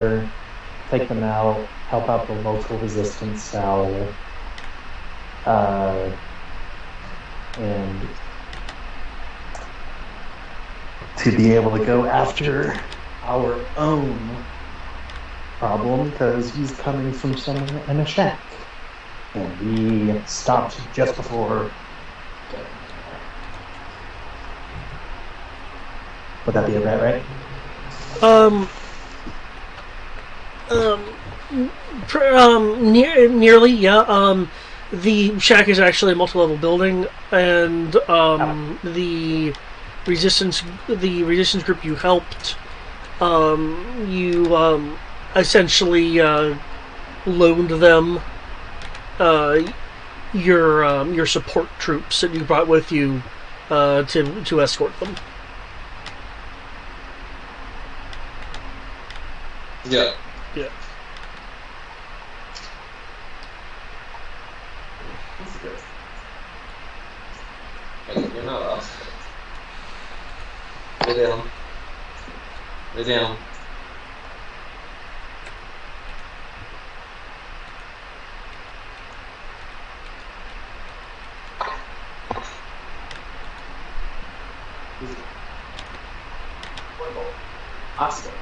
take them out, help out the local resistance cell, and to be able to go after our own problem, because he's coming from somewhere in a shack. And we stopped just before getting there. Would that be about right? Nearly, yeah. The shack is actually a multi-level building, and the resistance group you helped, you essentially loaned them your support troops that you brought with you to escort them. Yeah. Yeah. You're not us. Lay down. Lay down. Oscar.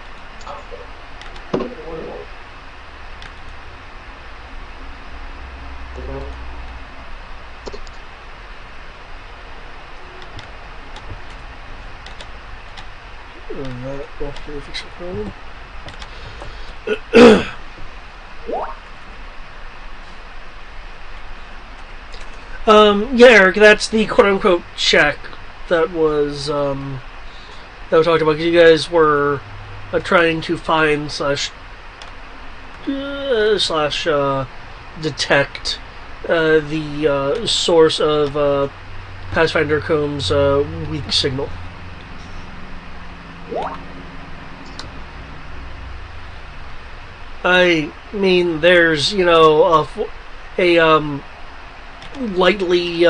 Yeah, Eric, that's the quote-unquote shack that was that we talked about, because you guys were trying to find slash detect the source of Pathfinder Combs' weak signal. I mean, there's, you know, a lightly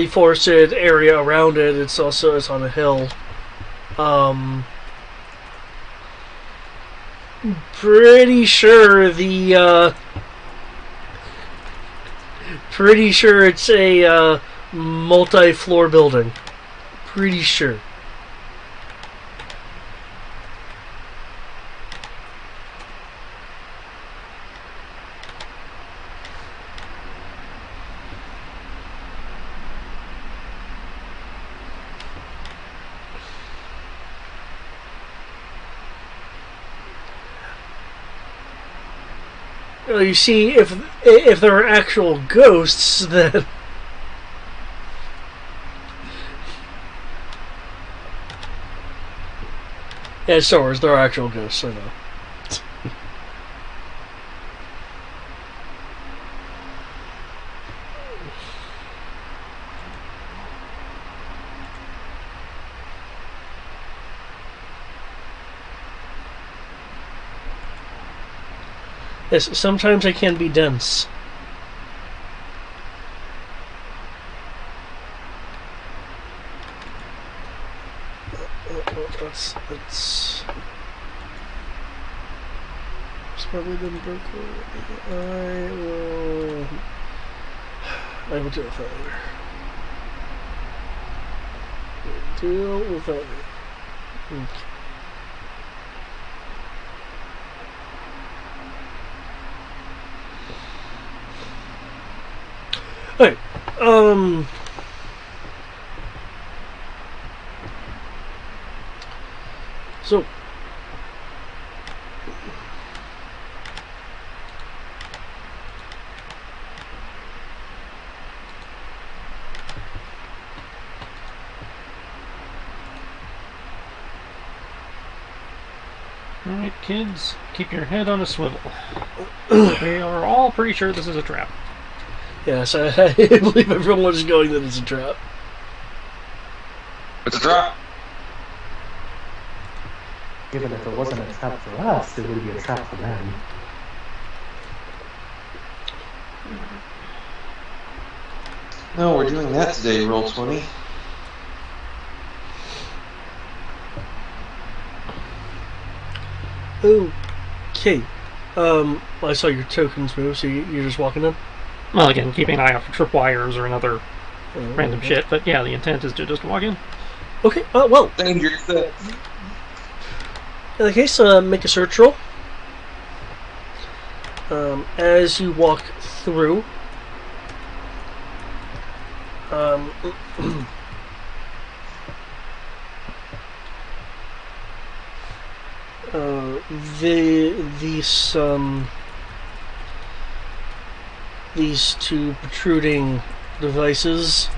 forested area around it. It's on a hill. Pretty sure it's a multi-floor building. Pretty sure. You see, if there are actual ghosts, then yeah, Star Wars, there are actual ghosts. I know. Yes, sometimes I can be dense. That's probably didn't break. I will deal with that later. Deal with that later. Okay. Alright, so alright, kids, keep your head on a swivel. We are all pretty sure this is a trap. yes, I believe everyone was going that it's a trap. It's a trap. Even if it wasn't a trap for us, it would be a trap for them. No, we're doing that today, Roll20. Okay. I saw your tokens move, so you're just walking in? Well, again, keeping an eye out for tripwires or another random Okay. shit. But yeah, the intent is to just walk in. Okay, well, Danger set. in that case, make a search roll. As you walk through, um, these these two protruding devices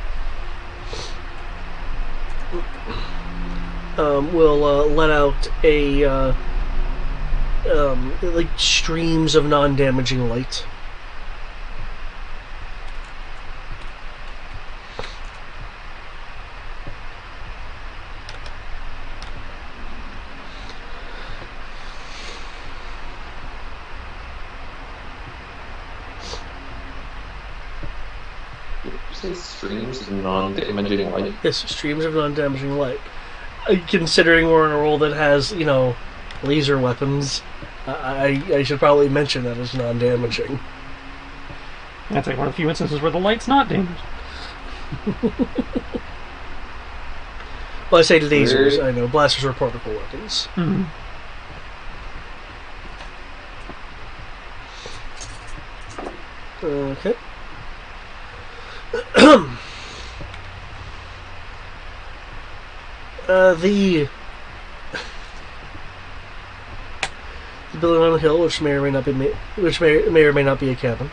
will let out a like streams of non-damaging light. Did you say streams of non-damaging light? Yes, streams of non-damaging light. Considering we're in a world that has, laser weapons, I should probably mention that as non-damaging. That's like one of the few instances where the light's not damaged. Well, I say lasers. Weird. I know blasters are particle weapons. Mm-hmm. Okay. The building on the hill, which may or may not be, which may or may not be a cabin.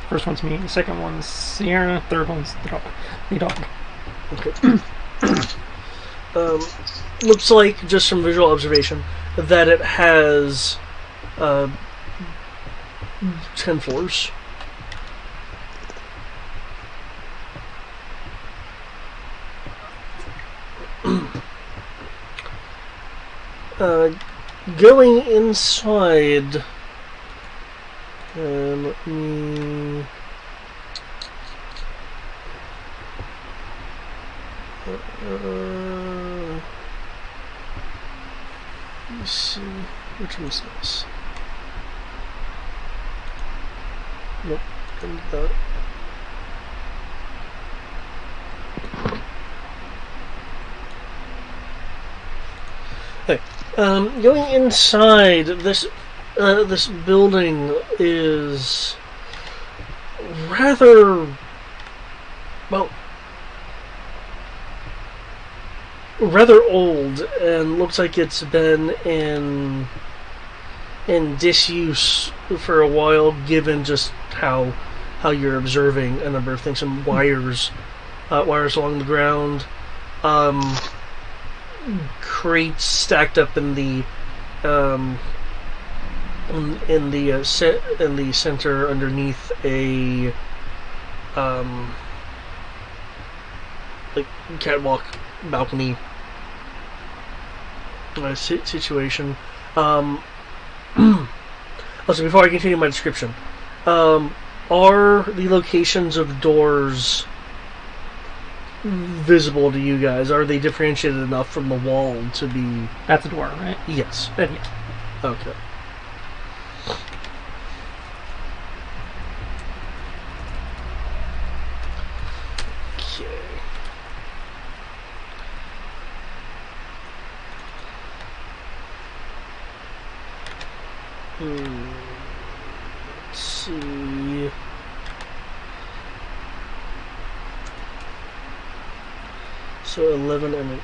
First one's me, the second one's Sierra, third one's the dog. Okay. Looks like, just from visual observation, that it has 10 floors. Going inside, let me... let's see, which one's this? Nope, didn't do that. Okay, going inside, this building is rather, well, rather old, and looks like it's been in disuse for a while, given just how you're observing a number of things. Some wires along the ground, crates stacked up in the in the center underneath a like catwalk balcony situation. Also, before I continue my description, are the locations of doors visible to you guys? Are they differentiated enough from the wall to be... That's a door, right? Yes. Then yeah. Okay. Let's see. So 11 and an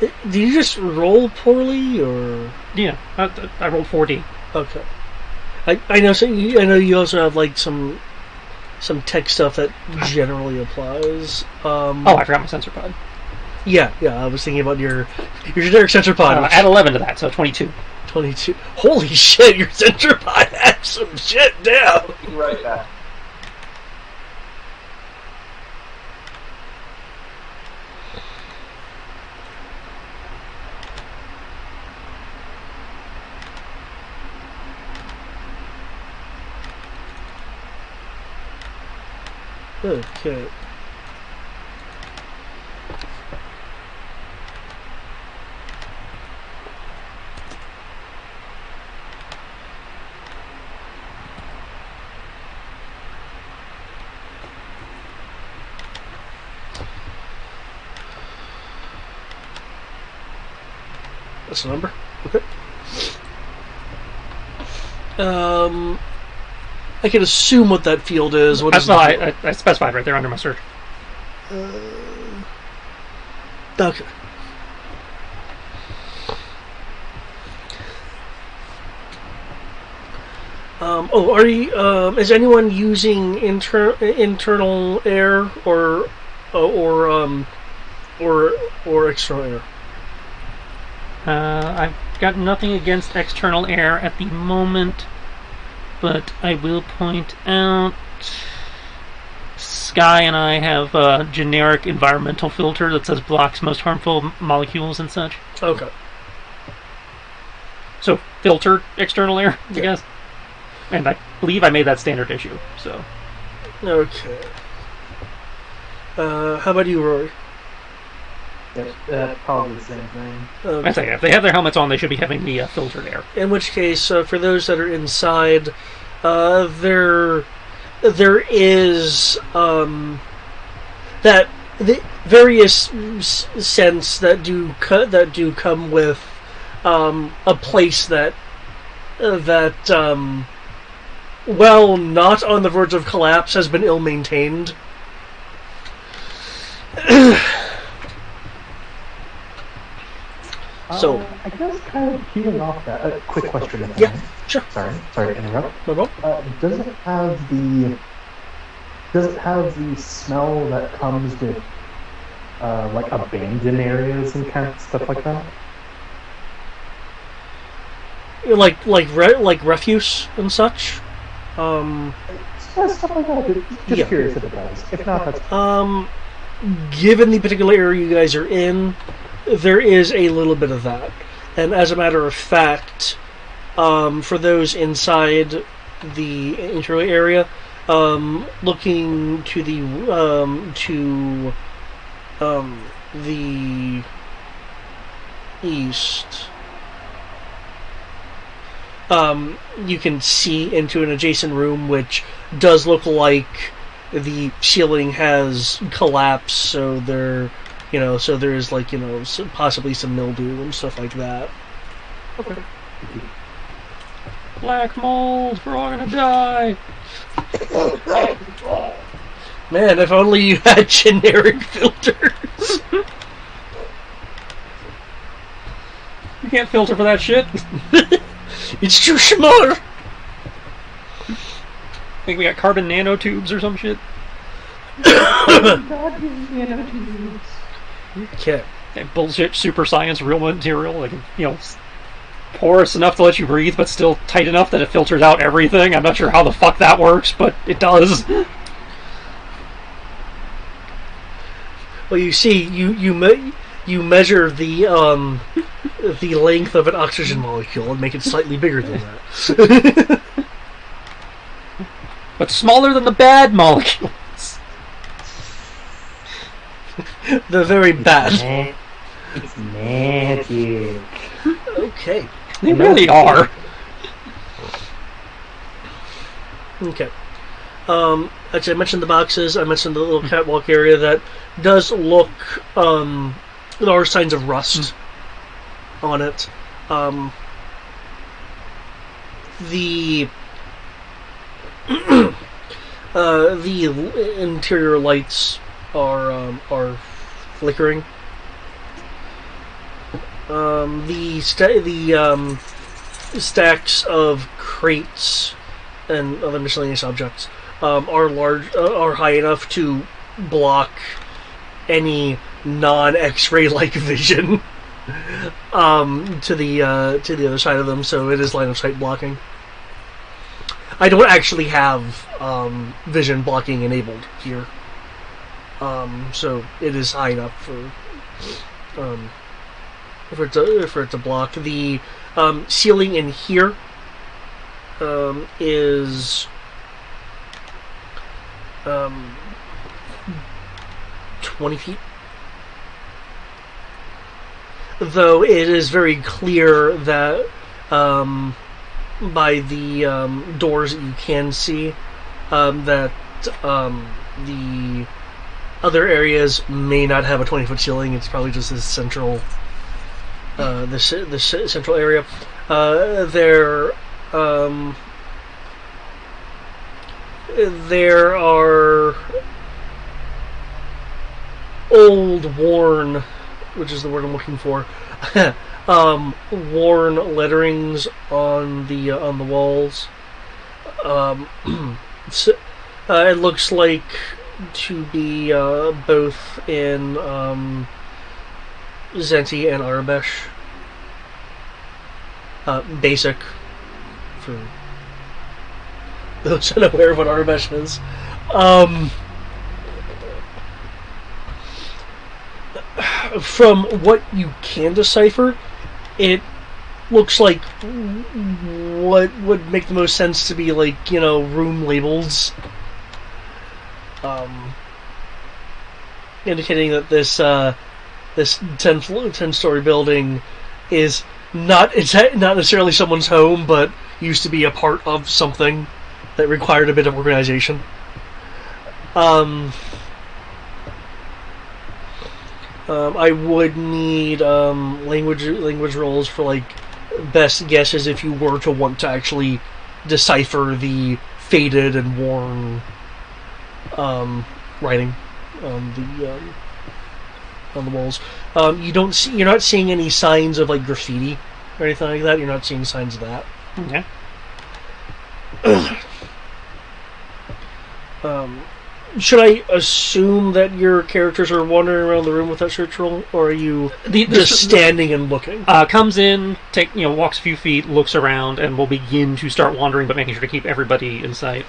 8. Did you just roll poorly, or? Yeah, I rolled 4D. Okay. I know. So I know you also have like some tech stuff that generally applies. Oh, I forgot my sensor pod. Yeah. I was thinking about your generic sensor pod. Add 11 to that, so 22. 22. Holy shit! Your sensor pod had some shit down. Right back. Okay. That's the number. Okay. I can assume what that field is. What is the field? I specified right there under my search. Okay. Are you? Is anyone using internal air or external air? I've got nothing against external air at the moment, but I will point out Sky and I have a generic environmental filter that says blocks most harmful molecules and such. Okay. So filter external air, I Yeah. guess. And I believe I made that standard issue. So Okay. How about you, Rory? Probably the same thing. Okay. I say if they have their helmets on, they should be having the filtered air. In which case, for those that are inside, there is that the various scents that do come with a place that while not on the verge of collapse, has been ill maintained. So, I guess kind of peeling off that. Quick question. If I yeah, may. sure. Sorry to interrupt. No problem. Does it have the smell that comes with like abandoned areas and kind of stuff like that? Like refuse and such. Stuff like that. Just Yeah. curious if it does. If not, that's Given the particular area you guys are in, there is a little bit of that. And as a matter of fact, for those inside the interior area, looking to the east, you can see into an adjacent room, which does look like the ceiling has collapsed. So there is possibly some mildew and stuff like that. okay. Black mold, we're all gonna die. Man, if only you had generic filters. You can't filter for that shit. It's too small. Think we got carbon nanotubes or some shit? Okay. That bullshit super science real material, like, porous enough to let you breathe, but still tight enough that it filters out everything. I'm not sure how the fuck that works, but it does. Well, you see, you measure the length of an oxygen molecule and make it slightly bigger than that. But smaller than the bad molecules. They're very bad. It's magic. Okay. They really are. Okay. Actually, I mentioned the boxes. I mentioned the little catwalk area that does look. There are signs of rust on it. The interior lights are flickering. The stacks of crates and other miscellaneous objects are high enough to block any non-X-ray like vision to the other side of them. So it is line of sight blocking. I don't actually have vision blocking enabled here, so it is high enough for it to block. The ceiling in here is 20 feet. Though it is very clear that by the doors that you can see that the other areas may not have a 20-foot ceiling. It's probably just this central central area. There are old, worn, which is the word I'm looking for, worn letterings on the walls. It looks like to be both in Zenti and Arabesh. Basic for those unaware of what Arabesh is. From what you can decipher, it looks like what would make the most sense to be like, room labels. Indicating that this 10-story building is not necessarily someone's home, but used to be a part of something that required a bit of organization. I would need language rolls for like best guesses if you were to want to actually decipher the faded and worn writing on the walls. You're not seeing any signs of like graffiti or anything like that. You're not seeing signs of that. Okay. Should I assume that your characters are wandering around the room with that search roll, or are you just standing and looking? Comes in, walks a few feet, looks around, and will begin to start wandering, but making sure to keep everybody in sight.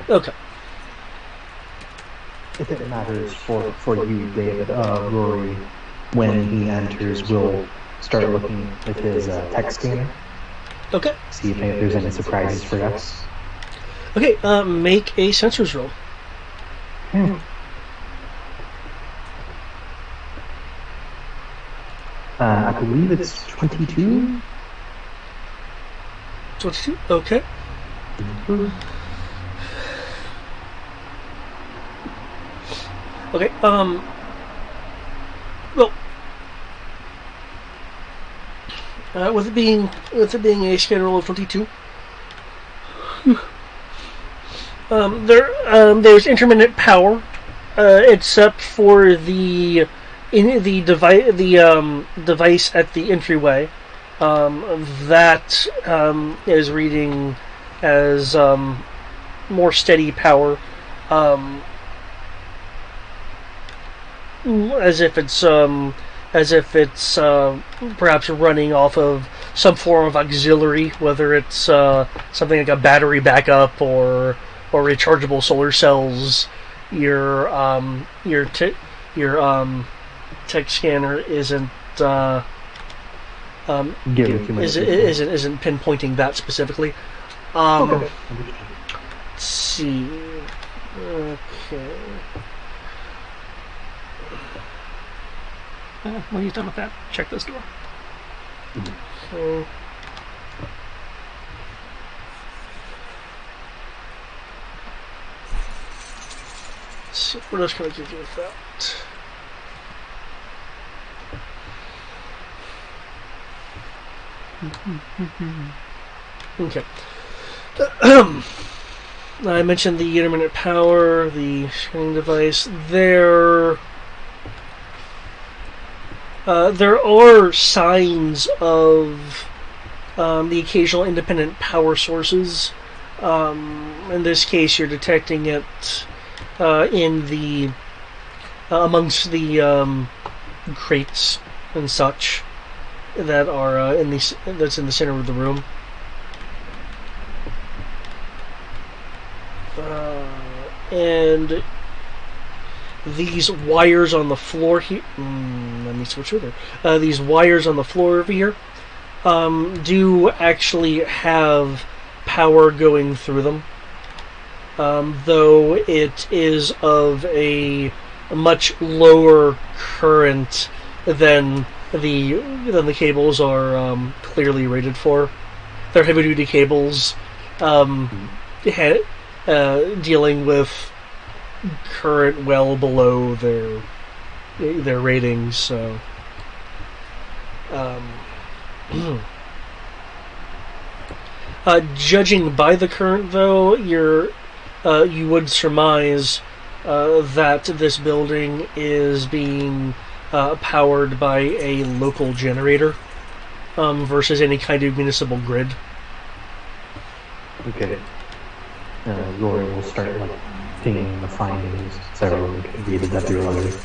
Okay. If it matters for you, David, Rory, when he enters, will start looking with his tech scanner. Okay. See if there's any surprises for us. Okay, make a sensors roll. I believe it's 22. 22? Okay. Okay, well, with it being a scan roll of 22, there's intermittent power, except for the device at the entryway. That is reading as more steady power, as if it's perhaps running off of some form of auxiliary, whether it's something like a battery backup or rechargeable solar cells. Your tech scanner isn't isn't pinpointing that specifically. Okay. Let's see. Okay. When he's done with that, check this door. Okay. Let's see, what else can I give you with that? Okay. I mentioned the intermittent power, the scanning device. There are signs of the occasional independent power sources. In this case, you're detecting it in the amongst the crates and such that are that's in the center of the room. And these wires on the floor here. Let me switch over. These wires on the floor over here do actually have power going through them, though it is of a much lower current than the cables are clearly rated for. They're heavy-duty cables, dealing with current well below their ratings. So, Judging by the current, though, you would surmise that this building is being powered by a local generator versus any kind of municipal grid. Okay. Rory will start pinging the findings so everyone can read it every letter,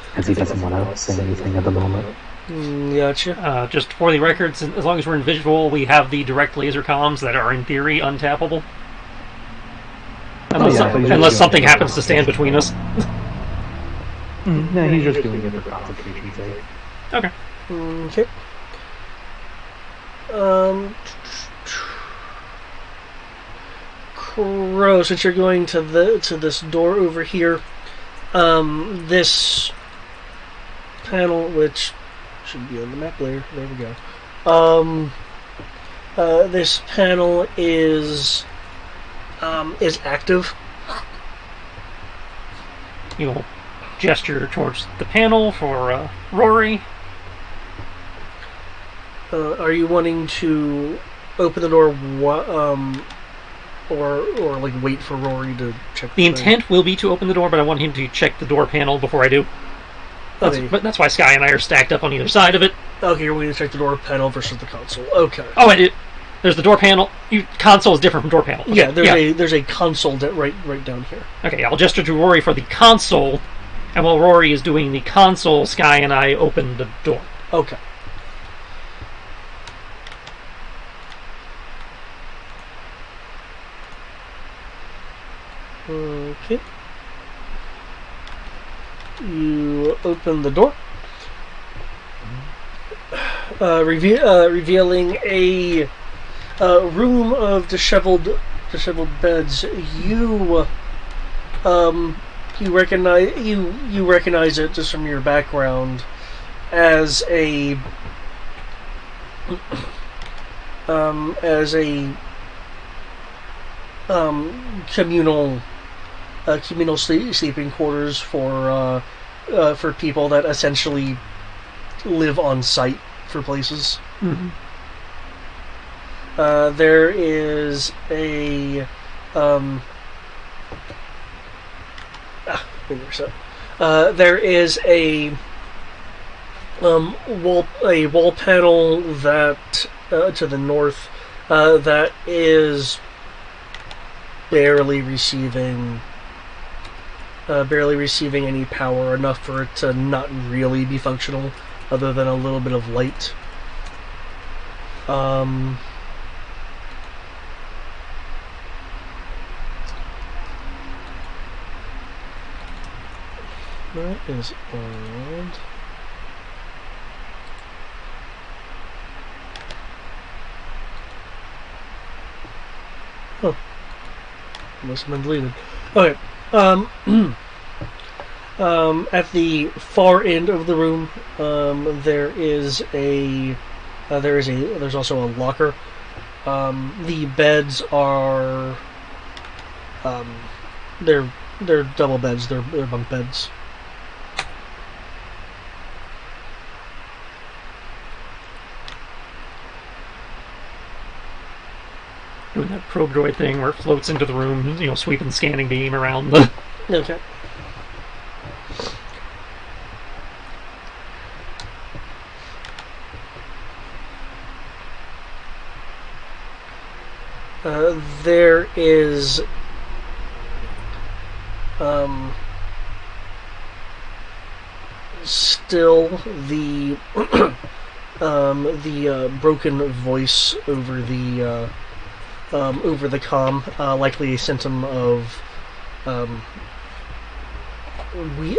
because he doesn't want to say anything at the moment. Gotcha. Just for the records, as long as we're in visual, we have the direct laser comms that are in theory untappable. Unless something happens to stand between us. No, he's just doing it for concentration's sake. Okay. Okay. Crow, since you're going to this door over here, this panel, which should be on the map later. There we go. This panel is active. You'll gesture towards the panel for Rory. Are you wanting to open the door, or wait for Rory to check? The intent will be to open the door, but I want him to check the door panel before I do. But that's why Sky and I are stacked up on either side of it. Okay, you're waiting to check the door panel versus the console. Okay. Oh, there's the door panel. Console is different from door panel. Okay. Yeah, there's a console right down here. Okay, I'll gesture to Rory for the console, and while Rory is doing the console, Sky and I open the door. Okay. Okay. You open the door, revealing a room of disheveled beds. You recognize it just from your background as a communal sleeping quarters for people that essentially live on site for places. Mm-hmm. There is a there is a wall panel that to the north that is barely receiving any power, enough for it to not really be functional, other than a little bit of light. That is odd. Huh. Must have been deleted. Okay. At the far end of the room, there's also a locker. The beds are, they're double beds. They're bunk beds. Doing that probe droid thing where it floats into the room, sweeping the scanning beam around the... Okay. There is still the broken voice over the comm, likely a symptom of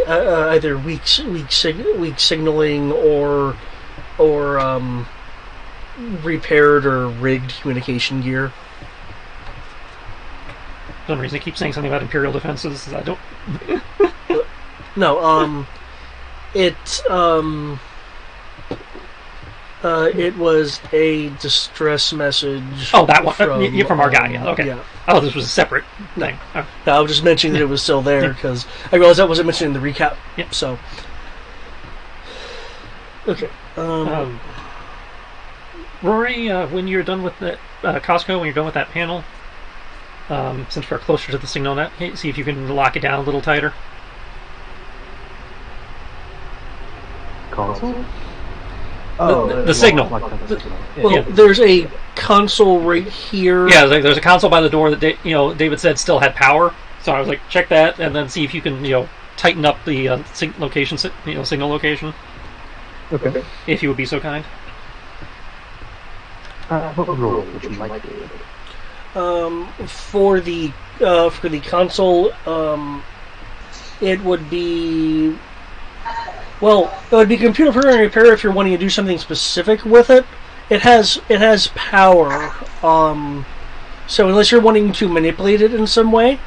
either weak signaling or repaired or rigged communication gear. For some reason, I keep saying something about Imperial defenses. I don't. No, it was a distress message. Oh, that one from our guy. Yeah, okay. Yeah. Oh, this was a separate thing. Oh. I was just mentioning that it was still there because I realized that wasn't mentioned in the recap. Yeah. So, okay. Rory, when you're done with the Costco, when you're done with that panel, since we're closer to the signal net, see if you can lock it down a little tighter. Console? Oh, The signal. Well, there's a console right here. Yeah, there's a console by the door that David said still had power. So I was like, check that, and then see if you can tighten up the location, signal location. Okay. If you would be so kind. What role would you like, David? For the console, it would be. Well, it would be computer program repair if you're wanting to do something specific with it. It has power. So unless you're wanting to manipulate it in some way,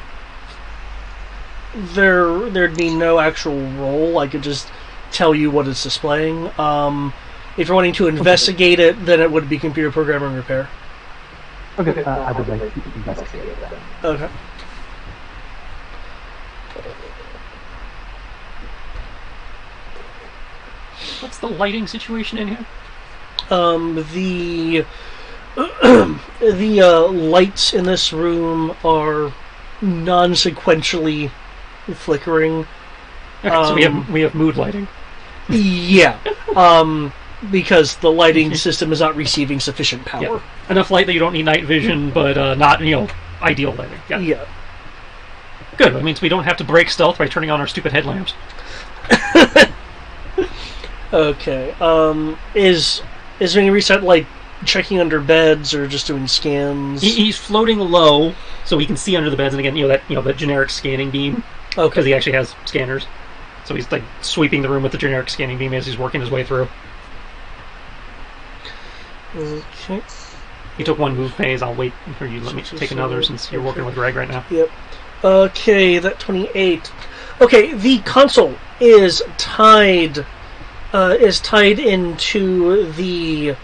there'd be no actual role. I could just tell you what it's displaying. If you're wanting to investigate it, then it would be computer programming repair. Okay, I would like to investigate that. Okay. What's the lighting situation in here? The lights in this room are non-sequentially flickering. Okay, so we have mood lighting. Yeah. Because the lighting system is not receiving sufficient power. Yeah. Enough light that you don't need night vision, but not ideal lighting. Yeah. Good. That means we don't have to break stealth by turning on our stupid headlamps. Okay. Is there any reset like checking under beds or just doing scans? He's floating low, so he can see under the beds, and again, that generic scanning beam. Okay. Because he actually has scanners, so he's like sweeping the room with the generic scanning beam as he's working his way through. Okay. He took one move phase. I'll wait for you. Let me take another since you're working with Greg right now. Yep. Okay, that 28. Okay, the console is tied into the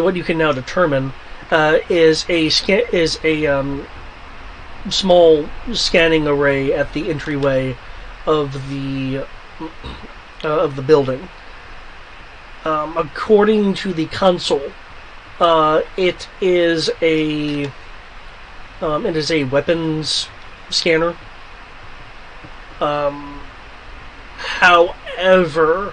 what you can now determine is a small scanning array at the entryway of the building. According to the console, it is a weapons scanner. However,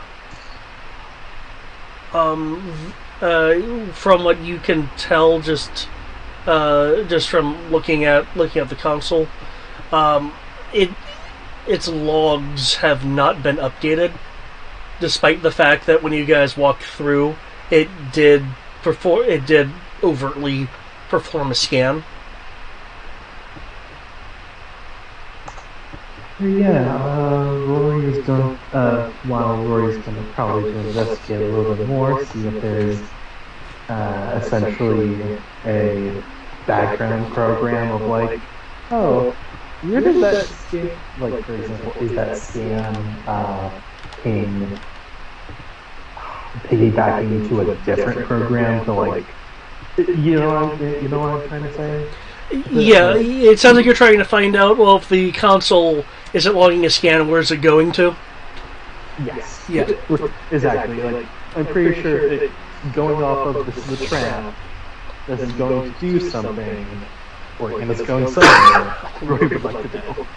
from what you can tell, just from looking at the console, its logs have not been updated, despite the fact that when you guys walked through, it did overtly perform a scan. Rory is going. While Rory's going to probably investigate a little bit more, see if there's essentially a background program of like, oh, where does that scan? Like, for example, is that scan in piggybacking to a different program to like, you know what I'm trying to say? Yeah, it sounds like you're trying to find out, well, if the console isn't logging a scan, where's it going to? Yes. Yeah. Exactly. Like, I'm pretty sure it's going off of the trap. This is going to do something, and it's going somewhere. Roy would like to know.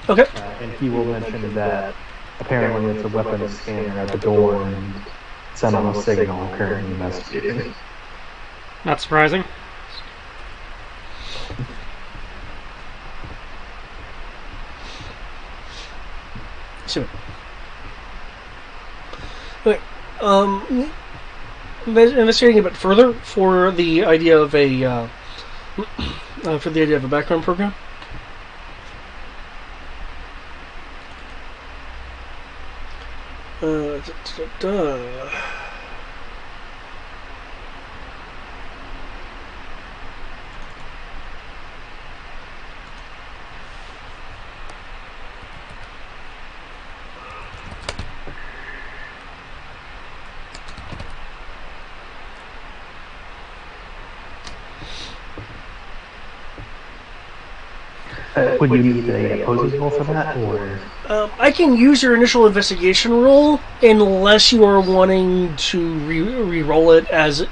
Okay. And he will mention that apparently it's a weapons scanner at the door and send on a signal currently investigating. Not surprising. So, okay, investigating a bit further for the idea of a background program. Da, da, da. Would you need a opposing roll for that, or? I can use your initial investigation roll unless you are wanting to re-roll it as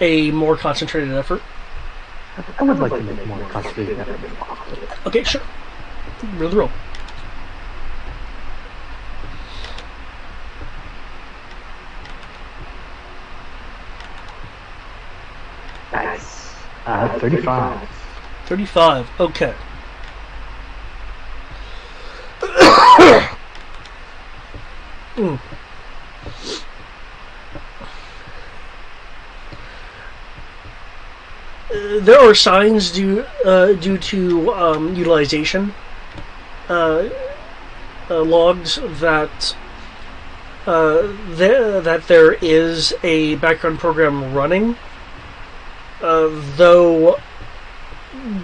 a more concentrated effort. I would like to make more concentrated effort if possible. Okay, sure. Roll the roll. Nice. 35. 35. Okay. Mm. There are signs due to utilization logs that that there is a background program running, though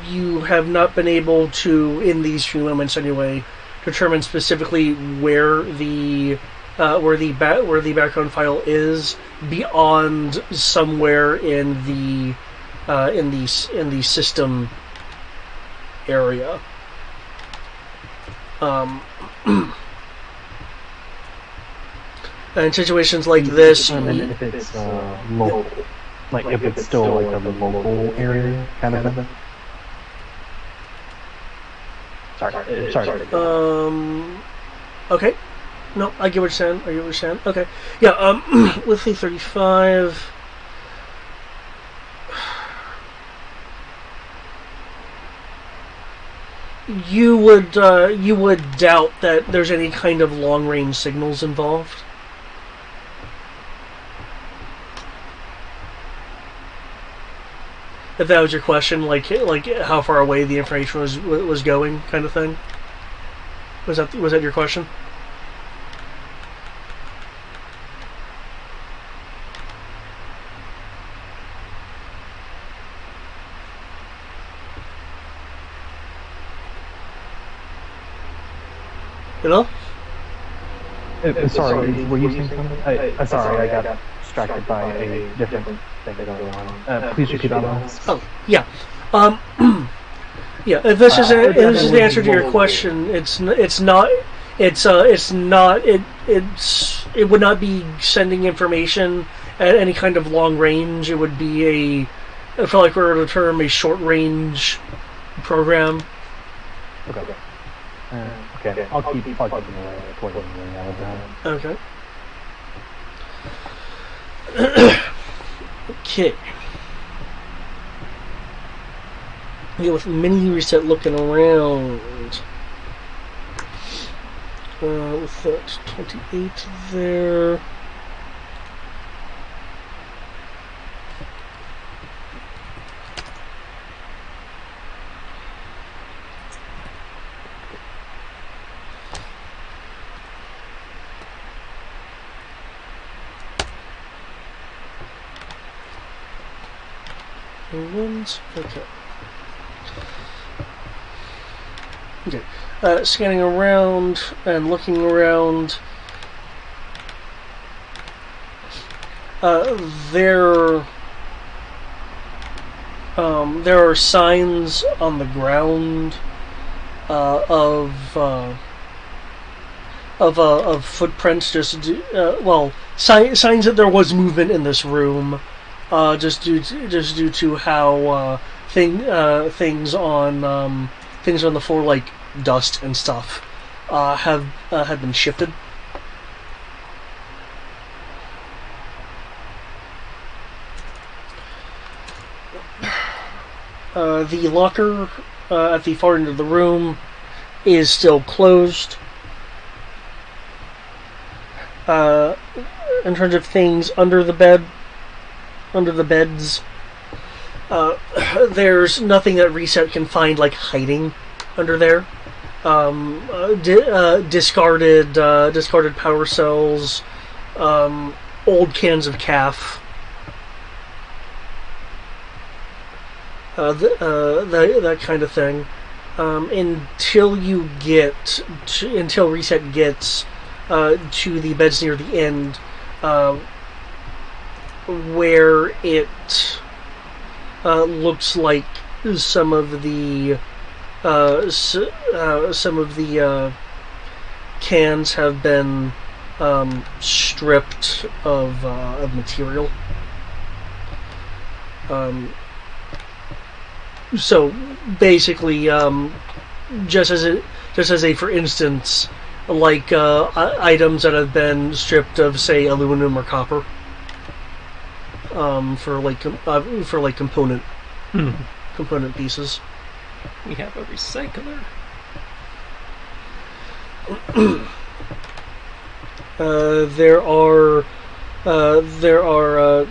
you have not been able to, in these few moments anyway, determine specifically where the background file is beyond somewhere in the system area. In situations like this, if it's local, like if it's still like a local area kind of thing. Sorry. Okay. No, I get what you're saying. Okay. Yeah. With the 35. You would doubt that there's any kind of long range signals involved. If that was your question, like how far away the information was going, kind of thing. Was that your question? Hello? Sorry, were you saying something? Sorry, I got distracted by a different thing going on. Please repeat that. Oh, yeah. Yeah. If this is the answer to your question, it would not be sending information at any kind of long range. It would be I feel like we're the term a short range program. Okay. Okay, I'll keep plugging away out of that. Okay. Okay. Yeah, with mini reset looking around. With that 28 there. Okay. Okay. Scanning around and looking around. There are signs on the ground of footprints. Signs that there was movement in this room. Just due to how things on the floor, like dust and stuff, have been shifted. The locker at the far end of the room is still closed. In terms of things under the beds, there's nothing that Reset can find like hiding under there. Discarded power cells, old cans of calf. That kind of thing, until Reset gets to the beds near the end, where it looks like some of the some of the cans have been stripped of material. So basically, just as a for instance, like items that have been stripped of, say, aluminum or copper, for component pieces. We have a recycler. There are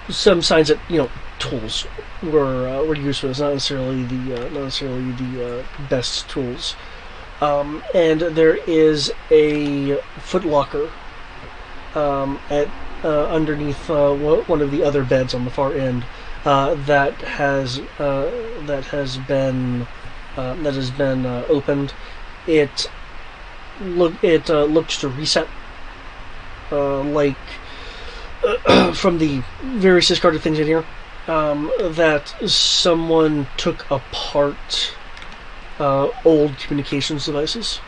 some signs that tools were used for this, not necessarily the best tools. And there is a footlocker at underneath one of the other beds on the far end that has been opened. It looks to reset, like from the various discarded things in here, that someone took apart old communications devices.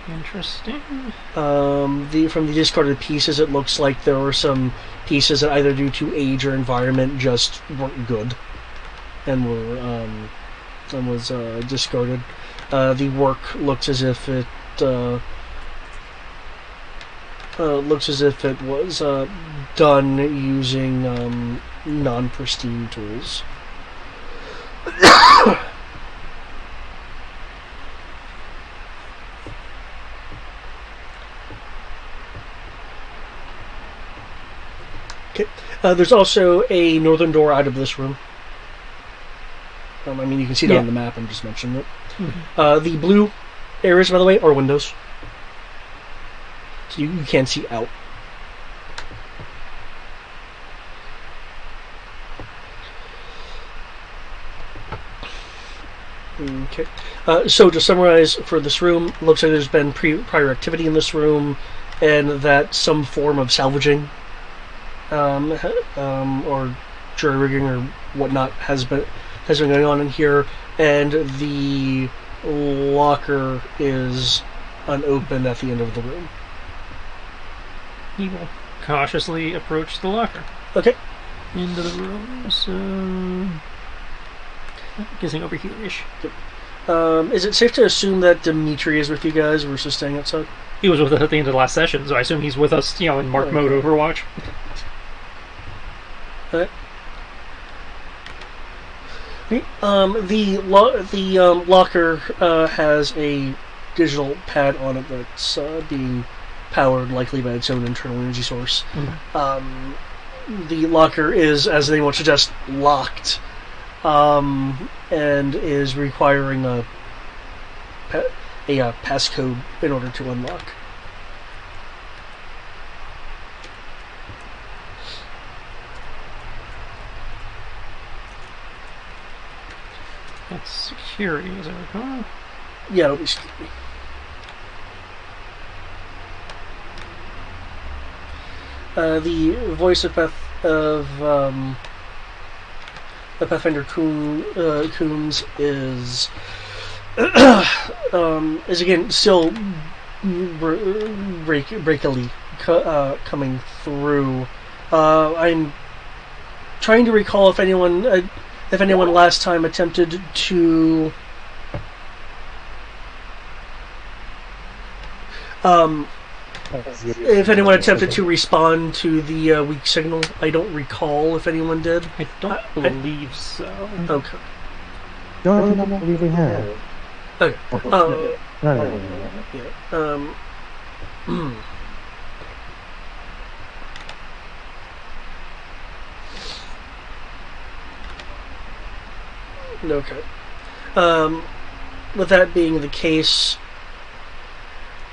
Interesting. From the discarded pieces, it looks like there were some pieces that either due to age or environment just weren't good and was discarded. The work looks as if it was done using non-pristine tools. Okay. There's also a northern door out of this room. I mean, you can see it on the map. I'm just mentioning it. Mm-hmm. The blue areas, by the way, are windows. So you can see out. Okay. So to summarize for this room, looks like there's been prior activity in this room, and that some form of salvaging or jury rigging or whatnot has been going on in here, and the locker is unopened at the end of the room. He will cautiously approach the locker. Okay. Into the room, so I'm guessing over here-ish. Yep. Is it safe to assume that Dimitri is with you guys versus staying outside? He was with us at the end of the last session, so I assume he's with us, in Mark mode Overwatch. Okay. The locker has a digital pad on it that's being powered likely by its own internal energy source. Mm-hmm. The locker is, as the name would suggest, locked, and is requiring a passcode in order to unlock. That's security, as I recall. Yeah, it'll be security. The voice of Pathfinder Coons is again still breakily coming through. I'm trying to recall if anyone last time attempted to respond to the weak signal. I don't recall if anyone did. I don't believe so. Okay. Don't believe we have. Okay. Okay. With that being the case,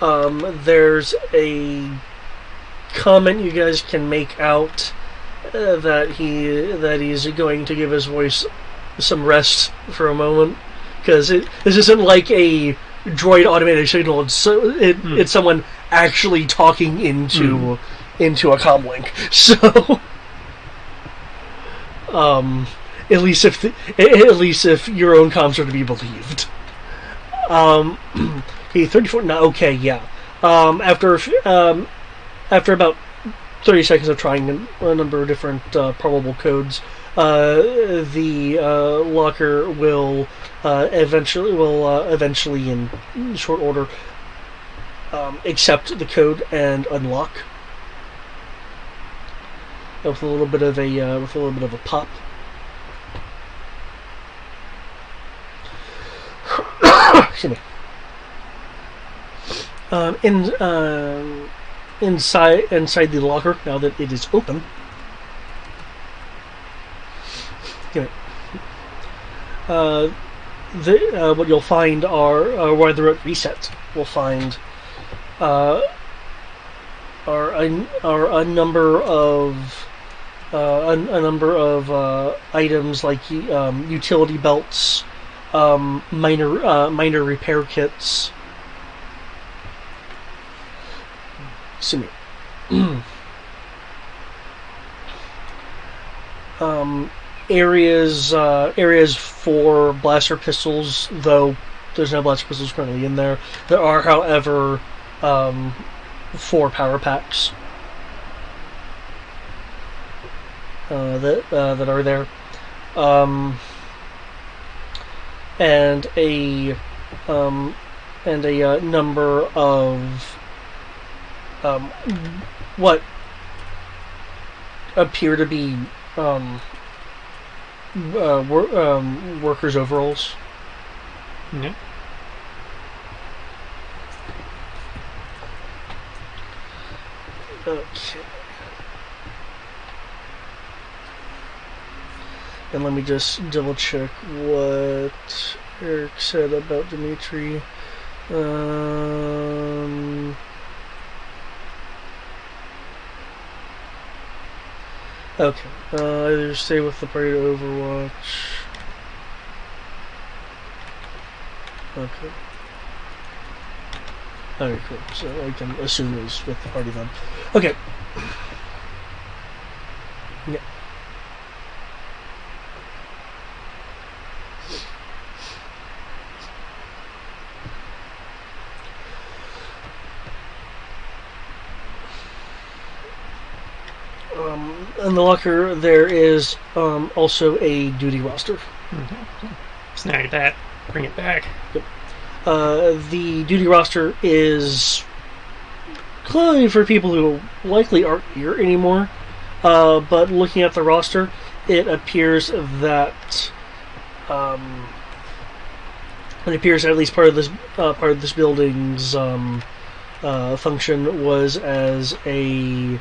there's a comment you guys can make out that he's going to give his voice some rest for a moment, because this isn't like a droid automated signal. It's someone actually talking into a comm link. So, At least if your own comms are to be believed. Okay, 34. No, okay, yeah. After about 30 seconds of trying a number of different probable codes, the locker will eventually in short order accept the code and unlock with a little bit of a pop. Excuse me. Inside the locker, now that it is open, what you'll find are where the road resets. We'll find are a number of items like utility belts, minor repair kits. Excuse me. Areas for blaster pistols, though there's no blaster pistols currently in there. There are, however, 4 power packs that are there, and a number of what appear to be workers' overalls. Yeah. Okay. And let me just double check what Eric said about Dimitri. Okay. Either stay with the party to Overwatch. Okay. Okay, cool. So I can assume it was with the party then. Okay. Yeah. In the locker, there is also a duty roster. Mm-hmm. Snag that. Bring it back. Yep. The duty roster is clearly for people who likely aren't here anymore. But looking at the roster, it appears that at least part of this building's function was as a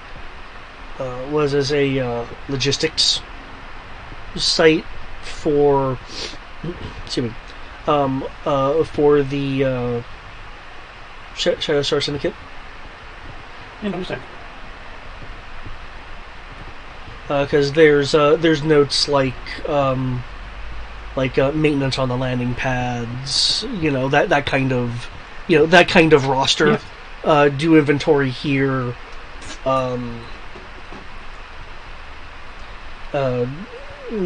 logistics site for excuse me for the Shadow Star Syndicate. Interesting. Because there's notes like maintenance on the landing pads, that kind of roster. Yeah. Do inventory here.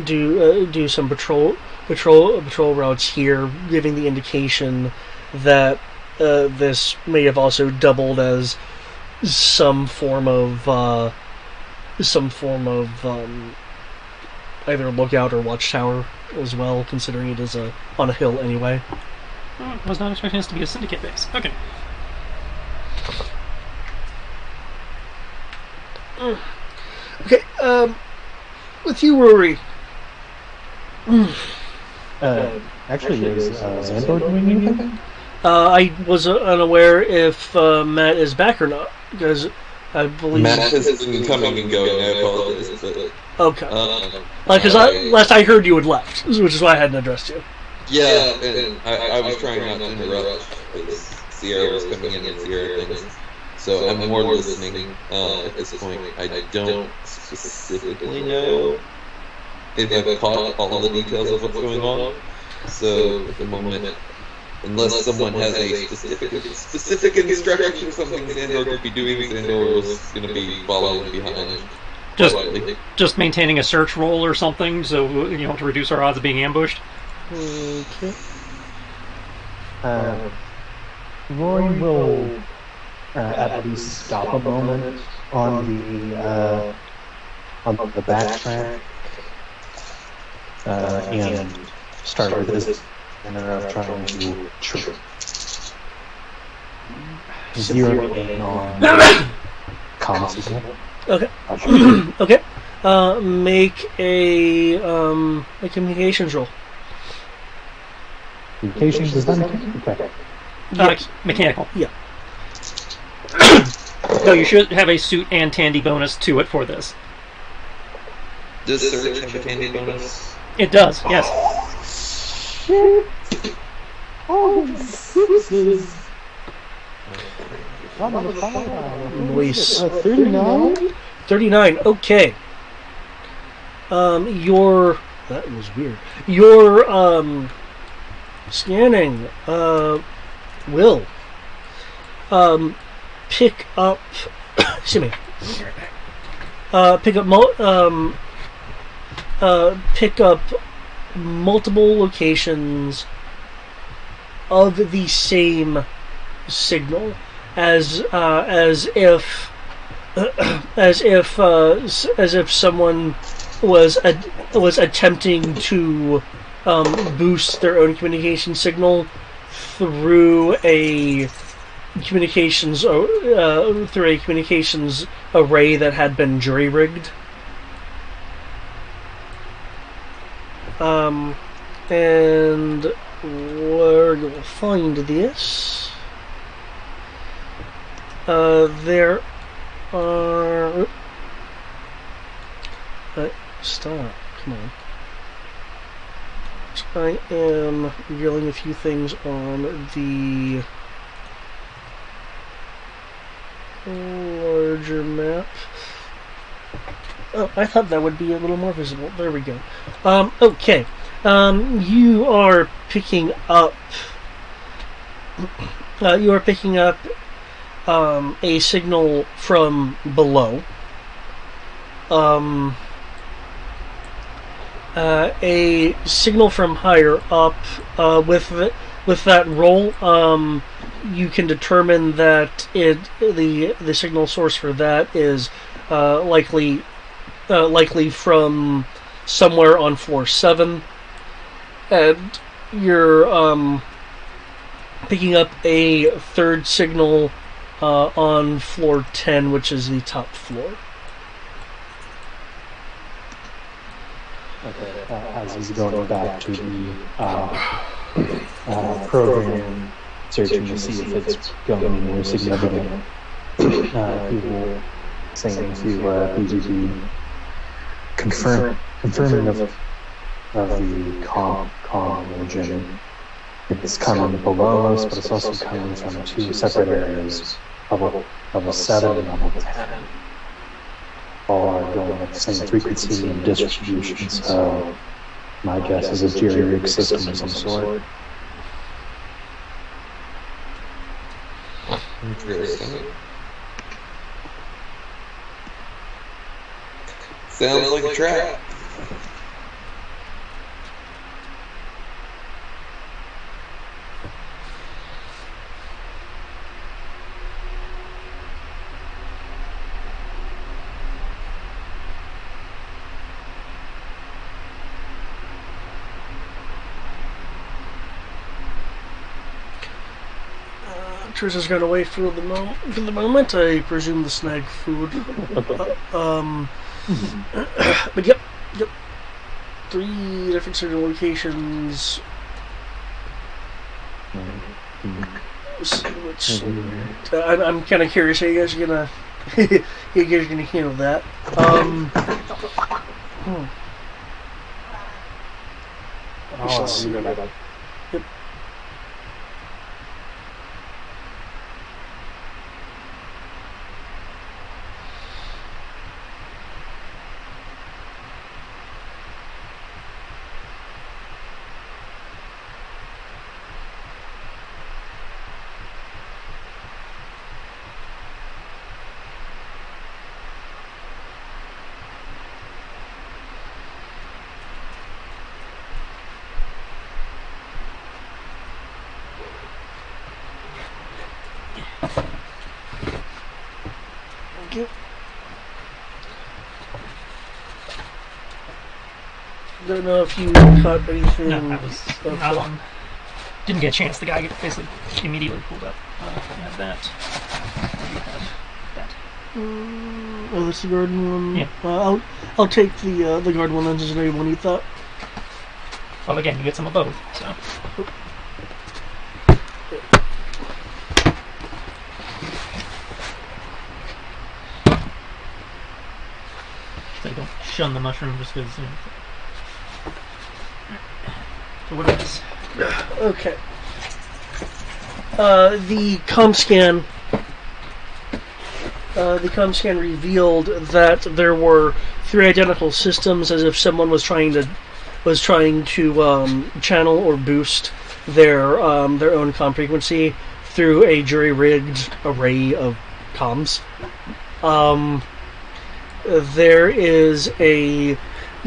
Do some patrol routes here, giving the indication that this may have also doubled as some form of either lookout or watchtower as well, considering it is on a hill anyway. I was not expecting this to be a syndicate base. Okay. Okay, with you, Rory. Actually, is Xandor doing anything? I was unaware if Matt is back or not, because I believe Matt has been coming and going. I apologize, but okay. Because last I heard you had left, which is why I hadn't addressed you. yeah, and I was trying not to interrupt because Sierra was coming in and Sierra things. So I'm more listening at this point. I don't specifically know if I've caught all the details of what's going on. So at the moment, unless someone has a specific instruction, something Xandor could be doing, Xandor was going to be following behind. Just Likely. just maintaining a search roll or something, so to reduce our odds of being ambushed. Okay. Roy will at least stop a moment on the backtrack and start with his manner of trying to zero in on comm signal. Okay. Okay. Make a communications roll. Communications is that okay? Yes. Mechanical. Yeah. No, you should have a suit and tandy bonus to it for this. Does search have a tandy bonus? It does, yes. Shit! All the sixes. Nice. 39? 39. Okay. Your that was weird. Your scanning will pick up. Excuse me. Pick up multiple locations of the same signal, as if someone was attempting to boost their own communication signal through a communications array that had been jury rigged. And where you'll find this, there are. Stop! Come on. I am revealing a few things on the larger map. Oh, I thought that would be a little more visible. There we go. Okay. You are picking up. A signal from below. A signal from higher up. With that roll, you can determine that the signal source for that is likely from somewhere on floor 7, and you're picking up a third signal on floor 10, which is the top floor. Okay. As he's going back to the program, searching to see if it's going anywhere significant, he will say to PGP, confirming of the comm engine. It's coming below us, but it's also coming from two separate areas, level 7 and level 10. All are going at the same frequency and distribution, so my guess is a jerry-rig system of some sort. Interesting. Sounds like a trap. Trish going away for the moment. I presume the snag food. But yep. 3 different certain locations. Which I'm kind of curious how you guys are gonna handle that. We shall see. Yep. you. Don't know if you caught anything. No, I was didn't get a chance. The guy basically immediately pulled up. You have that. You have that. Oh, that's the garden one. Yeah. I'll take the garden one. Then does anyone eat that? Well, again, you get some of both. So. So don't shun the mushroom just because. So what else? Okay. The comm scan. The comm scan revealed that there were 3 identical systems, as if someone was trying to channel or boost their own comm frequency through a jury-rigged array of comms. There is a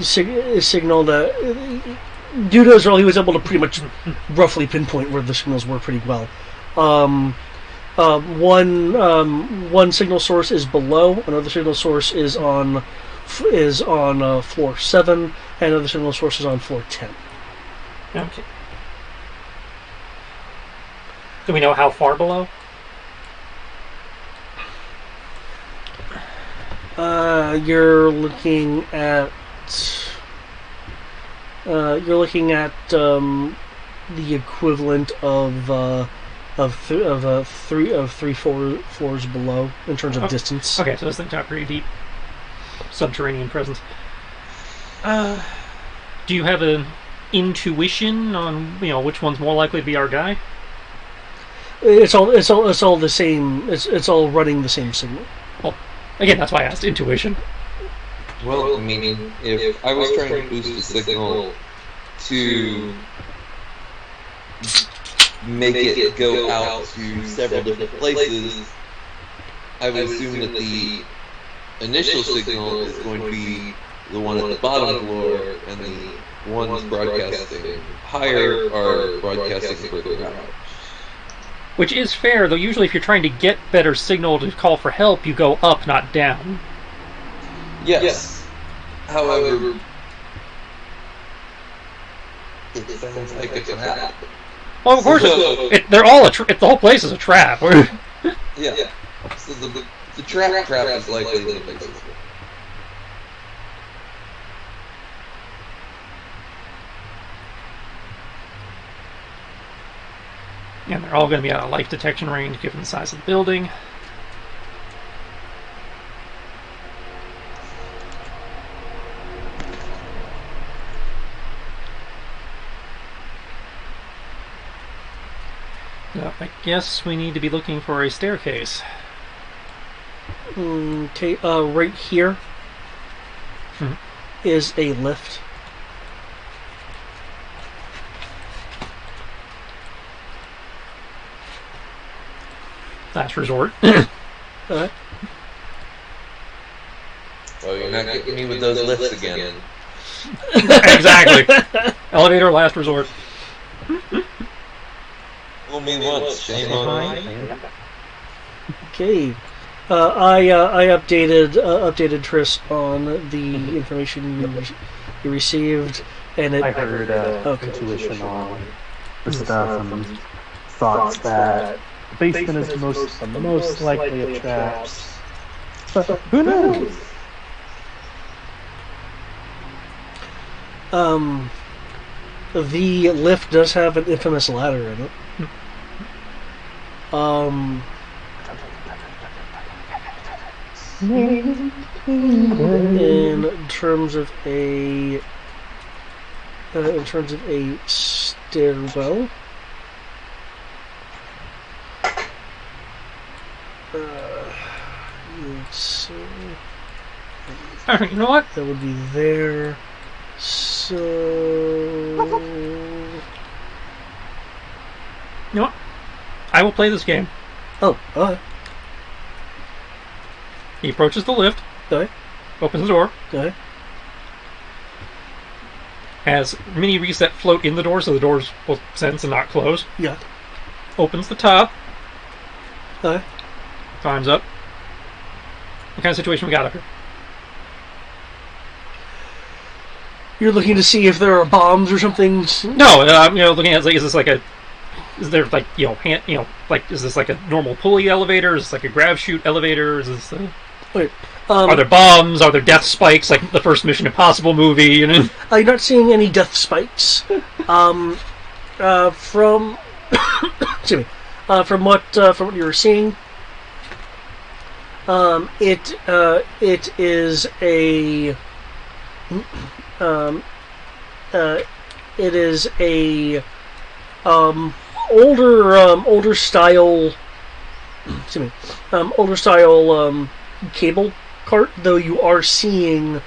signal that due to Israel, he was able to pretty much roughly pinpoint where the signals were pretty well. One signal source is below, another signal source is on floor 7, and another signal source is on floor 10. Okay. Do we know how far below? You're looking at the equivalent of three floors below in terms of distance. Okay, so this thing's got pretty deep subterranean presence. Do you have an intuition on which one's more likely to be our guy? It's all the same. It's all running the same signal. Well, again, that's why I asked intuition. Well, I mean, if I was trying to boost the signal to make it go out to several different places, I would assume that the initial signal is going to be the one at the bottom floor, and the ones broadcasting higher are broadcasting further out. Which is fair, though usually if you're trying to get better signal to call for help, you go up, not down. Yes. However, it sounds like a trap. Well, of course, they're all the whole place is a trap. Yeah. So the trap is likely the basis. And they're all going to be out of life detection range given the size of the building. So I guess we need to be looking for a staircase. Okay, right here is a lift. Last resort. Alright. Oh, you're not getting me with those lifts again. Exactly. Elevator, last resort. Fool me once, shame on me. Okay. I updated Triss on the information you received, and I heard intuition on the stuff and thoughts that the basement is the most likely of traps. But who knows? The lift does have an infamous ladder in it. In terms of a stairwell, Alright, you know what? that would be there. So You know what? I will play this game. alright. He approaches the lift, Okay. opens the door, Okay. has mini reset float in the door so the doors will sense and not close. Yeah. Opens the top, Okay. climbs up, What kind of situation we got up here? You're looking to see if there are bombs or something? No, looking at is this like a, is there like is this like a normal pulley elevator? Is this like a grab chute elevator? Is this? Wait, are there bombs? Are there death spikes like the first Mission Impossible movie? You know, you're not seeing any death spikes. From excuse me, from what you were seeing, it is a older style cable cart, though you are seeing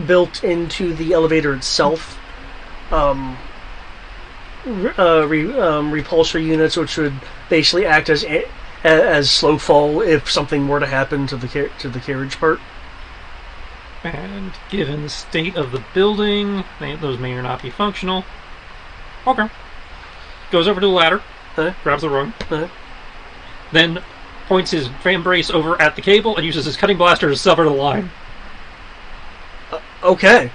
built into the elevator itself repulsor units, which would basically act as slow fall if something were to happen to the carriage part. And given the state of the building, those may or not be functional. Okay. Goes over to the ladder, grabs the rung, then points his fan brace over at the cable and uses his cutting blaster to sever the line. Okay.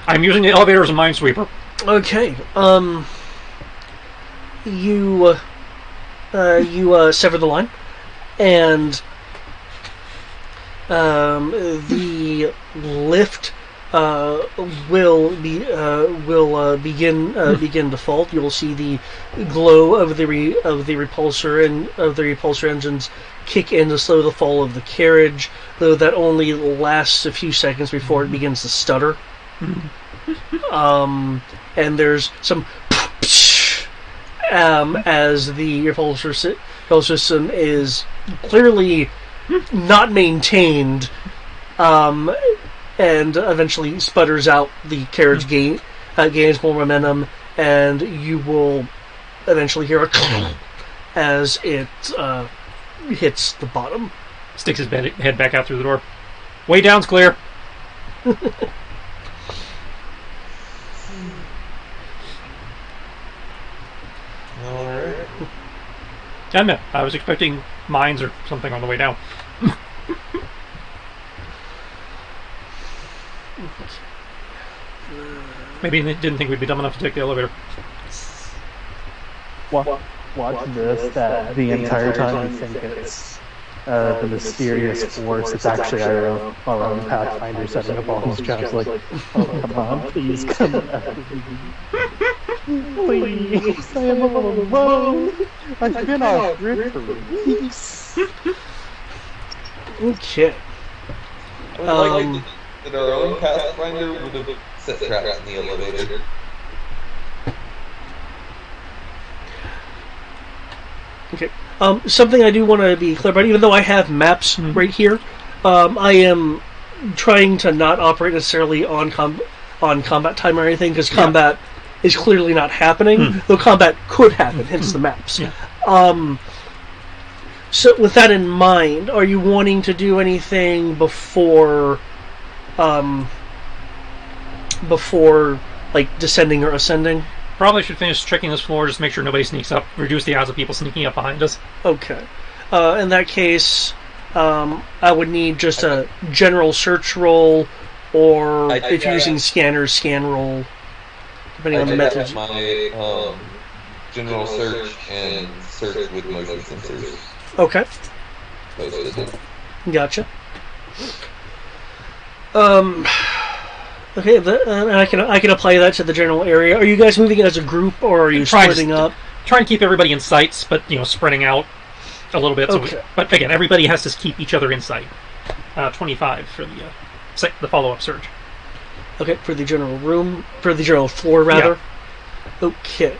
I'm using the elevator as a minesweeper. Okay. You sever the line, and the lift will begin to fall. You'll see the glow of the repulsor and of the repulsor engines kick in to slow the fall of the carriage, though that only lasts a few seconds before it begins to stutter. And there's some as the repulsor system is clearly not maintained, and eventually sputters out. The carriage gains more momentum, and you will eventually hear a as it hits the bottom. Sticks his head back out through the door. Way down's clear. Alright. I admit, I was expecting mines or something on the way down. Maybe they didn't think we'd be dumb enough to take the elevator. Watch this, that the entire time you think it's the mysterious force, it's actually our own Pathfinder setting up all these traps, like, oh, come on, please come after me. Please, I am all alone. I've been off grid for weeks. Okay. I would like that our own Pathfinder would have set traps in the elevator. Okay. Something I do want to be clear about, even though I have maps right here, I am trying to not operate necessarily on combat time or anything, because combat is clearly not happening, though combat could happen, hence the maps. Yeah. So with that in mind, are you wanting to do anything before like descending or ascending? Probably should finish checking this floor, just make sure nobody sneaks up, reduce the odds of people sneaking up behind us. Okay. In that case, I would need just a general search roll, or if you're using scanners, scan roll, depending on the method. My general search and search with motion sensors. Okay. Posted. Gotcha. Okay, and I can apply that to the general area. Are you guys moving as a group, or are you splitting up? Trying to keep everybody in sights, but spreading out a little bit. Okay. So but again, everybody has to keep each other in sight. 25 for the follow-up search. Okay, for the general floor, rather. Yeah. Okay.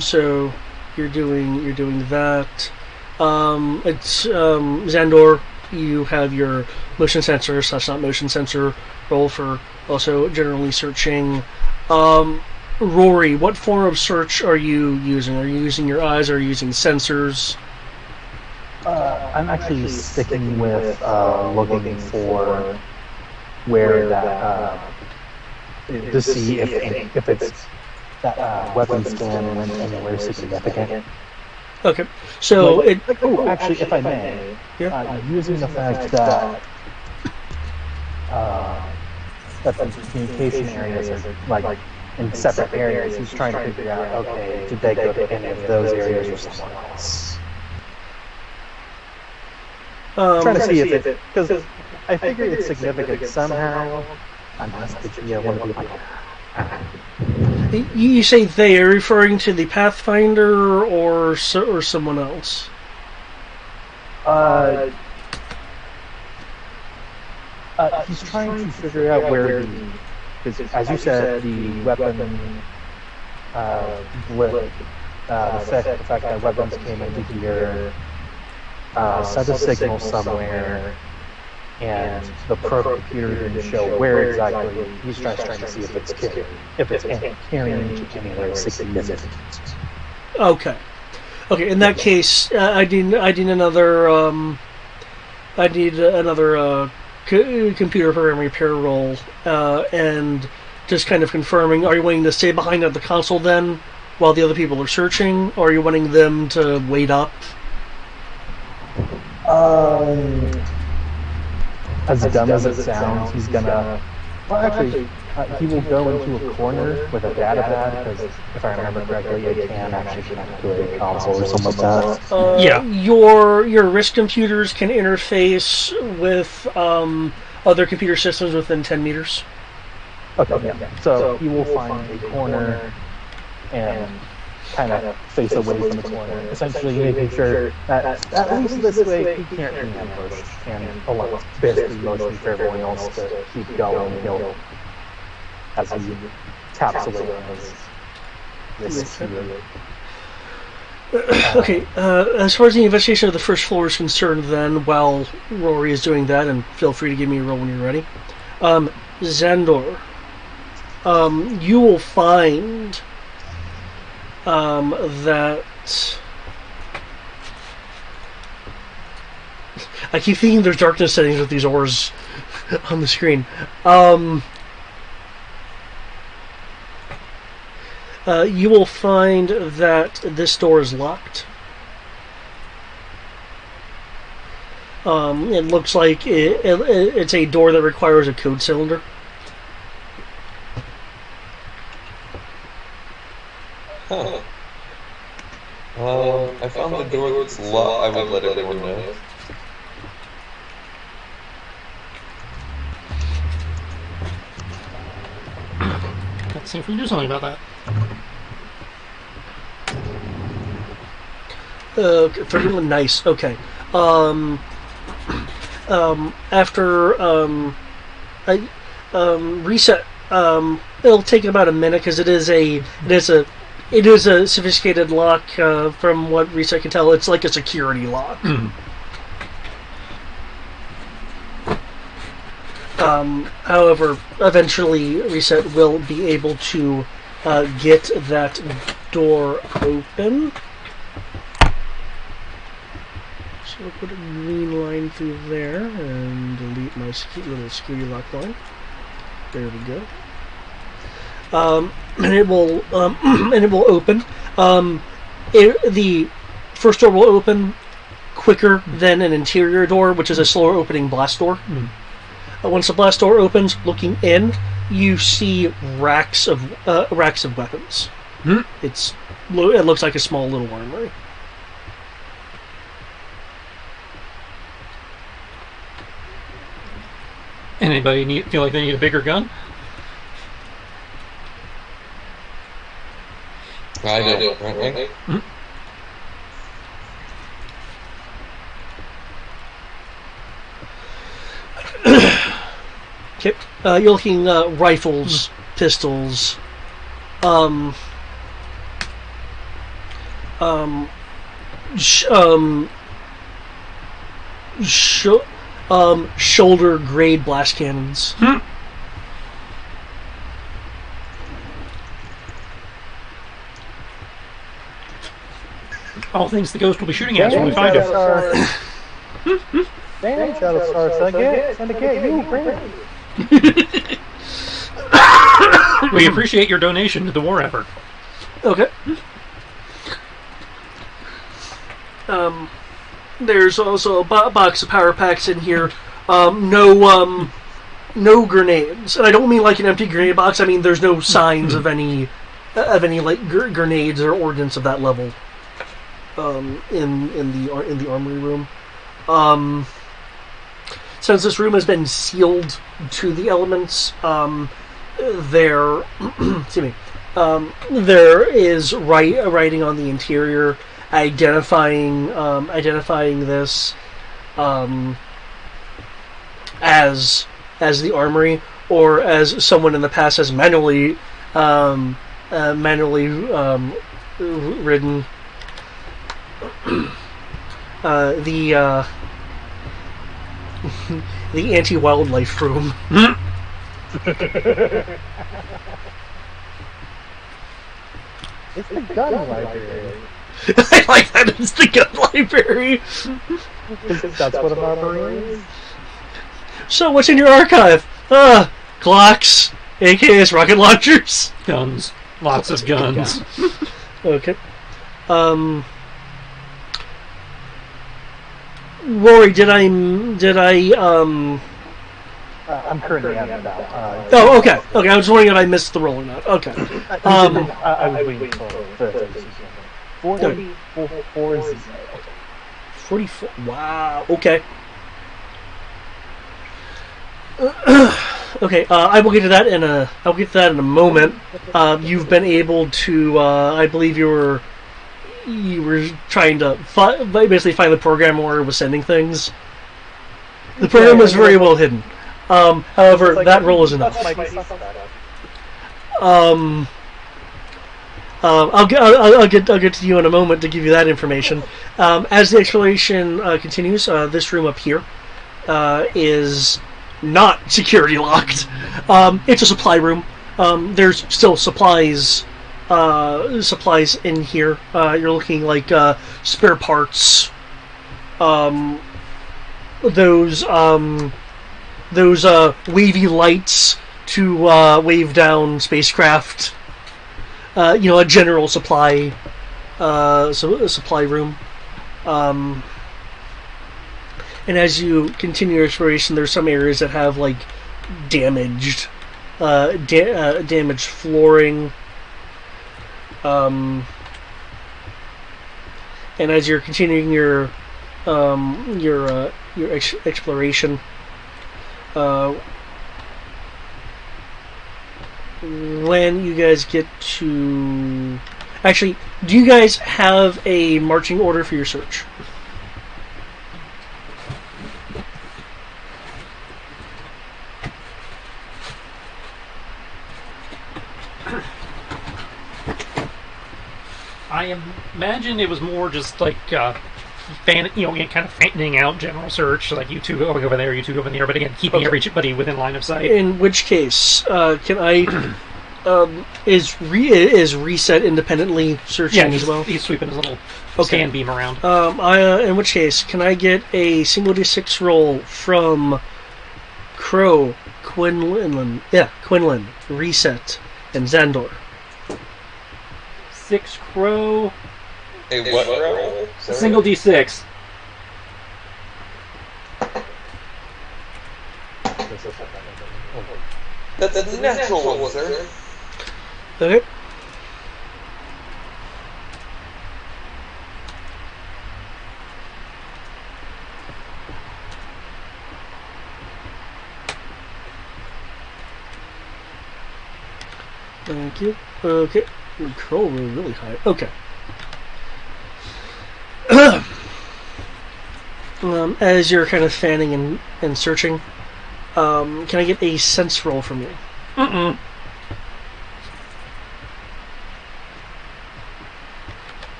So you're doing that. It's Xandor. You have your motion sensor / not motion sensor roll for also generally searching. Rory, what form of search are you using? Are you using your eyes, or are you using sensors? I'm actually sticking with looking for where that to see if it's that weapon scan went anywhere significant. Okay. So actually, if I may, using the fact that that the communication areas are like in separate areas, he's trying to figure out, okay, did they go to any of those areas or somewhere else? Trying to see if it, because I figured it's significant somehow, unless the GM want to be like, you say they are referring to the Pathfinder or someone else? He's trying to figure out where because as you said, the weapon blip, the fact that weapons came into here, sent a signal somewhere, and the probe computer didn't show where exactly. He's just trying to see if it's carrying to anywhere significant. Okay. In that case, I need another computer program repair roll, and just kind of confirming. Are you wanting to stay behind at the console then, while the other people are searching, or are you wanting them to wait up? As dumb as it sounds, he's gonna. Well, actually, he will go into a corner with a data pad because, if I remember correctly, it can actually connect to a console or something like that. Yeah. Your wrist computers can interface with other computer systems within 10 meters. Okay, yeah. So he will find a corner and kind of face away from the corner, essentially making sure that at least this way he can't be ambushed and allow basically motion for everyone else to keep going. As he taps away on his here. Okay, as far as the investigation of the first floor is concerned, then, while Rory is doing that, and feel free to give me a roll when you're ready, Xandor, you will find that... I keep thinking there's darkness settings with these ores on the screen. You will find that this door is locked. It looks like it's a door that requires a code cylinder. Huh. I found the door that's locked. I would let everyone know. Let's see if we can do something about that. 31, nice. Okay. After reset, it'll take about a minute because it is a sophisticated lock. From what Reset can tell, it's like a security lock. However, eventually Reset will be able to get that door open. So I'll put a green line through there and delete my little security lock line. There we go. And it will open. The first door will open quicker than an interior door, which is a slower opening blast door. Once the blast door opens, looking in, you see racks of weapons. It looks like a small little armory. Anybody feel like they need a bigger gun? I do. Right? Okay, you're looking rifles, pistols, shoulder grade blast cannons. All things the ghost will be shooting at us when we find him. Damn, Shadowstar, syndicate, you bring We appreciate your donation to the war effort. Okay. There's also a box of power packs in here. No grenades, and I don't mean like an empty grenade box. I mean there's no signs of any like grenades or ordnance of that level. In the armory room. Since this room has been sealed to the elements, there excuse me. There is writing on the interior identifying this as the armory, or as someone in the past has manually ridden the the anti-wildlife room. It's the gun library. I like that it's the gun library. That's what a armory is. So, what's in your archive? Glocks, AKs, rocket launchers. Guns. Lots of guns. Okay. Rory, did I I'm currently at about. oh, okay. Okay, I was wondering if I missed the roll or not. Okay. I was waiting for 40. 44. Wow. Okay. Okay. I will get to that in a moment. You've been able to. I believe you were trying to basically find the program where it was sending things. The program was very well hidden. However, that roll is enough. I'll get to you in a moment to give you that information. As the exploration continues, this room up here is not security locked. It's a supply room. There's still supplies in here. You're looking like spare parts. Those wavy lights to wave down spacecraft. A general supply supply room. And as you continue your exploration, there's some areas that have like damaged flooring. And as you're continuing your exploration, when you guys get to... Actually, do you guys have a marching order for your search? I imagine it was more just like kind of fanning out general search, like you two going over there, you two over there, but again, keeping everybody within line of sight. In which case, can I... is reset independently searching as well? He's sweeping his little scan beam around. In which case, can I get a single d6 roll from Crow, Quinlan, Reset, and Xandor? 6 Crow. Hey, what roll? Single d6. That's a natural one, sir. Okay. Thank you. Okay. Control room really high. Okay. As you're kind of fanning and searching, can I get a sense roll from you?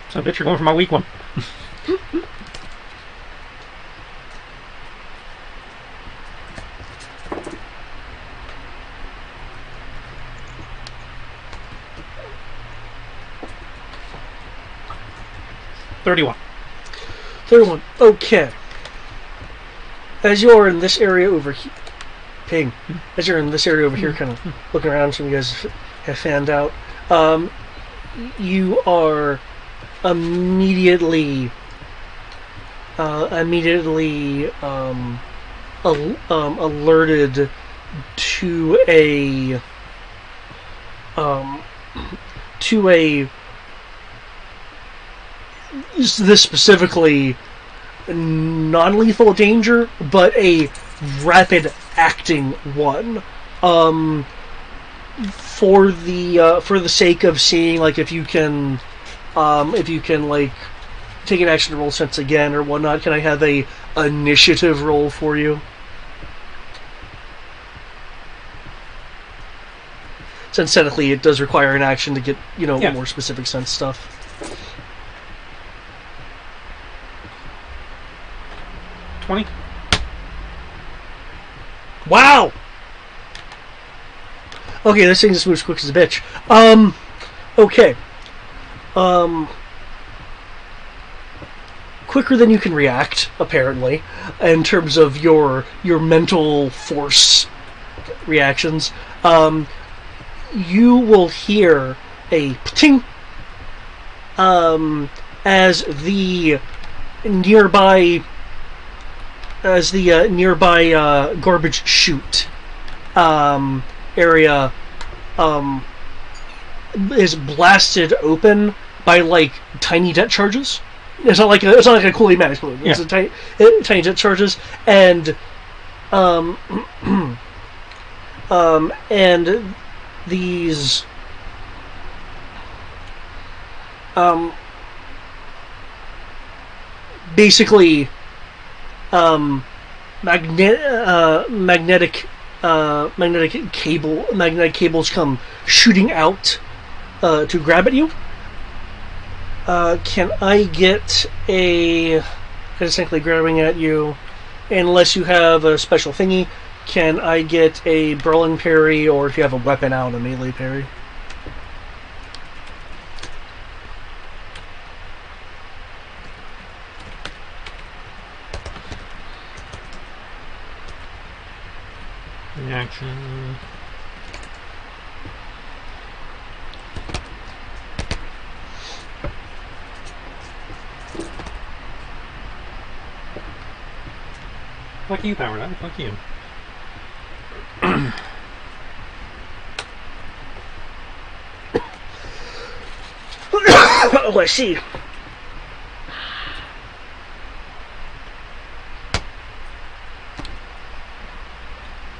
So I bet you're going for my weak one. $31. Okay. As you're in this area over here, Ping. As you're in this area over here, kind of looking around, some of you guys have fanned out. You are immediately alerted to a this specifically non-lethal danger, but a rapid acting one. For the sake of seeing like if you can like take an action to roll sense again or whatnot, can I have a initiative roll for you? Since technically it does require an action to get more specific sense stuff. 20. Wow. Okay, this thing just moves quick as a bitch. Okay. Quicker than you can react, apparently, in terms of your mental force reactions. You will hear a pting as the nearby garbage chute area is blasted open by like tiny jet charges. It's not like a Kool-Aid man explosion. It's tiny jet charges, and and these basically magnetic cables come shooting out to grab at you. Can I get a distinctly grabbing at you? Unless you have a special thingy, can I get a brawling parry, or if you have a weapon out, a melee parry? Reaction. Fuck you, Power Nine. Fuck you. Oh, I see.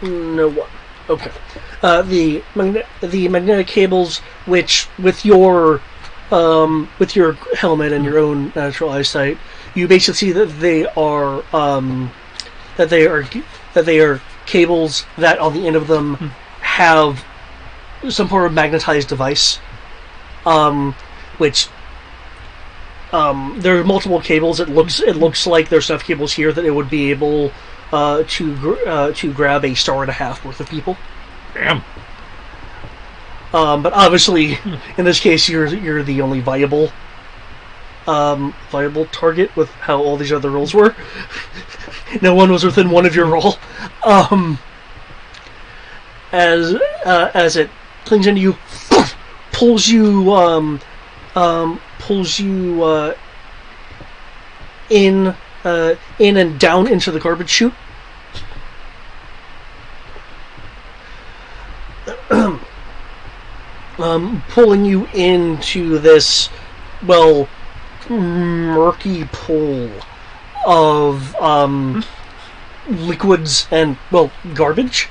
No one. Okay. The magnetic cables, which with your helmet and your own natural eyesight, you basically see that they are cables that on the end of them have some sort of magnetized device, which there are multiple cables. It looks like there's enough cables here that it would be able to grab a star and a half worth of people. Damn. But obviously, in this case, you're the only viable target with how all these other rolls were. No one was within one of your roll. As it clings into you, pulls you in and down into the garbage chute. Pulling you into this, murky pool of liquids and garbage.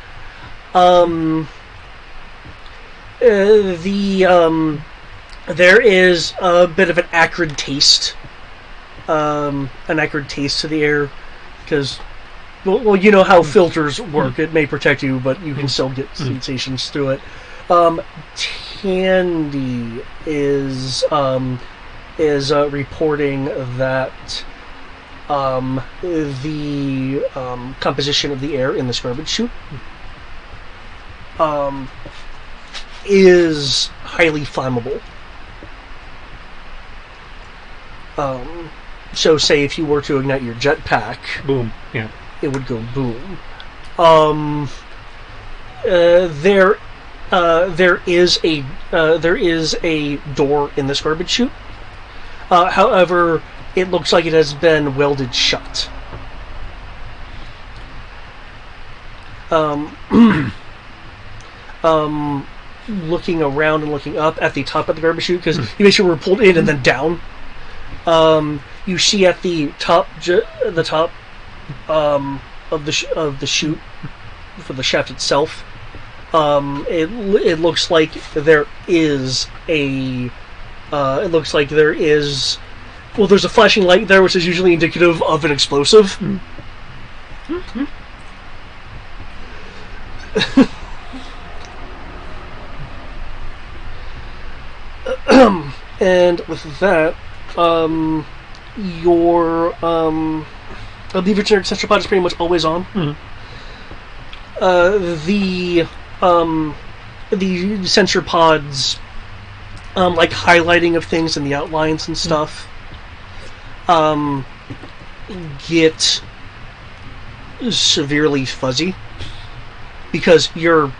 There is a bit of an acrid taste to the air, because you know how filters work. It may protect you, but you can still get sensations through it. Tandy is reporting that the composition of the air in this garbage chute is highly flammable. So say if you were to ignite your jetpack, boom, it would go boom. There there is a door in this garbage chute. However, it looks like it has been welded shut. Looking around and looking up at the top of the garbage chute, because you basically were pulled in and then down. You see at the top of the chute for the shaft itself. It looks like there is a. It looks like there is. Well, there's a flashing light there, which is usually indicative of an explosive. And with that, your I believe your generic sensor pod is pretty much always on. The sensor pods, like highlighting of things and the outlines and stuff, get severely fuzzy because your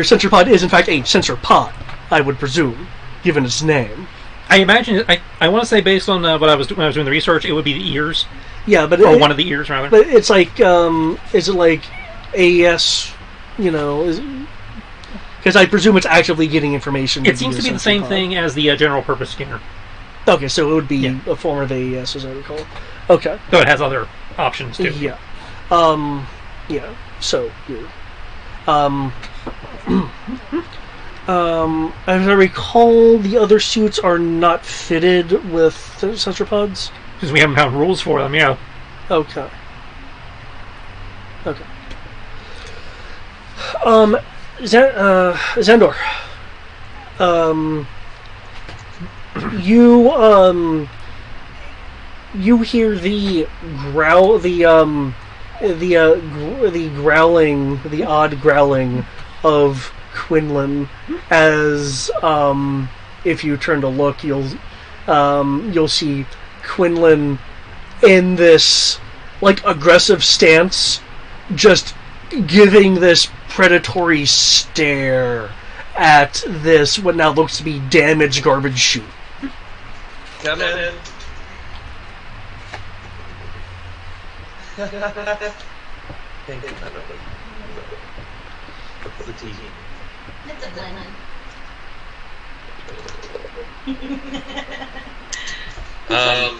sensor pod is in fact a sensor pod, I would presume, given its name. I imagine. I want to say based on what I was when I was doing the research, it would be the ears. Yeah, but or one of the ears rather. But it's like, is it like AES? You know, because I presume it's actively getting information. It seems to be the same thing as the general purpose scanner. Okay, so it would be a form of AES, as I recall. Okay, though it has other options too. Yeah, yeah. So you're, as I recall, the other suits are not fitted with sensor pods. Because we haven't found rules for them, yeah. Okay. Xandor. You hear the growling, the odd growling of Quinlan as if you turn to look, you'll see Quinlan in this like aggressive stance, just giving this predatory stare at this what now looks to be damaged garbage chute. Come in. Thank you. What's the tea? It's a blend.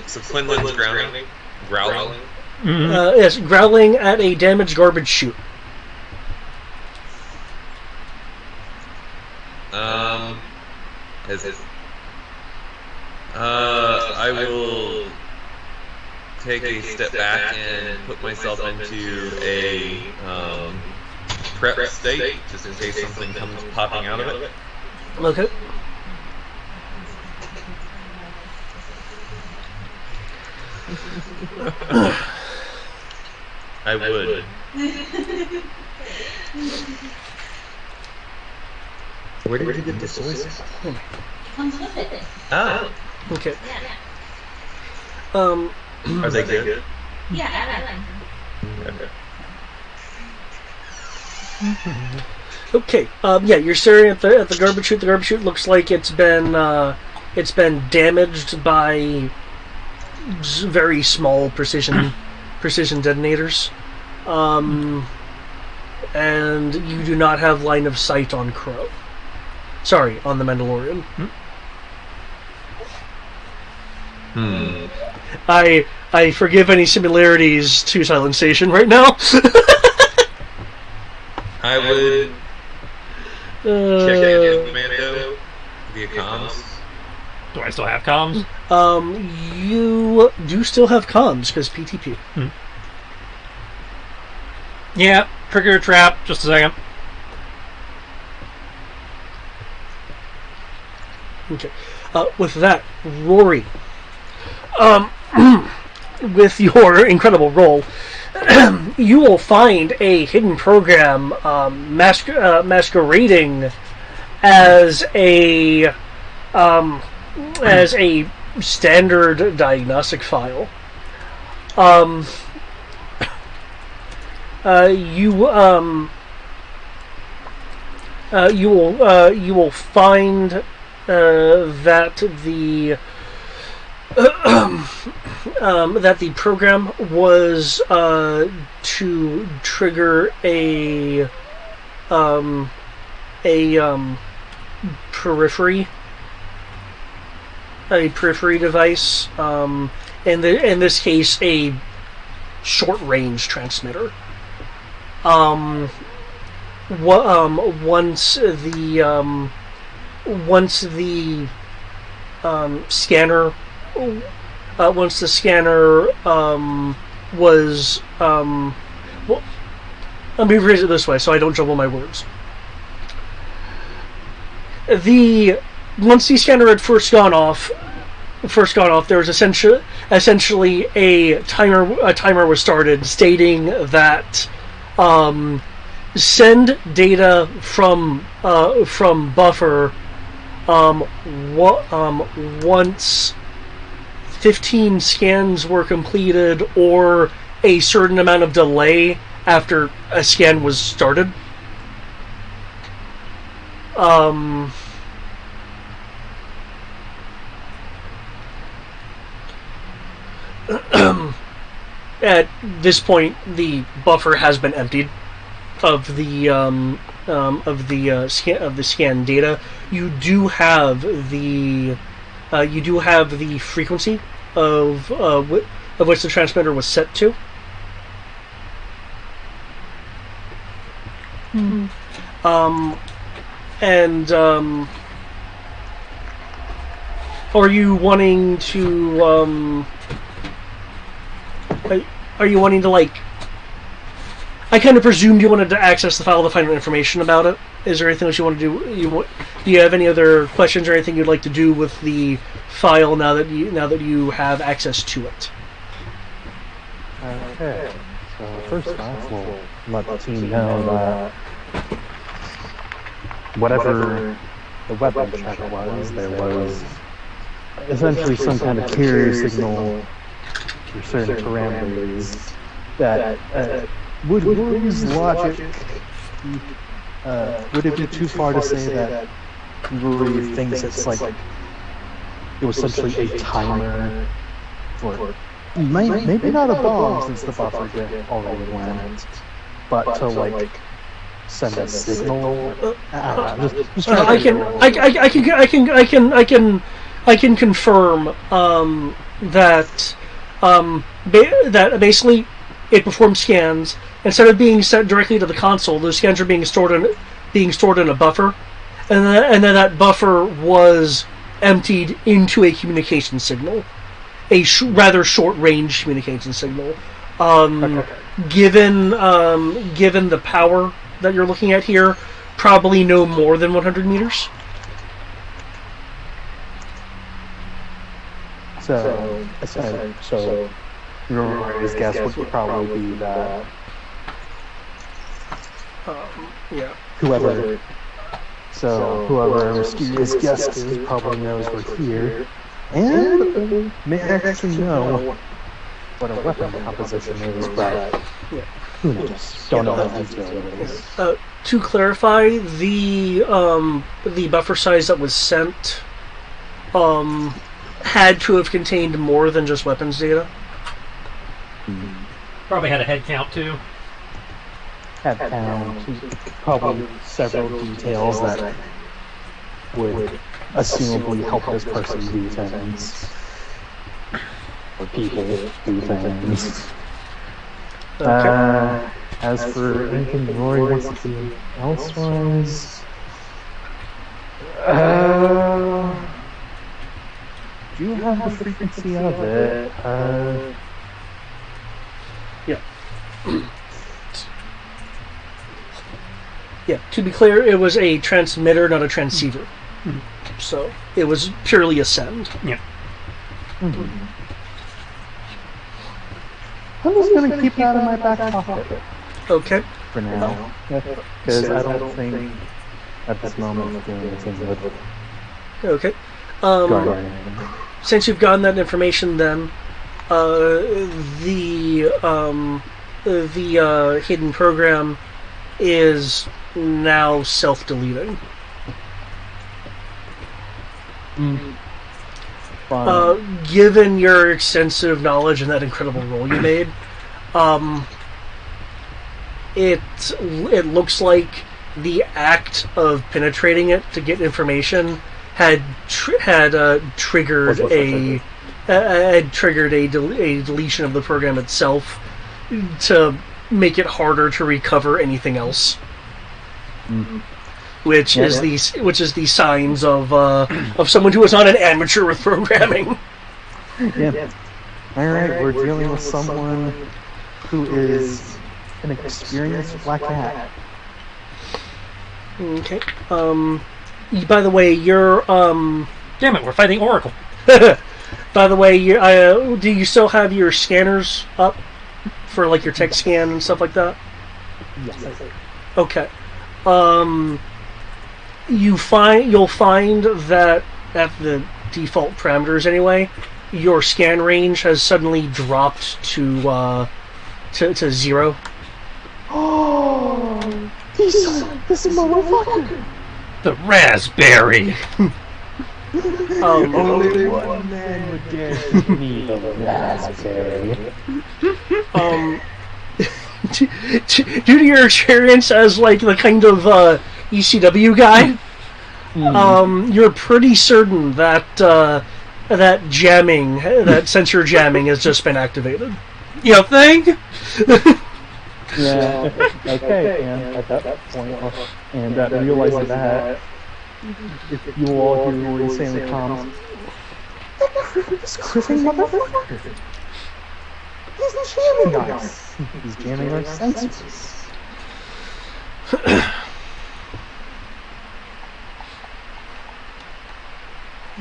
So Quinlan's growling. Yes, growling at a damaged garbage chute. I will take a step back and put myself into a prep state, just in case something comes popping out of it. Okay. I would. Where did you get the soy sauce? It comes with it. Oh. Okay. Yeah. Are they good? Yeah, I like them. Okay. Okay. Yeah, you're staring at the garbage chute. The garbage chute looks like it's been damaged by very small precision detonators, and you do not have line of sight on Crow. Sorry, on the Mandalorian. I forgive any similarities to Silent Station right now. I would check in Commando via comms. Do I still have comms? You do still have comms because PTP. Yeah, trigger a trap. Just a second. Okay. With that, Rory, with your incredible roll, you will find a hidden program masquerading as a standard diagnostic file. you will find that the program was to trigger a periphery device. In this case, a short range transmitter. Once the scanner was well, let me rephrase it this way so I don't jumble my words. Once the scanner had first gone off, there was essentially a timer was started stating that send data from buffer once 15 scans were completed or a certain amount of delay after a scan was started. At this point, the buffer has been emptied of the scan data. You do have the frequency of which the transmitter was set to. Are you wanting to like? I kind of presumed you wanted to access the file to find out information about it. Is there anything else you want to do? Do you have any other questions or anything you'd like to do with the file now that you have access to it? Okay. So first off, we'll let the team know that whatever the weapon check was, there was essentially some kind of carrier signal for certain parameters that would use logic. Would it be too far to say that Rory thinks it's like it was essentially a timer for maybe not a bomb since the buffer already went, but to like send a signal? I can confirm that basically it performs scans. Instead of being sent directly to the console, those scans are being stored in a buffer, and then that buffer was emptied into a communication signal, a rather short-range communication signal. Given the power that you're looking at here, probably no more than 100 meters. So your guess would probably be that whoever our mysterious guest is probably knows we're here, and may actually know what a weapon composition is, but who knows? Don't know that details. To clarify, the buffer size that was sent had to have contained more than just weapons data. Probably had a head count too. Head count, probably several details that would assumably help this person do things, or people do things. As for anything Rory wants to do elsewise, do you have the frequency of it? Yeah, to be clear, it was a transmitter, not a transceiver. So it was purely a send. Yeah. I'm just going to keep that in my back pocket. Okay. For now. Because I don't think at this moment we're doing anything good. Okay. Guardian. Since you've gotten that information, then the hidden program is now self-deleting. Given your extensive knowledge and that incredible roll you made, it looks like the act of penetrating it to get information had triggered a deletion of the program itself to make it harder to recover anything else. Which is the signs of someone who is not an amateur with programming. Yeah. All right, we're dealing with someone who is an experienced black hat. Okay. By the way, you're Damn it, we're fighting Oracle. By the way, do you still have your scanners up for like your tech scan and stuff like that? Yes, I see. Okay. You'll find that at the default parameters anyway, your scan range has suddenly dropped to 0. Oh, this motherfucker! The raspberry. Only one man would dare to me the raspberry. Due to your experience as like the kind of ECW guy, you're pretty certain that that sensor jamming has just been activated. You think? Yeah. Okay. And at that point, and realizing that, if you all hear what he's saying in the comms, this cripping motherfucker. He's jamming us. He's jamming our senses.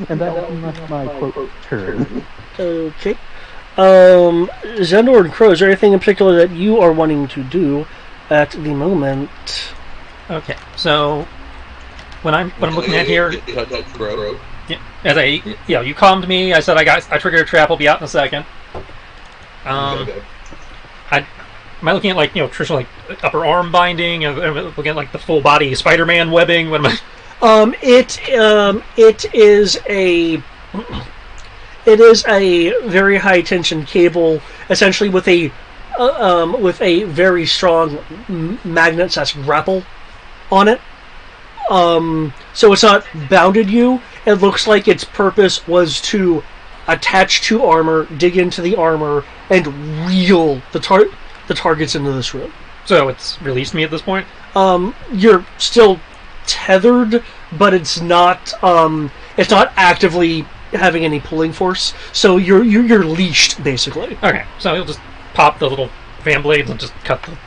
And that's my quote turn. Okay. Zendor and Crow, is there anything in particular that you are wanting to do at the moment? Okay, so when I'm looking at here, yeah, you calmed me. I said I triggered a trap. I'll be out in a second. Am I looking at like traditional like upper arm binding? Am I looking at like the full body Spider-Man webbing? What am I? It is a very high tension cable, essentially with a very strong magnet / grapple on it. So it's not bounded you. It looks like its purpose was to attach to armor, dig into the armor, and reel the targets into this room. So it's released me at this point? You're still tethered, but it's not actively having any pulling force. So you're leashed basically. Okay, so you'll just pop the little fan blades and just cut them.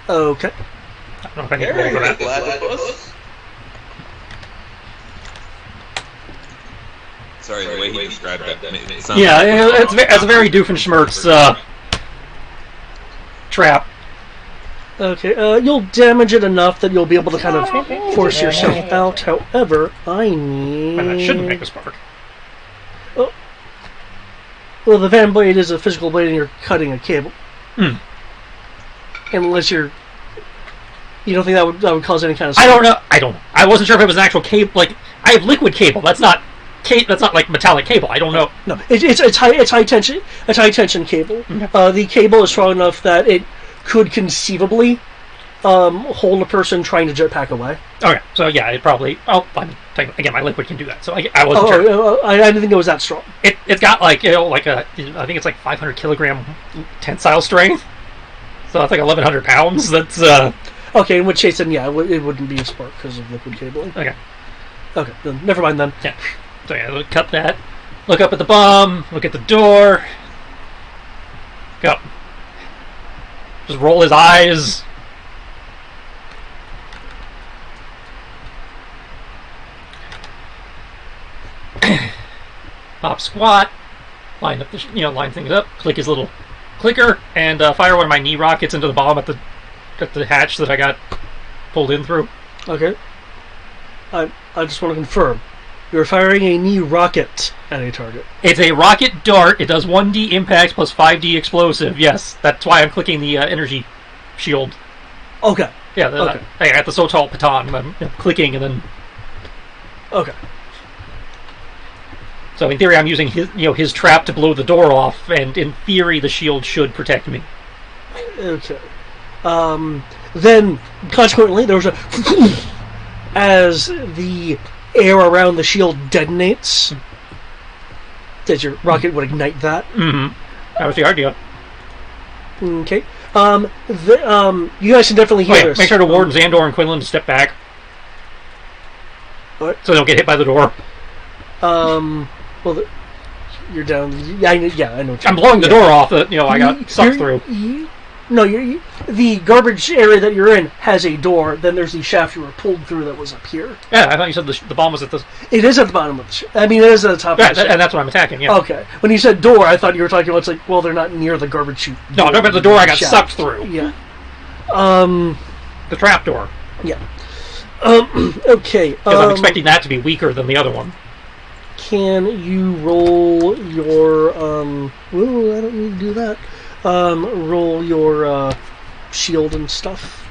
Okay. I don't know if I need to roll for that. Platypus? Sorry, the way he described that made it sound Yeah, like it's a very Doofenshmirtz trap. Okay, you'll damage it enough that you'll be able to kind of force yourself out. However, I need... And that shouldn't make a spark. Oh. Well, the fan blade is a physical blade and you're cutting a cable. Unless you're... You don't think that would cause any kind of spark? I don't know. I wasn't sure if it was an actual cable. Like, I have liquid cable. That's not like metallic cable. I don't know. No, it's high tension. It's high tension cable. Okay. The cable is strong enough that it could conceivably hold a person trying to jetpack away. Okay, so yeah, it probably... Oh, again, my liquid can do that, so I wasn't sure. I didn't think it was that strong. It's got like, I think it's like 500 kilogram tensile strength. So that's like 1,100 pounds. That's, Okay, in which case then, yeah, it wouldn't be a spark because of liquid cabling. Okay, then never mind then. yeah. So yeah, we'll cut that. Look up at the bomb, look at the door. Go. Just roll his eyes. Pop squat. Line up line things up. Click his little clicker and fire one of my knee rockets into the bomb at the hatch that I got pulled in through. Okay. I just want to confirm. You're firing a knee rocket at a target. It's a rocket dart. It does 1d impact plus 5d explosive. Yes, that's why I'm clicking the energy shield. Okay. Yeah, Okay. I got the so tall baton. I'm clicking and then. Okay. So in theory, I'm using his trap to blow the door off, and in theory, the shield should protect me. Okay. Then, consequently, there was a... as the air around the shield detonates, that your rocket would ignite that. Mm-hmm. That was the idea. Okay. You guys can definitely hear this. Make sure to warn Xandor and Quinlan to step back. What? So they don't get hit by the door. Well, you're down. Yeah, I know. I'm blowing the door off that I got sucked through. No, the garbage area that you're in has a door. Then there's the shaft you were pulled through that was up here. Yeah, I thought you said the bomb was at the... It is at the bottom of the shaft. I mean, it is at the top of the shaft. And that's what I'm attacking, yeah. Okay. When you said door, I thought you were talking about, well, they're not near the garbage chute. No, I'm talking about the door I got shaft. sucked through. Yeah. The trap door. Yeah. Okay. Because I'm expecting that to be weaker than the other one. Can you roll your... Well, I don't need to do that. Roll your, shield and stuff.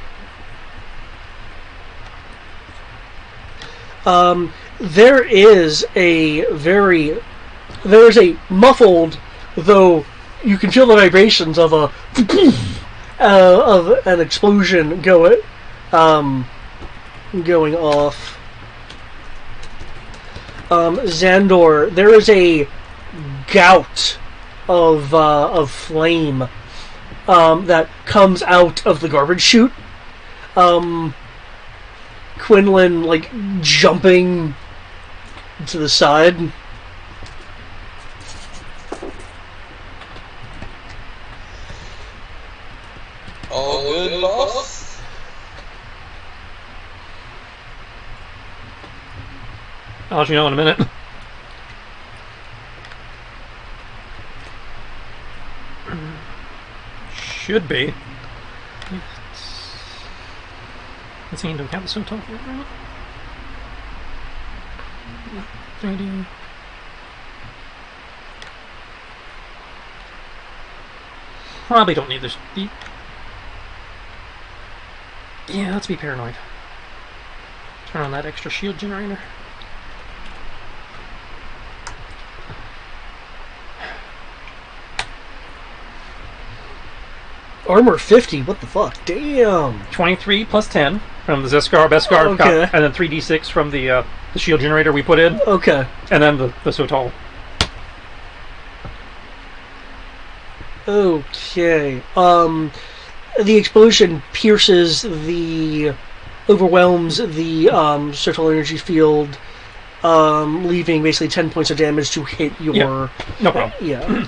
There's a muffled, though you can feel the vibrations of of an explosion going off. Xandor, there is a gout of flame that comes out of the garbage chute. Quinlan, jumping to the side. All good, boss? I'll let you know in a minute. Should be. Let's see, into account the so-tall for right? 3D. Probably don't need this. Yeah, let's be paranoid. Turn on that extra shield generator. Armor 50, what the fuck? Damn. 23 plus 10 from the Beskar, Okay. and then 3d6 from the shield generator we put in, Okay. and then the so tall. Okay. The explosion overwhelms the circle energy field, leaving basically 10 points of damage to hit your... Yeah. No problem. Yeah.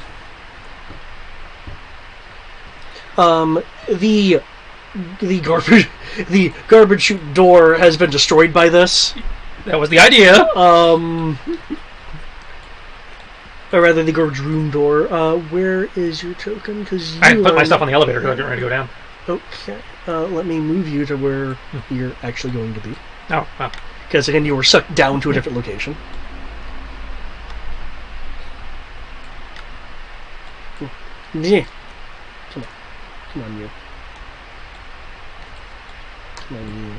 The garbage chute door has been destroyed by this. That was the idea. Or rather, the garbage room door. Where is your token? Because I put my stuff on the elevator because I'm getting ready to go down. Okay. Let me move you to where you're actually going to be. Oh, well. Because again, you were sucked down to a different location. Yeah. Come on, you. Come on, you.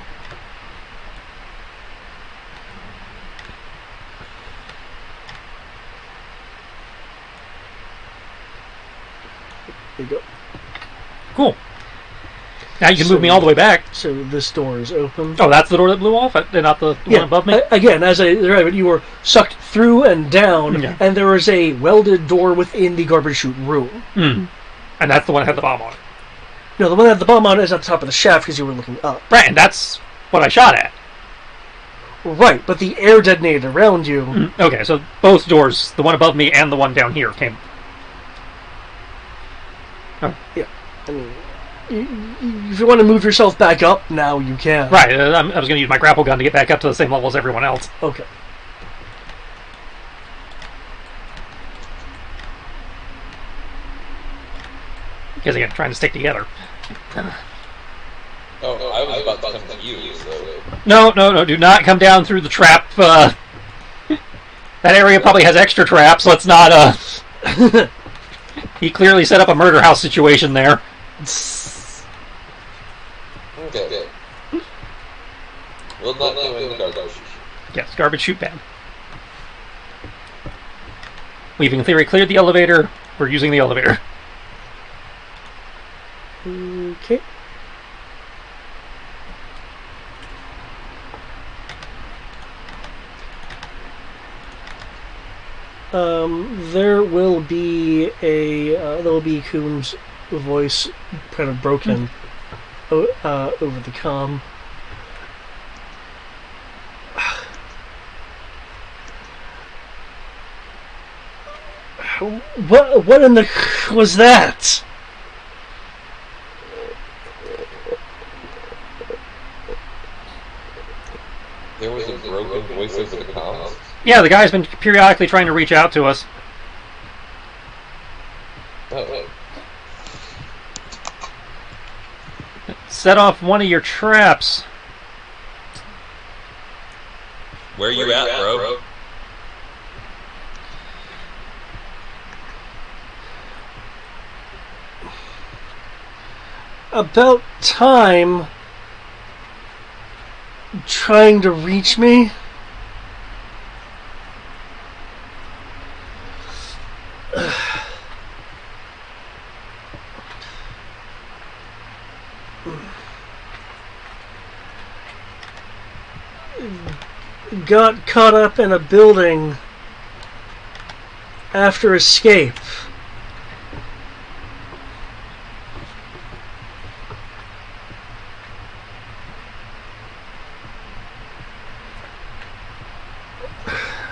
There you go. Cool. Now you can move me all the way back. So this door is open. Oh, that's the door that blew off? Not the one above me? Again, as I described, you were sucked through and down, and there was a welded door within the garbage chute room. Mm. And that's the one that had the bomb on it. No, the one that had the bomb on it is at the top of the shaft because you were looking up. Right, and that's what I shot at. Right, but the air detonated around you. Mm. Okay, so both doors, the one above me and the one down here, came... Oh. Yeah, I mean... If you want to move yourself back up now, you can. Right, I was going to use my grapple gun to get back up to the same level as everyone else. Okay. Because again, trying to stick together. Oh, I was about to come to you, so... No, do not come down through the trap. That area probably has extra traps, let's not, He clearly set up a murder house situation there. Okay. Will not go in the garbage. Yes, garbage chute bad. We've in theory cleared the elevator. We're using the elevator. Okay. There will be Coom's voice kind of broken over the comm. What in the was that? There was a broken voice over the comms. Yeah, the guy's been periodically trying to reach out to us. Oh. Set off one of your traps. Where you at, bro? About time. Trying to reach me? Got caught up in a building after escape.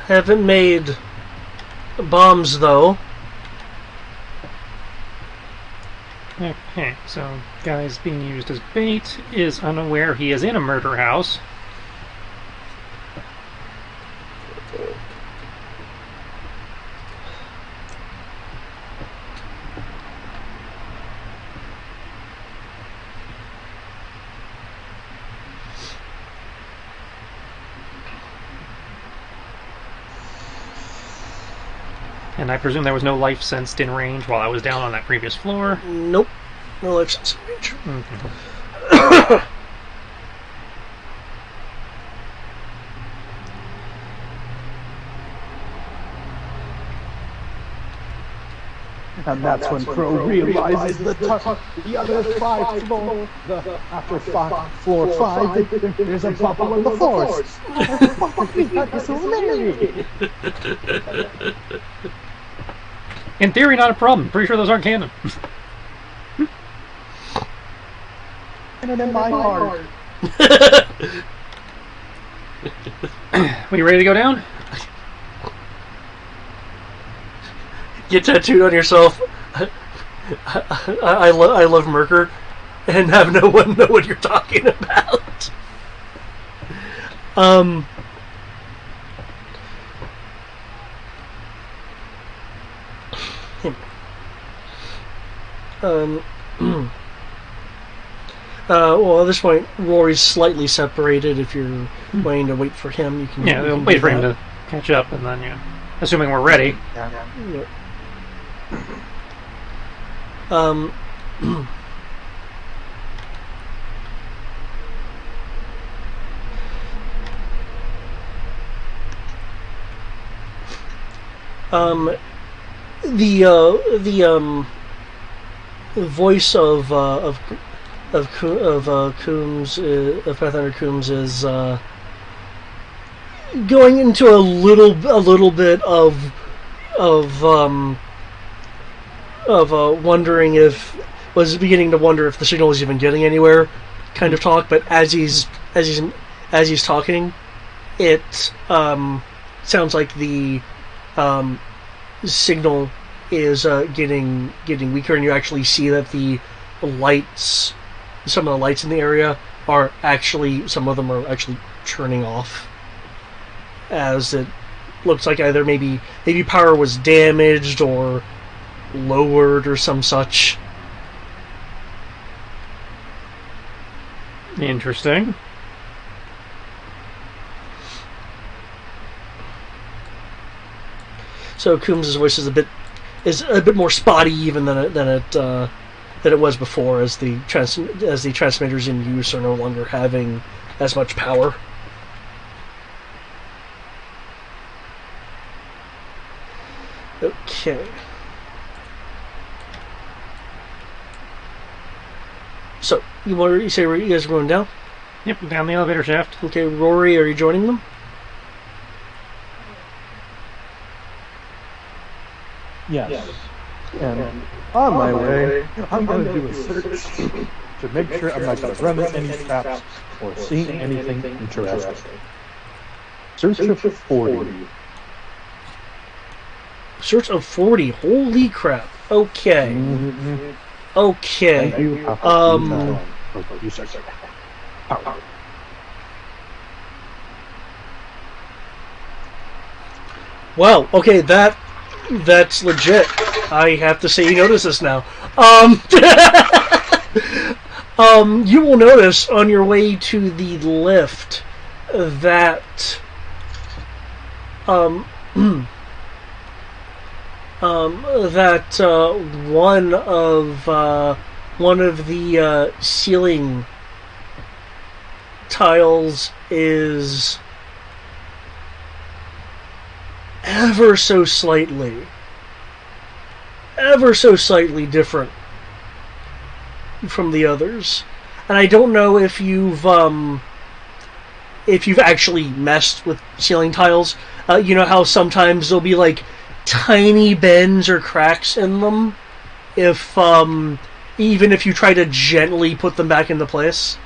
Haven't made bombs though. Okay, so guy's being used as bait, is unaware he is in a murder house. And I presume there was no life sensed in range while I was down on that previous floor. Nope. No life sense range. Okay. And that's when Crow realizes the other 5 floor, after floor 5, there's a bubble in the forest. That's hilarious. In theory, not a problem. Pretty sure those aren't canon. And in my heart. Are you ready to go down? Get tattooed on yourself. I love murder, and have no one know what you're talking about. Well, at this point, Rory's slightly separated. If you're waiting to wait for him, you can. Yeah, you can wait do for him that. to catch up, and then, assuming we're ready. Yep. The voice of Coombs, of Pathfinder Coombs, is going into a little bit of wondering was beginning to wonder if the signal is even getting anywhere, kind of talk. But as he's talking, it sounds like the signal is getting weaker, and you actually see that some of the lights in the area are actually, some of them are actually turning off, as it looks like either maybe power was damaged or lowered or some such. Interesting. So Coombs' voice is a bit more spotty even than it was before, as the transmitters in use are no longer having as much power. Okay. So, you say you guys are going down? Yep, down the elevator shaft. Okay, Rory, are you joining them? Yes. And on my way, I'm going to do a search to make sure I'm not going to run into any traps or see anything interesting. Search of 40. Search of 40. Holy crap. Okay. Okay. Thank you. You search. Wow. Okay, that's legit. I have to say, you notice this now. You will notice on your way to the lift that one of the ceiling tiles is ever so slightly different from the others. And I don't know if you've actually messed with ceiling tiles. You know how sometimes there'll be like tiny bends or cracks in them if even if you try to gently put them back into place.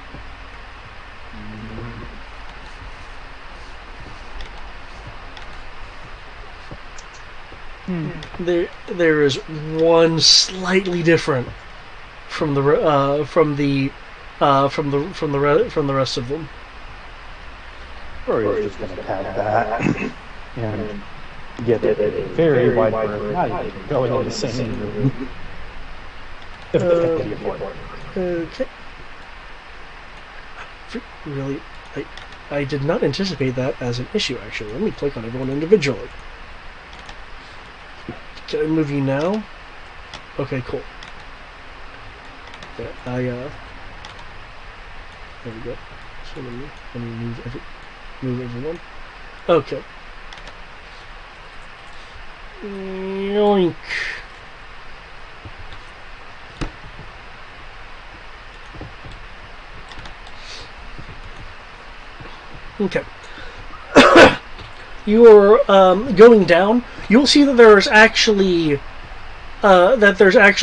There is one slightly different from the rest of them. Rory's just going to tag that and get a very wide berth, not even going in the same room. If that can be afforded. Okay. Really, I did not anticipate that as an issue, actually. Let me click on everyone individually. Can I move you now? Okay, cool. Yeah, there we go. So let me move everyone. Okay. Yoink. Okay. You're going down. You'll see that there's actually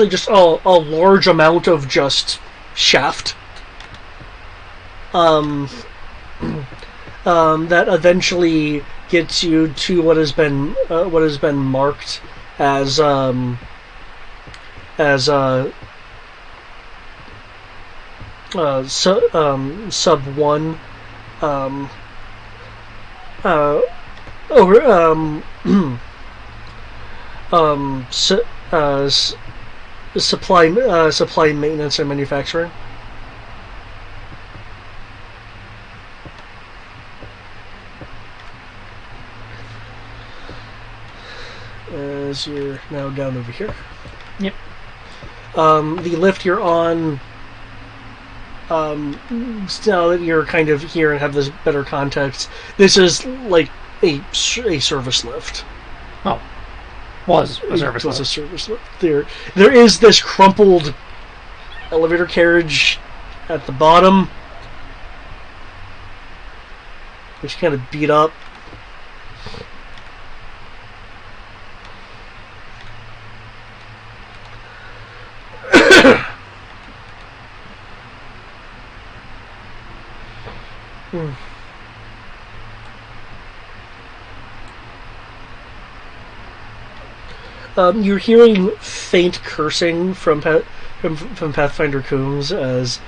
just a large amount of just shaft. That eventually gets you to what has been marked as sub 1. Supply maintenance and manufacturing. As you're now down over here. Yep. The lift you're on. Now that you're kind of here and have this better context, this is like a service lift. Oh, was a service lift. A service lift. There is this crumpled elevator carriage at the bottom, which kind of beat up. You're hearing faint cursing from Pathfinder Coombs, as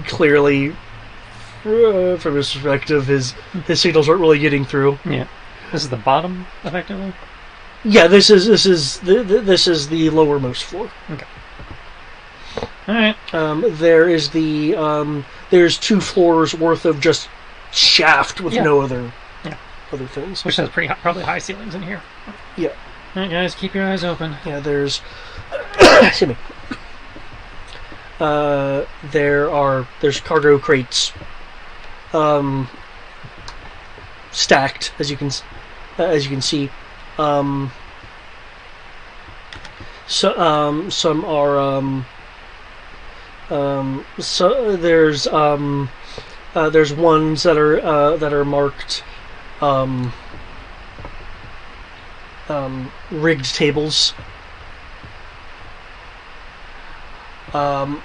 clearly, from his perspective, his signals aren't really getting through. Yeah, this is the bottom, effectively. Yeah, this is the lowermost floor. Okay. All right. There's 2 floors worth of just shaft with no other things. Which has probably high ceilings in here. Yeah. All right, guys, keep your eyes open. Yeah, there's. Excuse me. There's cargo crates, stacked as you can see, Some are so there's ones that are marked rigged tables. The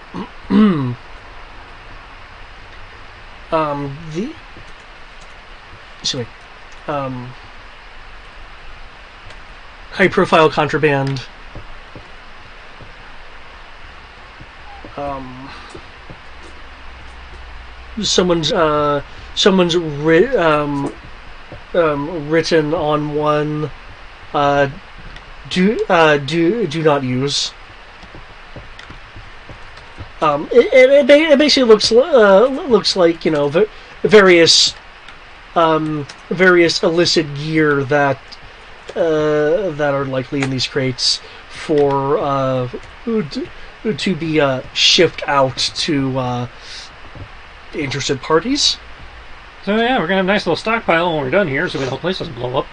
sorry, high profile contraband. Someone's written on one. Do not use. It basically looks like, you know, various illicit gear that are likely in these crates for to be shipped out to interested parties. So yeah, we're gonna have a nice little stockpile when we're done here, so the whole place doesn't blow up.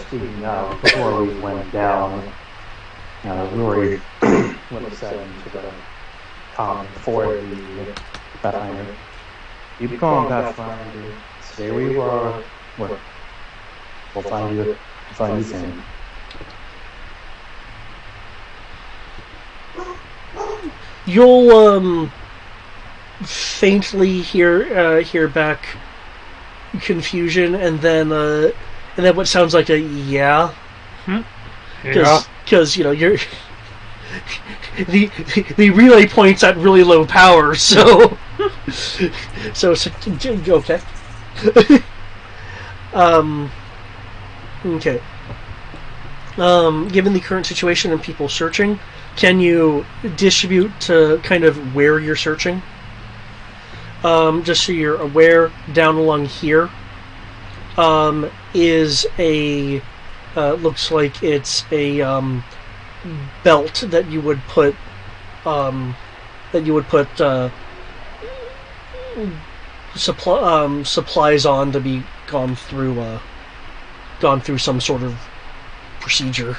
Speaking of, before we went down, Rory would have said to the common for the Pathfinder, "Keep going, Pathfinder. Stay where you are. We'll find you soon." You'll faintly hear back confusion, and then what sounds like a yeah. Because you know you're the relay points at really low power, so so it's okay. Okay. Given the current situation and people searching, can you distribute to kind of where you're searching? Just so you're aware, down along here is a looks like it's a belt that you would put supplies on to be gone through some sort of procedure.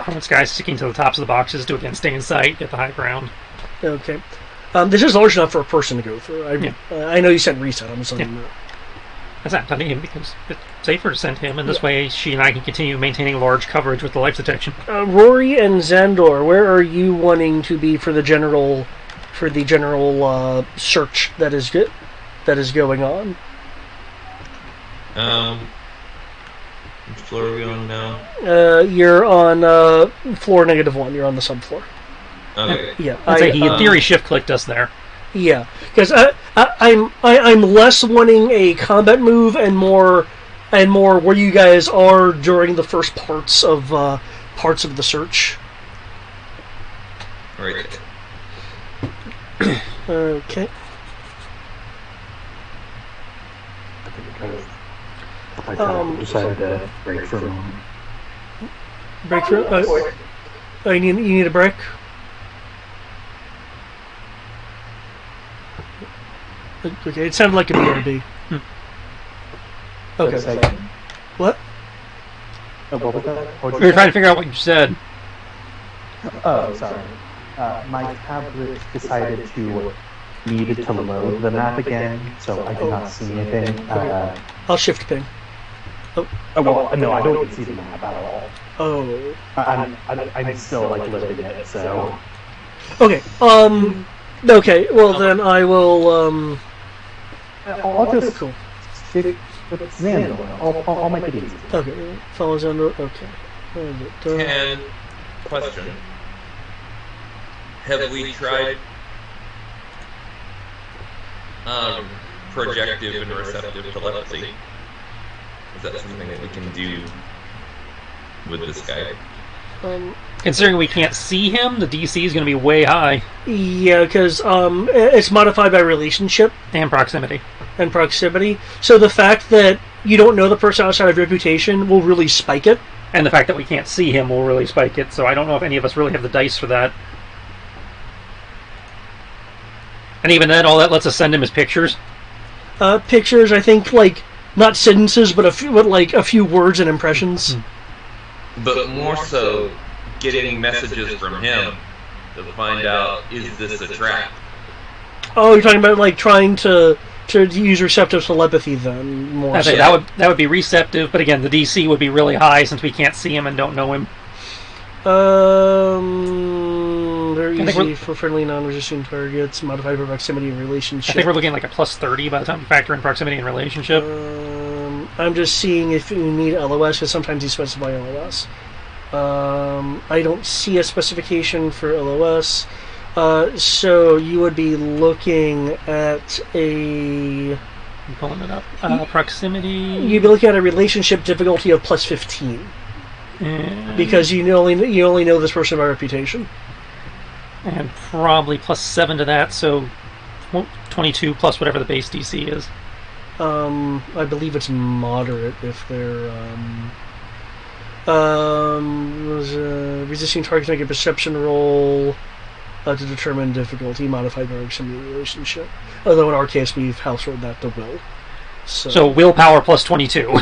This guy's sticking to the tops of the boxes to again stay in sight, get the high ground. Okay. This is large enough for a person to go through. I know you said reset. I'm just saying. That's not telling him because it's safer to send him, and this way she and I can continue maintaining large coverage with the life detection. Rory and Xandor, where are you wanting to be for the general search that is going on? Which floor are we on now? You're on floor -1. You're on the subfloor. Okay. Yeah, I'd say he in theory shift clicked us there. Yeah, because I'm less wanting a combat move and more where you guys are during the first parts of the search. Right. Okay. I decided to break for a moment. Break for you need a break. Okay, it sounded like a BRB. Okay. What? What was that? We were trying to figure out what you said. Oh, sorry. My tablet decided to need to load the map again, so I did not see anything. I'll shift ping. Well, no, I don't see the map at all. Oh. I'm still like loading it, so. Okay. Okay. Well, then I will. I'll just cool. stick with Xandor. I'll make it easy. Okay. Follow Xandor. Okay. And question: have we tried projective and receptive telepathy? Is that something that we can do with this guy? Considering we can't see him, the DC is going to be way high. Yeah, because it's modified by relationship and proximity. So the fact that you don't know the person outside of reputation will really spike it. And the fact that we can't see him will really spike it, so I don't know if any of us really have the dice for that. And even then, all that lets us send him is pictures. Pictures, I think, like, not sentences, but a few words and impressions. But more so, getting messages from him to find out, is this a trap? Oh, you're talking about, like, trying to use receptive telepathy, then, more I so. think that would be receptive, but again, the DC would be really high since we can't see him and don't know him. Very easy for friendly, non-resisting targets, modified by proximity and relationship. I think we're looking at like a plus 30 by the time you factor in proximity and relationship. I'm just seeing if you need LOS, because sometimes you specify LOS. I don't see a specification for LOS. So you would be looking at I'm pulling it up. Proximity. You'd be looking at a relationship difficulty of plus 15. Because you only know this person by reputation. And probably plus 7 to that, so 22 plus whatever the base DC is. I believe it's moderate if they're resisting targets make a perception roll to determine difficulty modified by proximity relationship. Although in our case we've house rolled that to will. So willpower plus 22.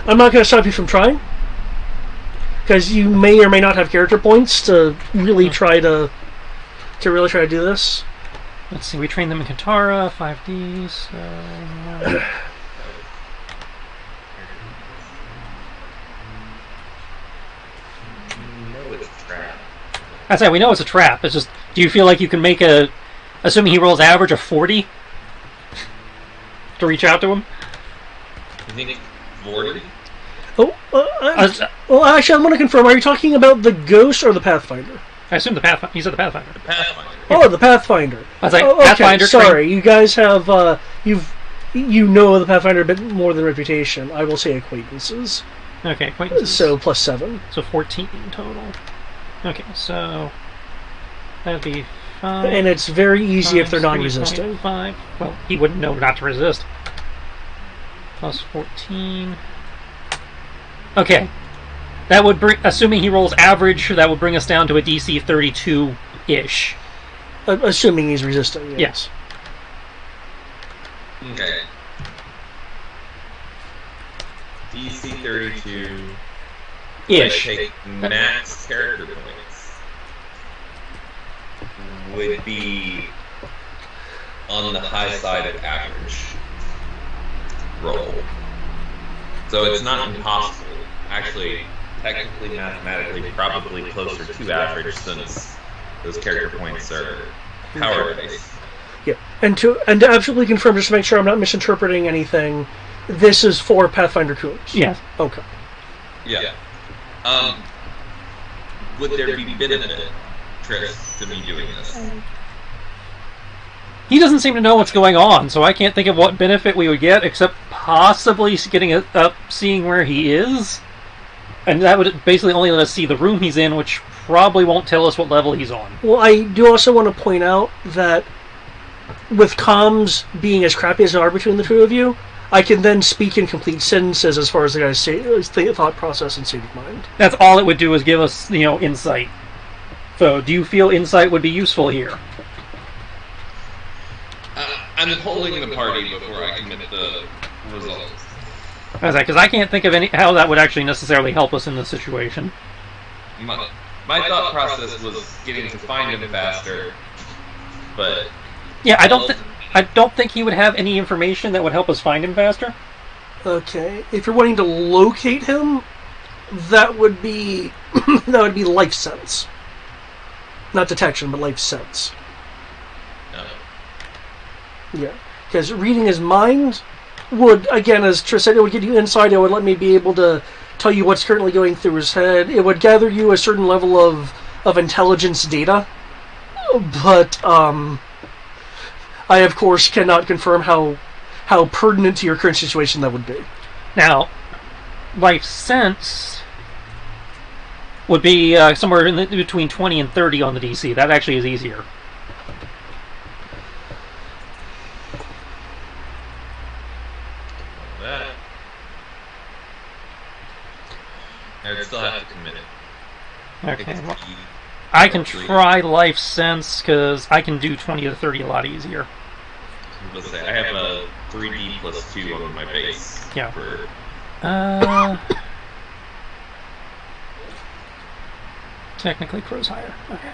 I'm not going to stop you from trying, because you may or may not have character points to really try to do this. Let's see, we trained them in Katara, 5D, so... I say we know it's a trap. It's just, do you feel like you can make assuming he rolls average, a 40 to reach out to him? You think 40? Well, actually, I want to confirm. Are you talking about the Ghost or the Pathfinder? I assume the Pathfinder. He said the Pathfinder. The Pathfinder. Oh, the Pathfinder. I was like, okay, Pathfinder. Sorry, you guys have you know the Pathfinder a bit more than reputation. I will say acquaintances. Okay, acquaintances. So plus 7. So 14 total. Okay, so that'd be 5. And it's very easy if they're non-resisting. 5. Well, he wouldn't know not to resist. Plus 14. Okay. That would bring, assuming he rolls average, that would bring us down to a DC 32-ish. Assuming he's resisting, yes. Okay. DC 32. Ish. Take max character points. Would be on the high side of average roll. So it's not impossible. Actually, technically, mathematically, probably closer to average since those character points are power dice. Yeah, and to absolutely confirm, just to make sure I'm not misinterpreting anything, this is for Pathfinder Coolers. Yes. Okay. Yeah. Would there be benefit, Tris, to me doing this? He doesn't seem to know what's going on, so I can't think of what benefit we would get, except possibly getting up, seeing where he is. And that would basically only let us see the room he's in, which probably won't tell us what level he's on. Well, I do also want to point out that with comms being as crappy as they are between the two of you, I can then speak in complete sentences as far as the guy's thought process and state of mind. That's all it would do is give us, insight. So, do you feel insight would be useful here? I'm holding the party before I commit the results. Because I can't think of how that would actually necessarily help us in this situation. My thought process was getting to find him faster, but yeah, I don't think he would have any information that would help us find him faster. Okay, if you're wanting to locate him, that would be life sense, not detection, but life sense. no. Yeah, because reading his mind would, again, as Trish said, it would give you insight. It would let me be able to tell you what's currently going through his head. It would gather you a certain level of intelligence data. But I, of course, cannot confirm how pertinent to your current situation that would be. Now, life sense would be somewhere between 20 and 30 on the DC. That actually is easier. Okay. Well, I can try Life Sense because I can do 20 to 30 a lot easier. I was gonna say, I have a 3D plus 2 on my base. Yeah. For... Technically, Crow's higher. Okay.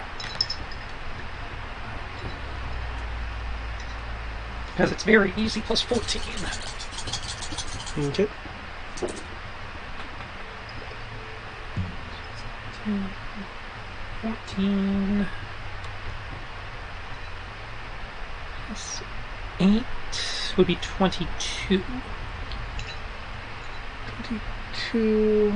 Because it's very easy, plus 14. Okay. 14 plus 8 would be 22. 22.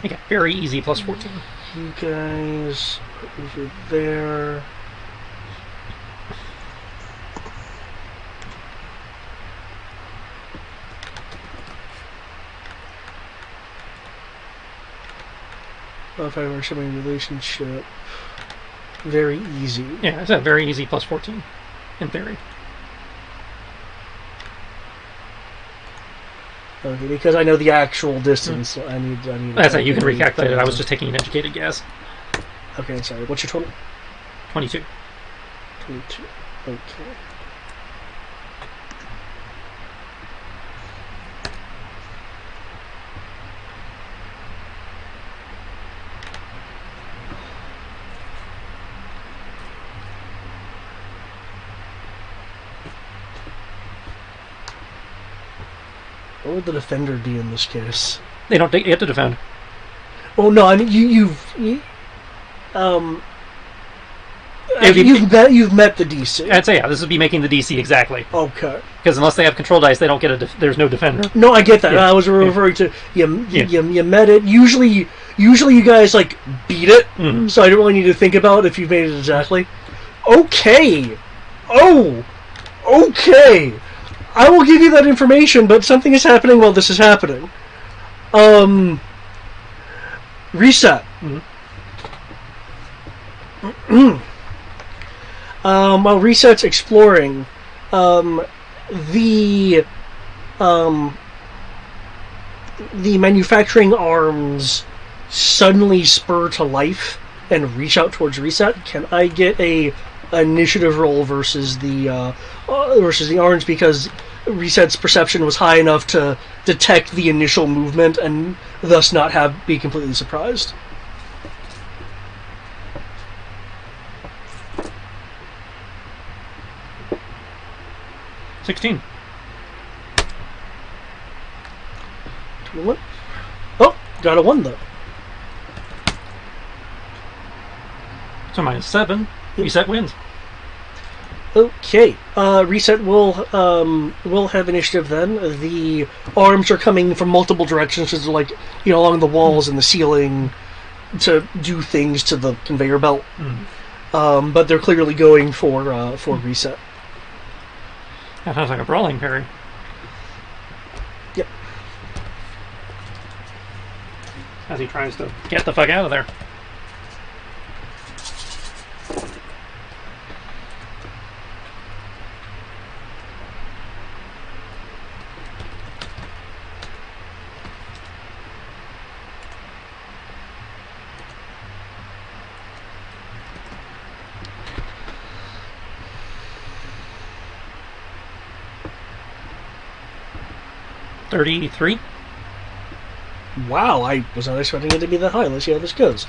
Okay, very easy, plus 14. You guys are over there. Well, if I were showing relationship, very easy. Yeah, it's a very easy, plus 14, in theory. Okay, because I know the actual distance, I need. That's it. You can recalculate it. I was just taking an educated guess. Okay, sorry. What's your total? 22. 22. Okay. What would the defender be in this case? They don't get to defend. Oh no! I mean, you've met the DC. I'd say, yeah, this would be making the DC exactly. Okay. Because unless they have control dice, they don't get there's no defender. No, I get that. Yeah. I was referring to you met it. Usually you guys like beat it, so I don't really need to think about if you've made it exactly. Okay. Oh. Okay. I will give you that information, but something is happening while this is happening. Reset. While Reset's exploring, the manufacturing arms suddenly spur to life and reach out towards Reset. Can I get a initiative roll versus the arms, because Reset's perception was high enough to detect the initial movement and thus not be completely surprised. $16. 21. Oh, got a 1 though. So -7. Reset wins. Okay, Reset will have initiative then. The arms are coming from multiple directions, just like along the walls and the ceiling to do things to the conveyor belt. But they're clearly going for Reset. That sounds like a brawling parry. Yep. As he tries to get the fuck out of there. $33. Wow, I was not expecting it to be that high. Let's see how this goes.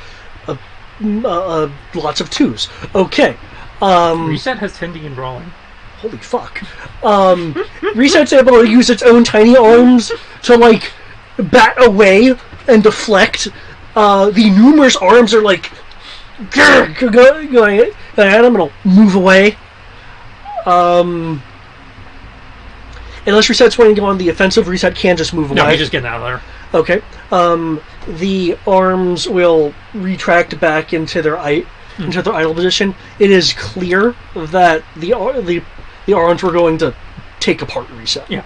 Lots of 2s. Okay. Reset has 10D in brawling. Holy fuck. Reset's able to use its own tiny arms to, bat away and deflect. The numerous arms are, going at him, and it'll move away. Unless Reset's wanting to go on the offensive, Reset can just move away. No, he's just getting out of there. Okay. The arms will retract back into their idle position. It is clear that the arms were going to take apart Reset. Yeah.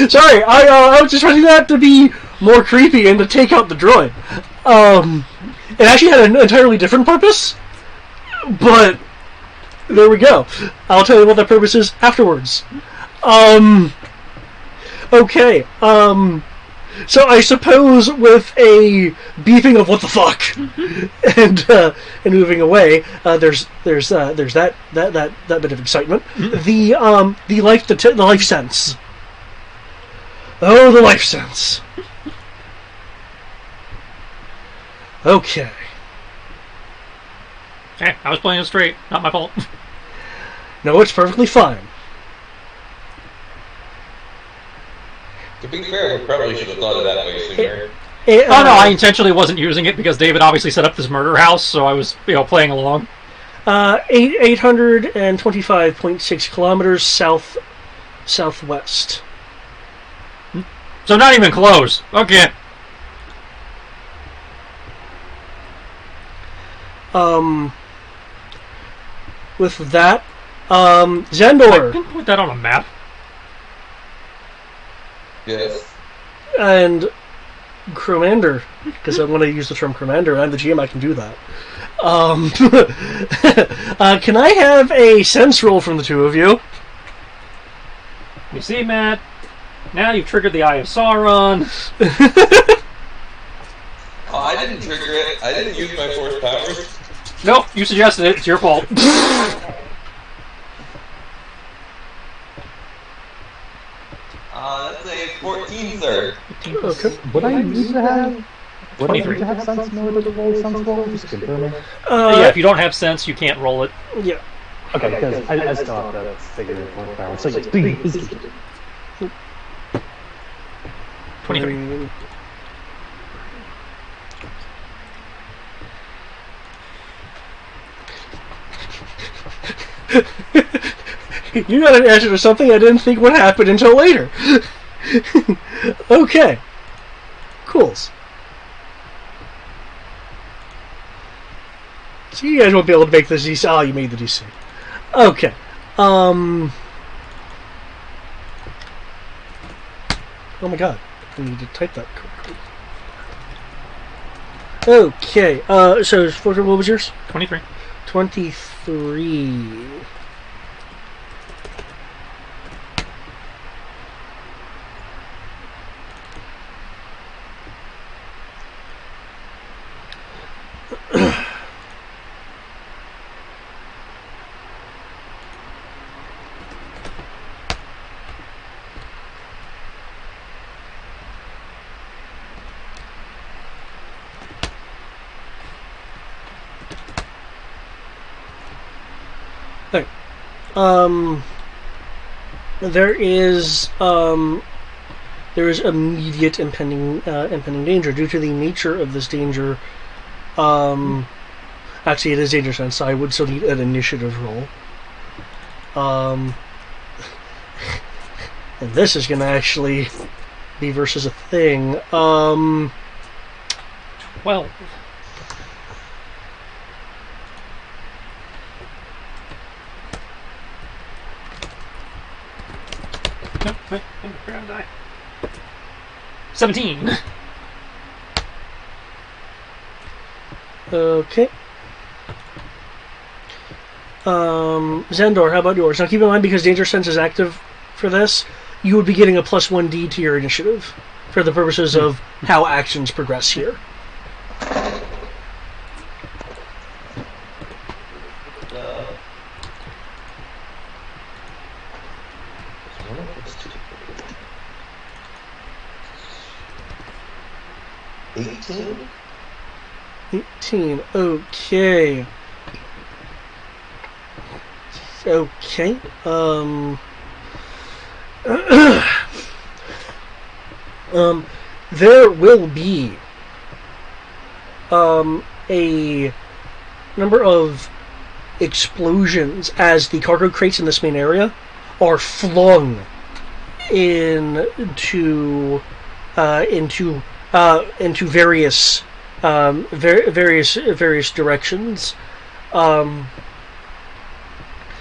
Sorry, I was just wanting that to be more creepy and to take out the droid. It actually had an entirely different purpose, But there we go. I'll tell you what the purpose is afterwards. Okay. So I suppose with a beeping of what the fuck and moving away, there's that bit of excitement. The life sense. Oh, the life sense. Okay. Hey, I was playing it straight. Not my fault. No, it's perfectly fine. To be fair, we probably should have thought of that way sooner. Oh no, I intentionally wasn't using it because David obviously set up this murder house, so I was, playing along. 825.6 kilometers southwest. So not even close. Okay. With that, Zendor. I can put that on a map. Yes. And Crewmander, because I want to use the term Crewmander, I'm the GM, I can do that. Can I have a sense roll from the two of you? You see, Matt? Now you've triggered the Eye of Sauron. Oh, I didn't trigger it. I didn't use my force powers. Nope, you suggested it. It's your fault. That's a 14, sir. Okay. Would I need to have? Would I 23. need to have sense in order to roll sense roll? Just confirming. Yeah, if you don't have sense, you can't roll it. Yeah. Okay, because I still have to figure the force power. So yes, 3 is 23. You got an answer to something I didn't think would happen until later. Okay. Cools. So you guys won't be able to make this DC. Oh, you made the DC. Okay. Oh my god. I need to type that correctly. Okay. So what was yours? 23. 23. There is immediate impending danger due to the nature of this danger. Actually, it is danger sense. So I would still need an initiative roll. And this is going to actually be versus a thing. 12. No, wait, I'm gonna die. 17. Okay. Zendor, how about yours? Now keep in mind, because Danger Sense is active for this, you would be getting a +1d to your initiative for the purposes of how actions progress here. $18? 18. Okay. Okay. There will be a number of explosions as the cargo crates in this main area are flung into various various directions.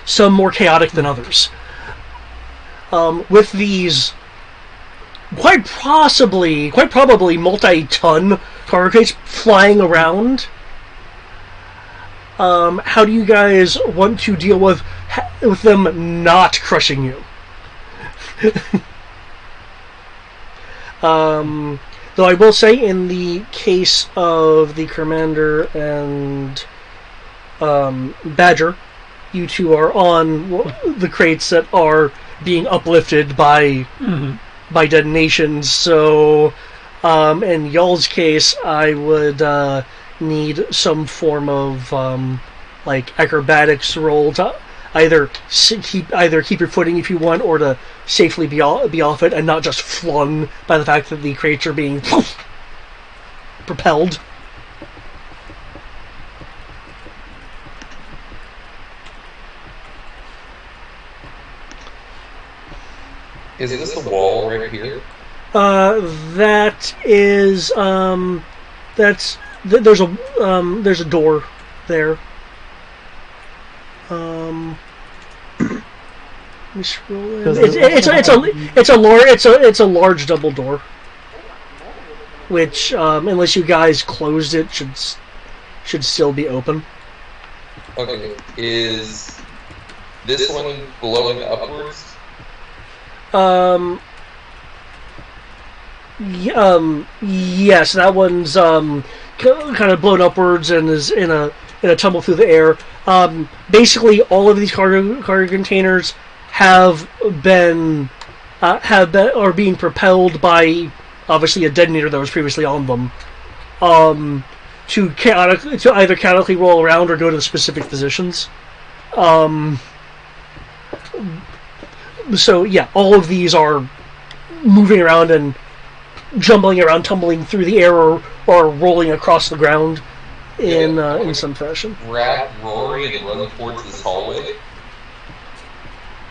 Some more chaotic than others. With these quite probably multi-ton cargo crates flying around, How do you guys want to deal with them not crushing you? Though I will say, in the case of the Commander and Badger, you two are on the crates that are being uplifted by detonations. So, in y'all's case, I would need some form of like acrobatics roll to either keep your footing if you want, or to safely be off it and not just flung by the fact that the crates are being propelled. Is this a wall right here? That is there's a door there. Let me scroll in. It's a large double door, which unless you guys closed it, should still be open. Okay, is this one blowing upwards? Yes, that one's kind of blown upwards and is in a tumble through the air. Basically, all of these cargo containers are being propelled by obviously a detonator that was previously on them. To either chaotically roll around or go to the specific positions. So yeah, all of these are moving around and jumbling around, tumbling through the air, or rolling across the ground in some fashion. Grab Rory and run towards this hallway.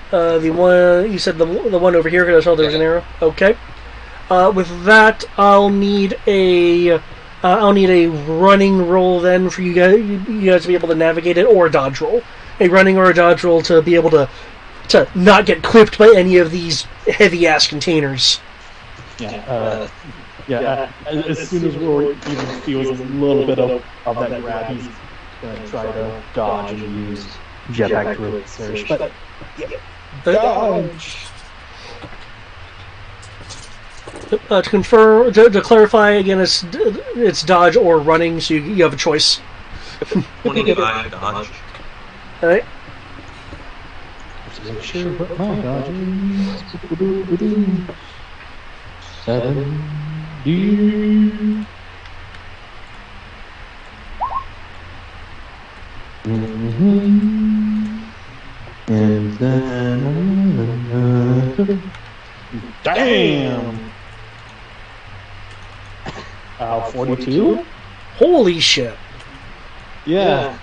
The one you said, the one over here, because I saw there was an arrow. Okay. With that, I'll need a running roll then for you guys to be able to navigate it, or a dodge roll. A running or a dodge roll to be able to not get clipped by any of these heavy ass containers. As soon as Rory even feels a little bit of that grab, he's gonna try to dodge and use jetpack to surge. But dodge. To clarify again, it's dodge or running, so you have a choice. 25 dodge. All right. Make sure what my dodge is. 70. And then damn. 42. Holy shit! Yeah.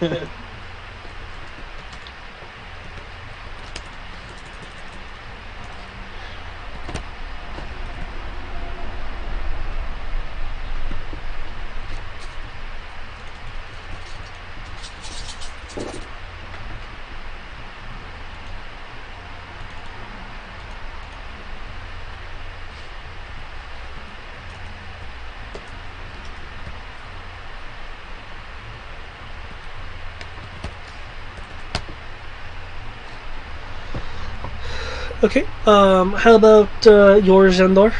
Okay. How about yours, Zendor?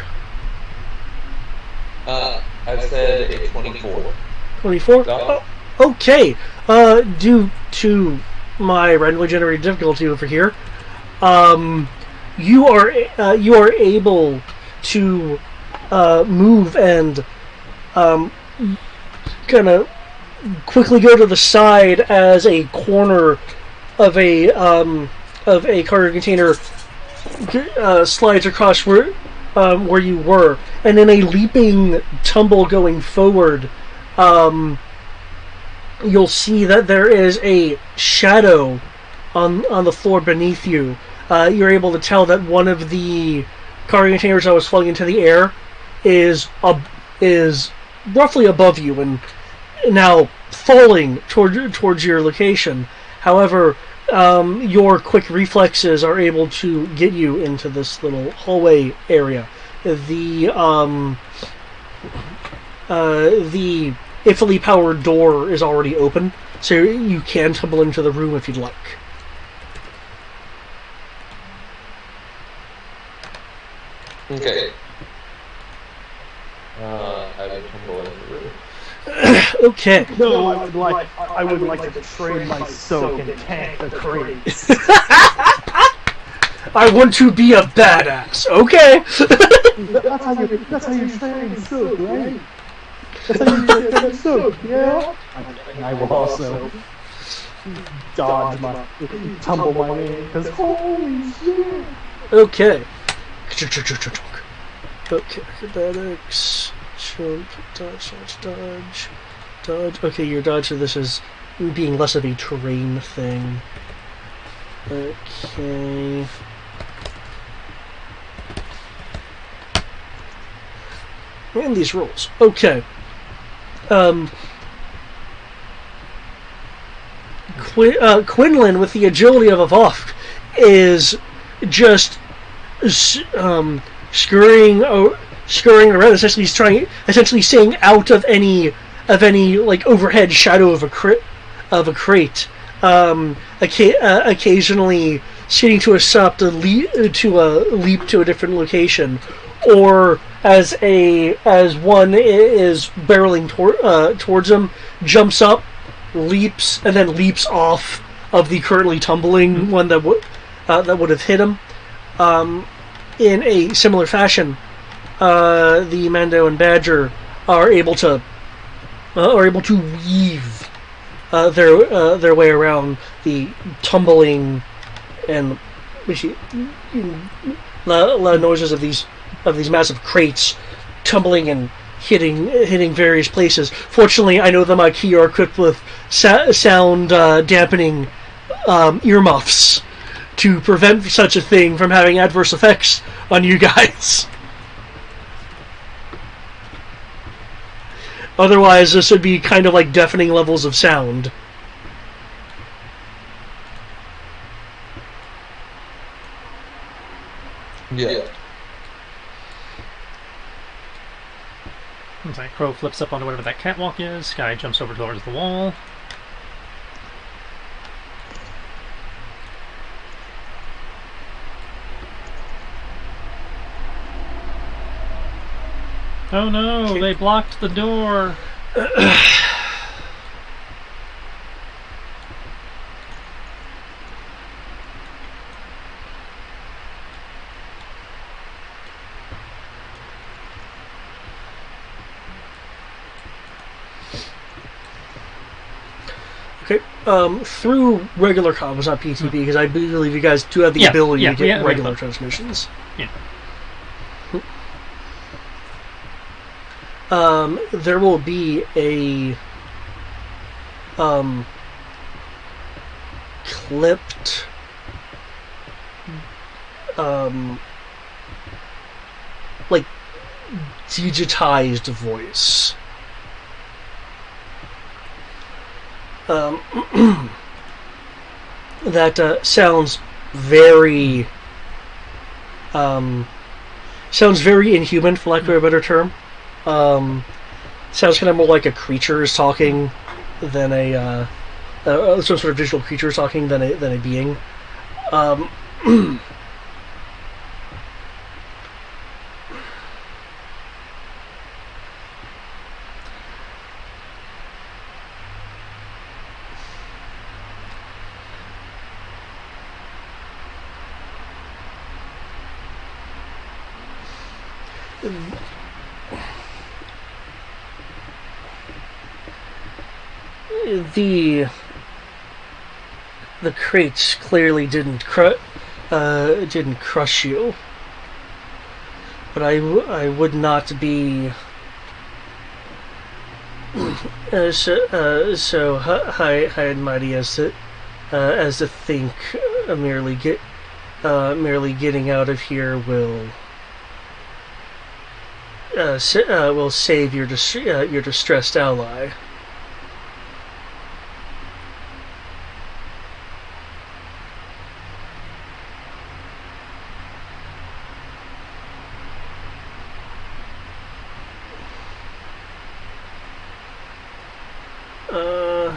I've said a 24. 24? Okay. Due to my randomly generated difficulty over here, you are able to move and kind of quickly go to the side as a corner of a cargo container slides across where you were, and in a leaping tumble going forward, you'll see that there is a shadow on the floor beneath you. You're able to tell that one of the cargo containers that was flung into the air is roughly above you and now falling towards your location. However, your quick reflexes are able to get you into this little hallway area. The ifily powered door is already open, So you can tumble into the room if you'd like. Okay. I would tumble into the room. Okay. No, I would like to trade my soak and tank the crates. I want to be a badass. Okay. That's how you train soak, right? That's how you train soak, yeah? And I will also tumble my way, because holy shit! Okay. Okay, acrobatics, jump, dodge, dodge. Okay, your dodge, so this is being less of a terrain thing. Okay. And these rolls. Okay. Quinlan, with the agility of a Voft, is just scurrying around. Essentially, he's staying out of any like overhead shadow of a crate. Occasionally sitting to a stop to leap to a different location, or as one is barreling towards him, jumps up, leaps, and then leaps off of the currently tumbling one that would have hit him. In a similar fashion, the Mando and Badger are able to weave their way around the tumbling and loud noises of these massive crates tumbling and hitting various places. Fortunately, I know the Maquis are equipped with sound dampening earmuffs to prevent such a thing from having adverse effects on you guys. Otherwise, this would be kind of like deafening levels of sound. Yeah. Looks like Crow flips up onto whatever that catwalk is. Sky jumps over towards the wall. Oh no, they blocked the door. Okay, through regular comms, not PTP, because I believe you guys do have the ability to get regular transmissions. Yeah. There will be a clipped like digitized voice that sounds very inhuman, for lack of a better term. Sounds kind of more like a creature is talking than some sort of visual creature is talking than a being. The crates clearly didn't crush you, but I would not be so high and mighty as to think merely getting out of here will save your distressed ally.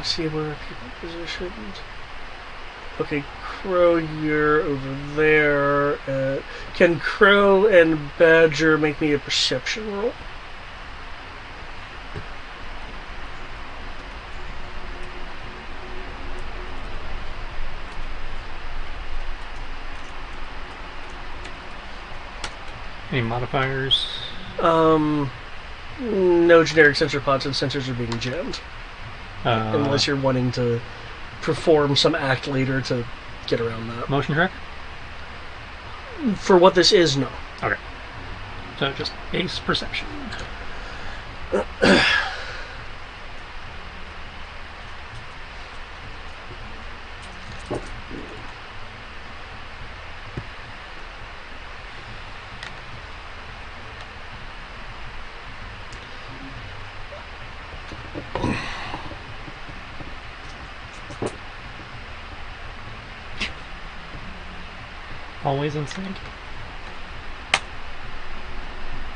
let's see where people are positioned. Okay, Crow, you're over there. Can Crow and Badger make me a perception roll? Any modifiers? No generic sensor pods and sensors are being jammed. Unless you're wanting to perform some act later to get around that. Motion track? For what this is, no. Okay. So just base perception. Always in sync.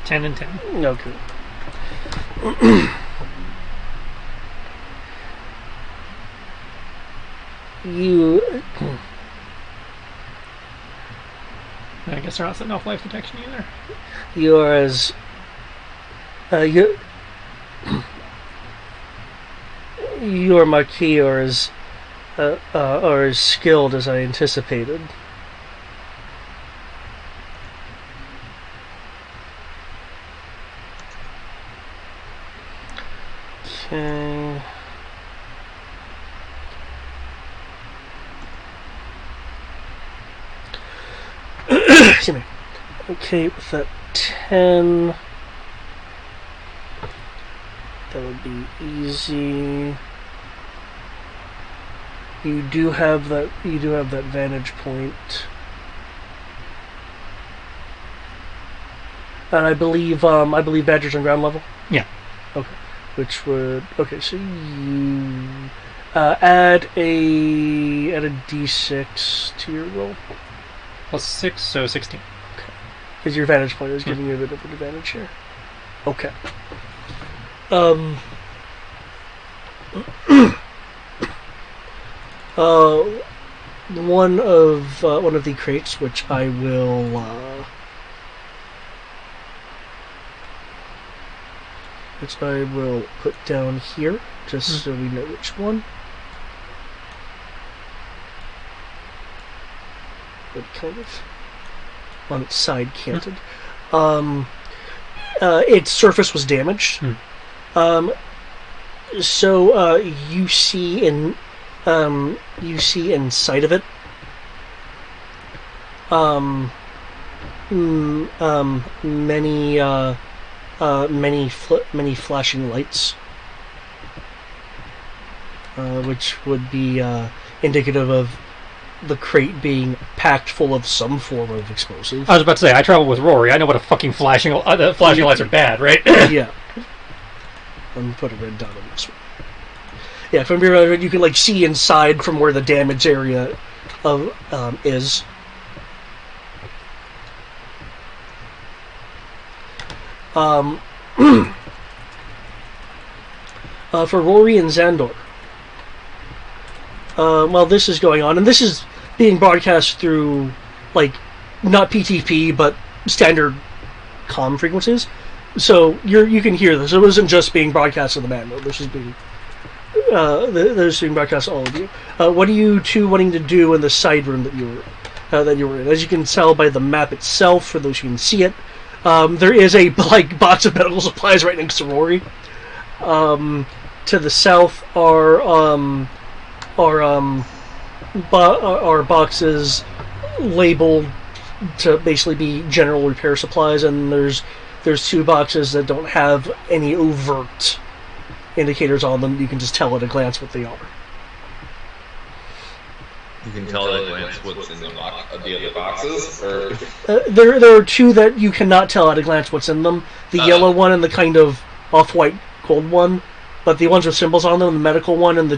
10 and 10. Okay. You. I guess they're not setting off life detection either. You are as. You. You or Maquis are as skilled as I anticipated. Okay. Excuse me. Okay, with that 10, that would be easy. You do have that. You do have that vantage point, and I believe Badger's on ground level. Yeah. Okay. Which would so you add a d6 to your roll. Plus 6, so 16. Okay. Because your vantage point is giving you a bit of an advantage here. Okay. One of the crates, which I will put down here, just so we know which one. But kind of on its side canted. Its surface was damaged. So you see inside of it many flashing lights, which would be indicative of the crate being packed full of some form of explosive. I was about to say, I travel with Rory. I know what a fucking flashing lights are bad, right? Yeah. Let me put a red dot on this one. Yeah, from here you can see inside from where the damage area of is. For Rory and Xandor, while this is going on, and this is being broadcast through, not PTP, but standard comm frequencies, so you can hear this. It wasn't just being broadcast to the man mode. This is being broadcast to all of you. What are you two wanting to do in the side room that you were in? As you can tell by the map itself, for those who can see it, there is a box of medical supplies right next to Rory. To the south are boxes labeled to basically be general repair supplies, and there's two boxes that don't have any overt indicators on them. You can just tell at a glance what they are. You can tell at a glance what's in the other boxes, or there are two that you cannot tell at a glance what's in them. The yellow one and the kind of off-white gold one, but the ones with symbols on them, the medical one and the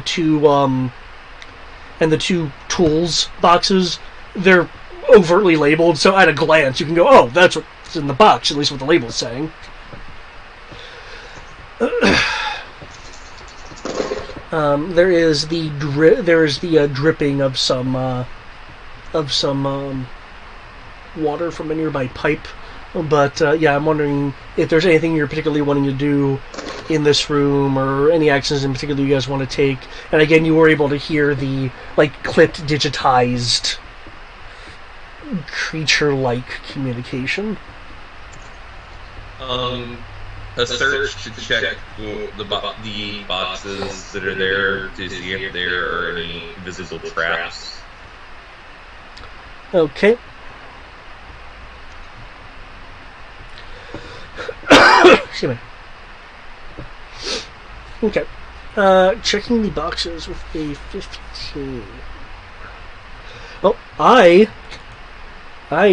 two tools boxes, they're overtly labeled, so at a glance you can go, oh, that's what's in the box, at least what the label's saying. There is the dripping of some water from a nearby pipe. But yeah, I'm wondering if there's anything you're particularly wanting to do in this room, or any actions in particular you guys want to take. And again, you were able to hear the clipped, digitized, creature-like communication. A search to check the boxes that are there to see if there are any visible traps. Okay. Excuse me. Okay. Checking the boxes with a 15. Well, I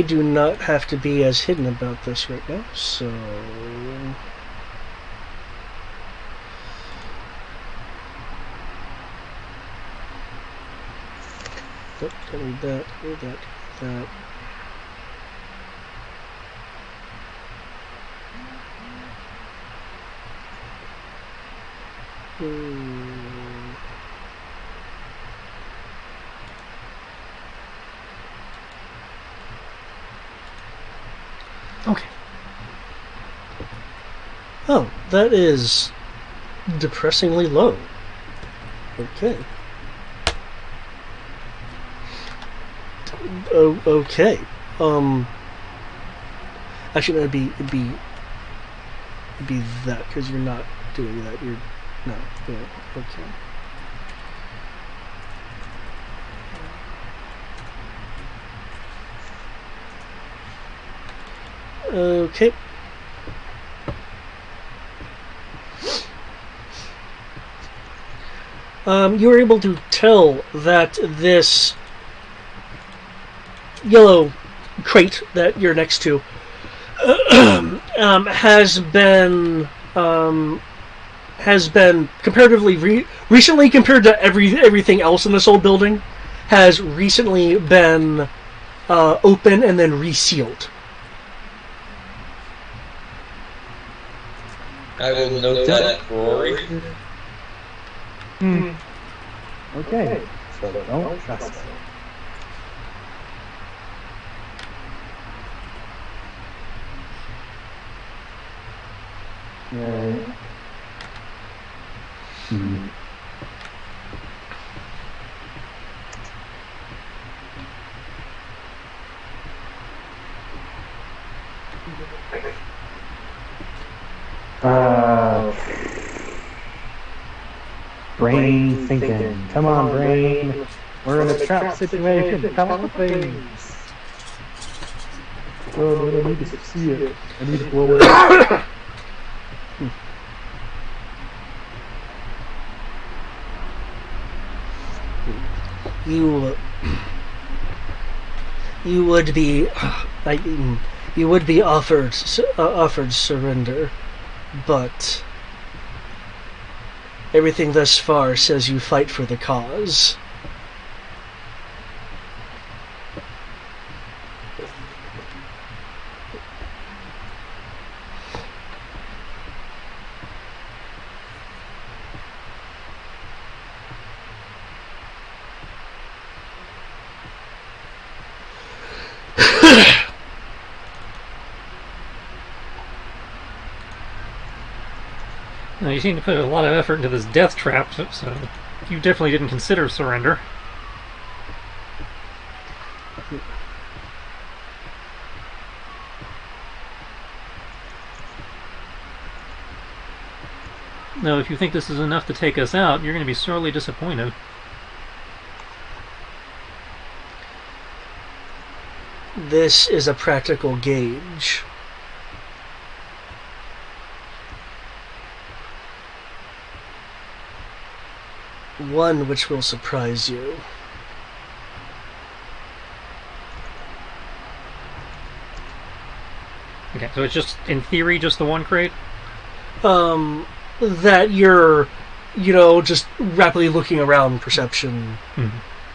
do not have to be as hidden about this right now, so... Oh, don't need that, need that, that. Okay. Oh, that is depressingly low. Okay. Oh, okay. Actually, it'd be that, because you're not doing that. You're not doing it. Okay. Okay. You were able to tell that this yellow crate that you're next to has been comparatively recently, compared to everything else in this old building, has recently been open and then resealed. I will note that, Rory. Okay, so don't trust it. Right. Brain thinking. Come on, brain. We're in a trap situation. Come on, things. Oh, I need to see it. I need to blow it up. You would be offered surrender, but everything thus far says you fight for the cause. Now, you seem to put a lot of effort into this death trap, so you definitely didn't consider surrender. Now, if you think this is enough to take us out, you're going to be sorely disappointed. This is a practical gauge. One which will surprise you. Okay, so it's just, in theory, just the one crate? That you're, just rapidly looking around, perception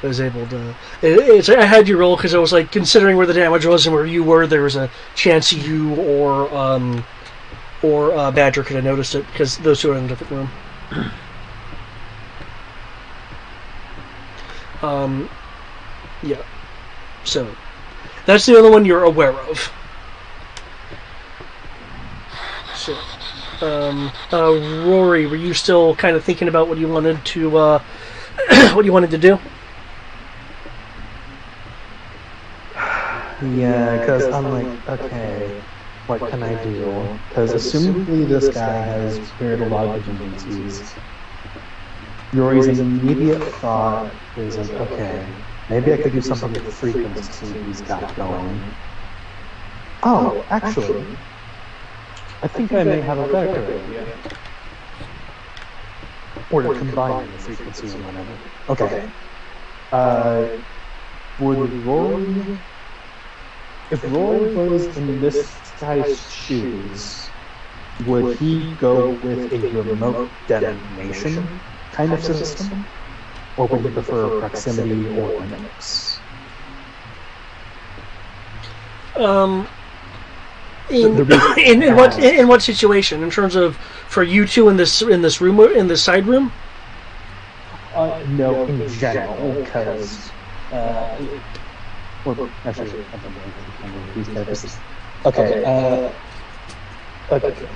is able to... I had you roll because I was considering where the damage was and where you were, there was a chance you or Badger could have noticed it, because those two are in a different room. Yeah. So, that's the other one you're aware of. So, Rory, were you still kind of thinking about what you wanted to, what you wanted to do? Yeah, because I'm like, okay, what can I do? Because assumably this guy has heard a lot of contingencies. Rory's immediate thought is like, okay, maybe I could do something with the frequency he's got going. Oh, actually, I think I may have a better idea. Or to combine the frequency and whatever. Okay. Would Rory... If Rory was in this guy's shoes, would he go with a remote detonation kind of system? Or would he prefer proximity or a mix? In what situation? In terms of for you two in this room, in this side room? No, in general, because or actually, these guys. Okay. Okay.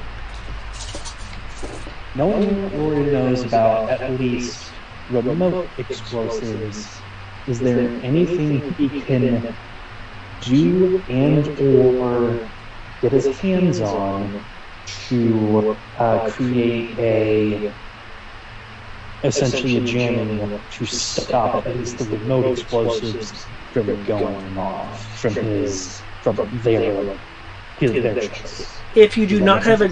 Knowing what Rory knows about at least remote explosives, is there anything he can do and or get his hands on to create essentially a jamming to stop at least the remote explosives from going off from their choice? If you do not have a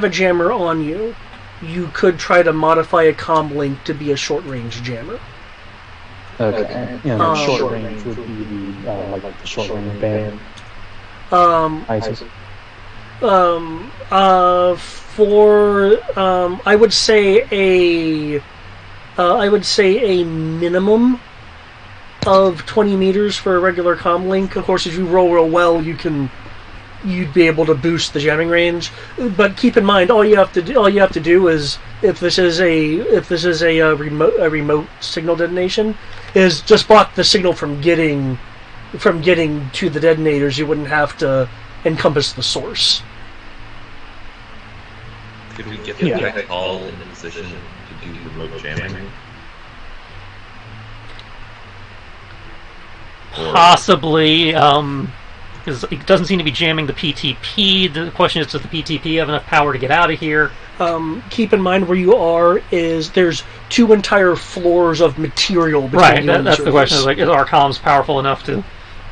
jammer on you, you could try to modify a comm link to be a short range jammer. Okay. Yeah, short range would be the like the short range band. I would say a minimum of 20 meters for a regular comm link. Of course, if you roll real well, you'd be able to boost the jamming range. But keep in mind, all you have to do is, if this is a remote signal detonation, is just block the signal from getting to the detonators. You wouldn't have to encompass the source. Could we get the guy called in a position to do remote jamming? Possibly, because it doesn't seem to be jamming the PTP. The question is, does the PTP have enough power to get out of here? Keep in mind where you are is there's 2 entire floors of material between right, you and that's the question. surface. Like, is our comms powerful enough to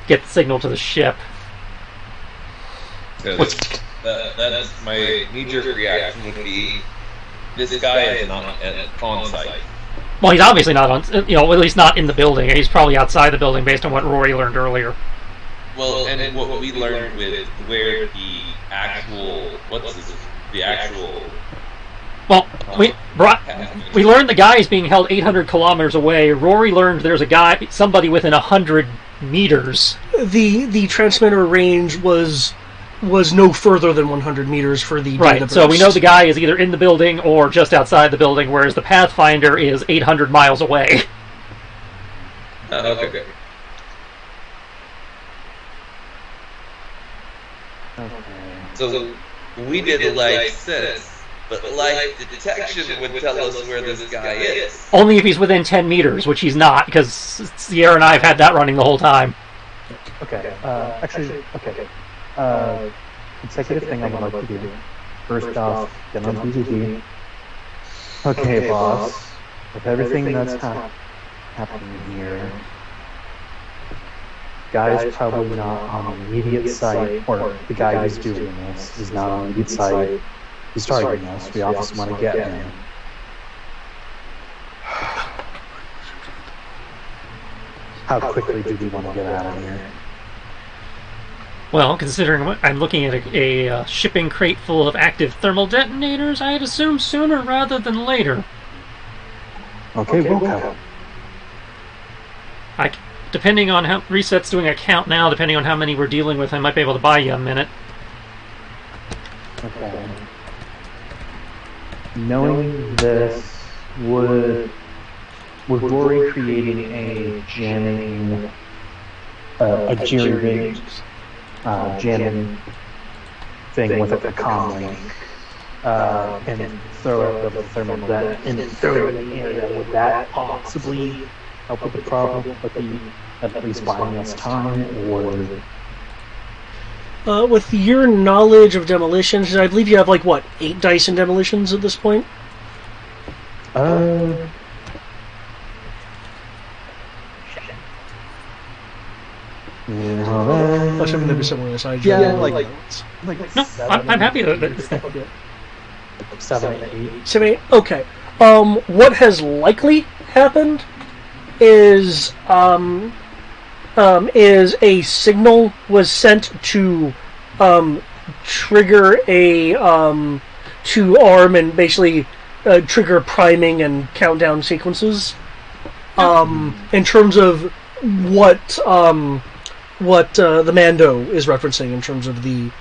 get the signal to the ship? That's my knee-jerk reaction would be, this guy is not on site. Well, he's obviously not on, at least not in the building. He's probably outside the building based on what Rory learned earlier. Well, and what we learned with where Well, we learned the guy is being held 800 kilometers away. Rory learned there's somebody within 100 meters. The transmitter range was no further than 100 meters for the data burst. So we know the guy is either in the building or just outside the building, whereas the Pathfinder is 800 miles away. Okay. So we did light sense, but light detection would tell us where this guy is. Only if he's within 10 meters, which he's not, because Sierra and I have had that running the whole time. Okay. Consecutive thing I would like to do. First off, get on PvP. Okay, boss. With everything that's happening here, guy's probably not on the immediate site, or the guy who's doing this is not on the immediate site. He's targeting us. We obviously want to get him. How quickly do we want to get out of here? Well, considering I'm looking at a shipping crate full of active thermal detonators, I'd assume sooner rather than later. Okay, we'll go. Depending on how Reset's doing a count now, depending on how many we're dealing with, I might be able to buy you a minute. Okay. Knowing this, would with Rory creating a jamming, a jerry-rigged jamming thing with a comm link, and throw it the thermal jet and throw it in the area. Would that possibly help with the problem, at least buying us time, or? With your knowledge of demolitions, I believe you have, 8 dice in demolitions at this point? Yeah, Assuming they'd be similar in size. yeah, No, I'm happy that. yeah. 7, 8. 7, 8? Okay. What has likely happened is a signal was sent to trigger to arm and basically trigger priming and countdown sequences. In terms of what the Mando is referencing in terms of the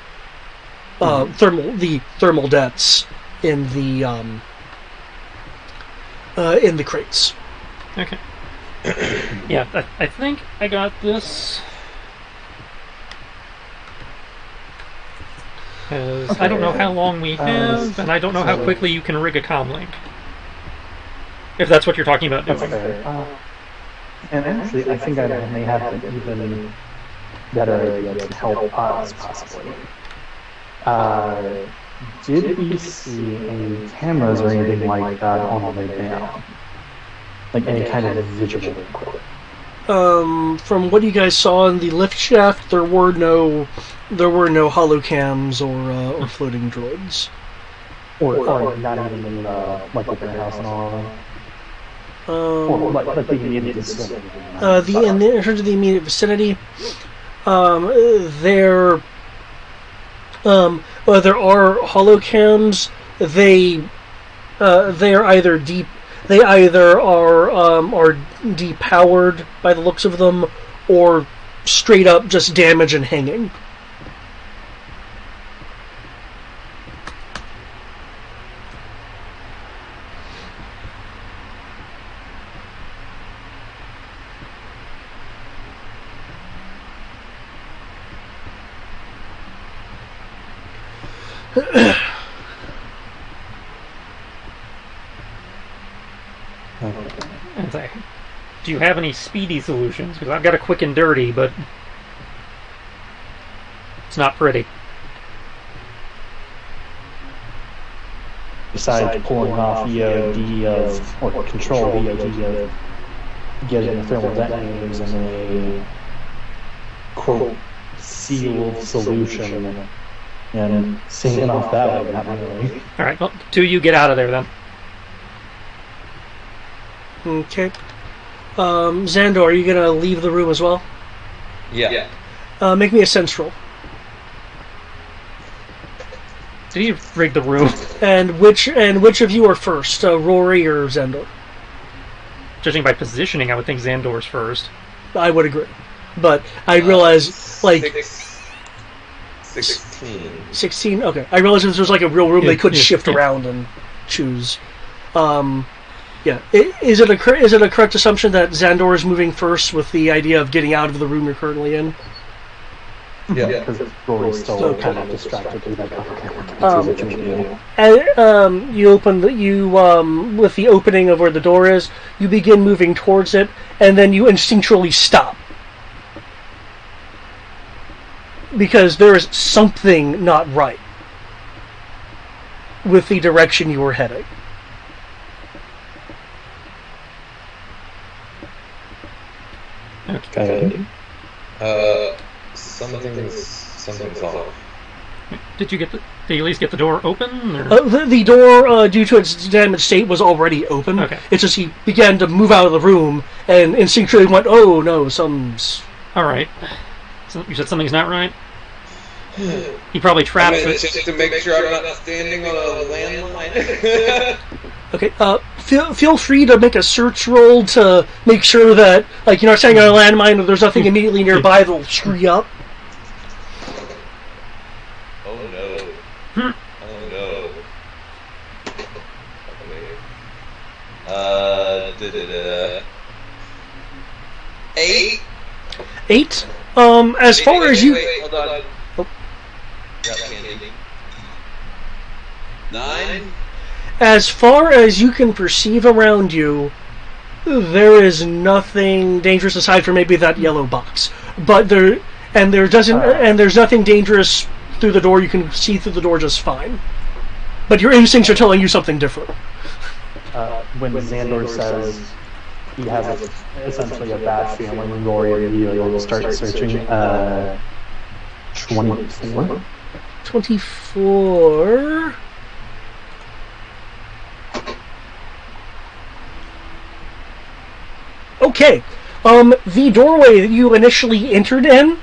thermal deaths in the crates. Okay. Yeah, I think I got this. Because I don't know how long we have, and I don't know how quickly you can rig a comm link. If that's what you're talking about doing. Okay. And actually, I think I may have an even better idea to help us, possibly. Did we see any cameras or anything like that on the way down? Like any kind of visual equipment? From what you guys saw in the lift shaft, there were no holocams or floating droids. Or not even in the warehouse and all. Or the immediate vicinity. In terms of the immediate vicinity, there are holocams. They are either deep. They either are depowered by the looks of them, or straight up just damage and hanging. Do you have any speedy solutions? Because I've got a quick and dirty, but it's not pretty. Besides pulling off EOD or control EOD of getting the thermal detonators in a quote sealed solution and seeing it off that way, not really. Alright, well, 2 of you get out of there then. Okay. Xandor, are you gonna leave the room as well? Yeah. Make me a sense roll. Did he rig the room? And which of you are first, Rory or Xandor? Judging by positioning, I would think Xandor's first. I would agree, but I realize 16. 16. Okay, I realized if this was a real room, they could shift around and choose. Yeah, is it a correct assumption that Xandor is moving first with the idea of getting out of the room you're currently in? Yeah. Because Rory's still kind of distracted with that And you open with the opening of where the door is, you begin moving towards it, and then you instinctually stop. Because there is something not right with the direction you were heading. Okay. Something's off. Did you at least get the door open? Or? The door, due to its damaged state, was already open. Okay. It's just he began to move out of the room and instinctually went, "Oh no, something's." All right. So you said something's not right. He probably trapped it. Just to make sure I'm not standing on a landline. Okay. Feel free to make a search roll to make sure that you're not standing on a landmine, or there's nothing immediately nearby that'll screw you up. Oh no. Oh no. Okay. As far as you... Wait, hold on. Oh. Got candy. 9? As far as you can perceive around you, there is nothing dangerous aside from maybe that yellow box. But there's nothing dangerous through the door. You can see through the door just fine. But your instincts are telling you something different. When Xandor says he has essentially a bad feeling, Rory immediately will start searching. 24. 24. Okay. The doorway that you initially entered in,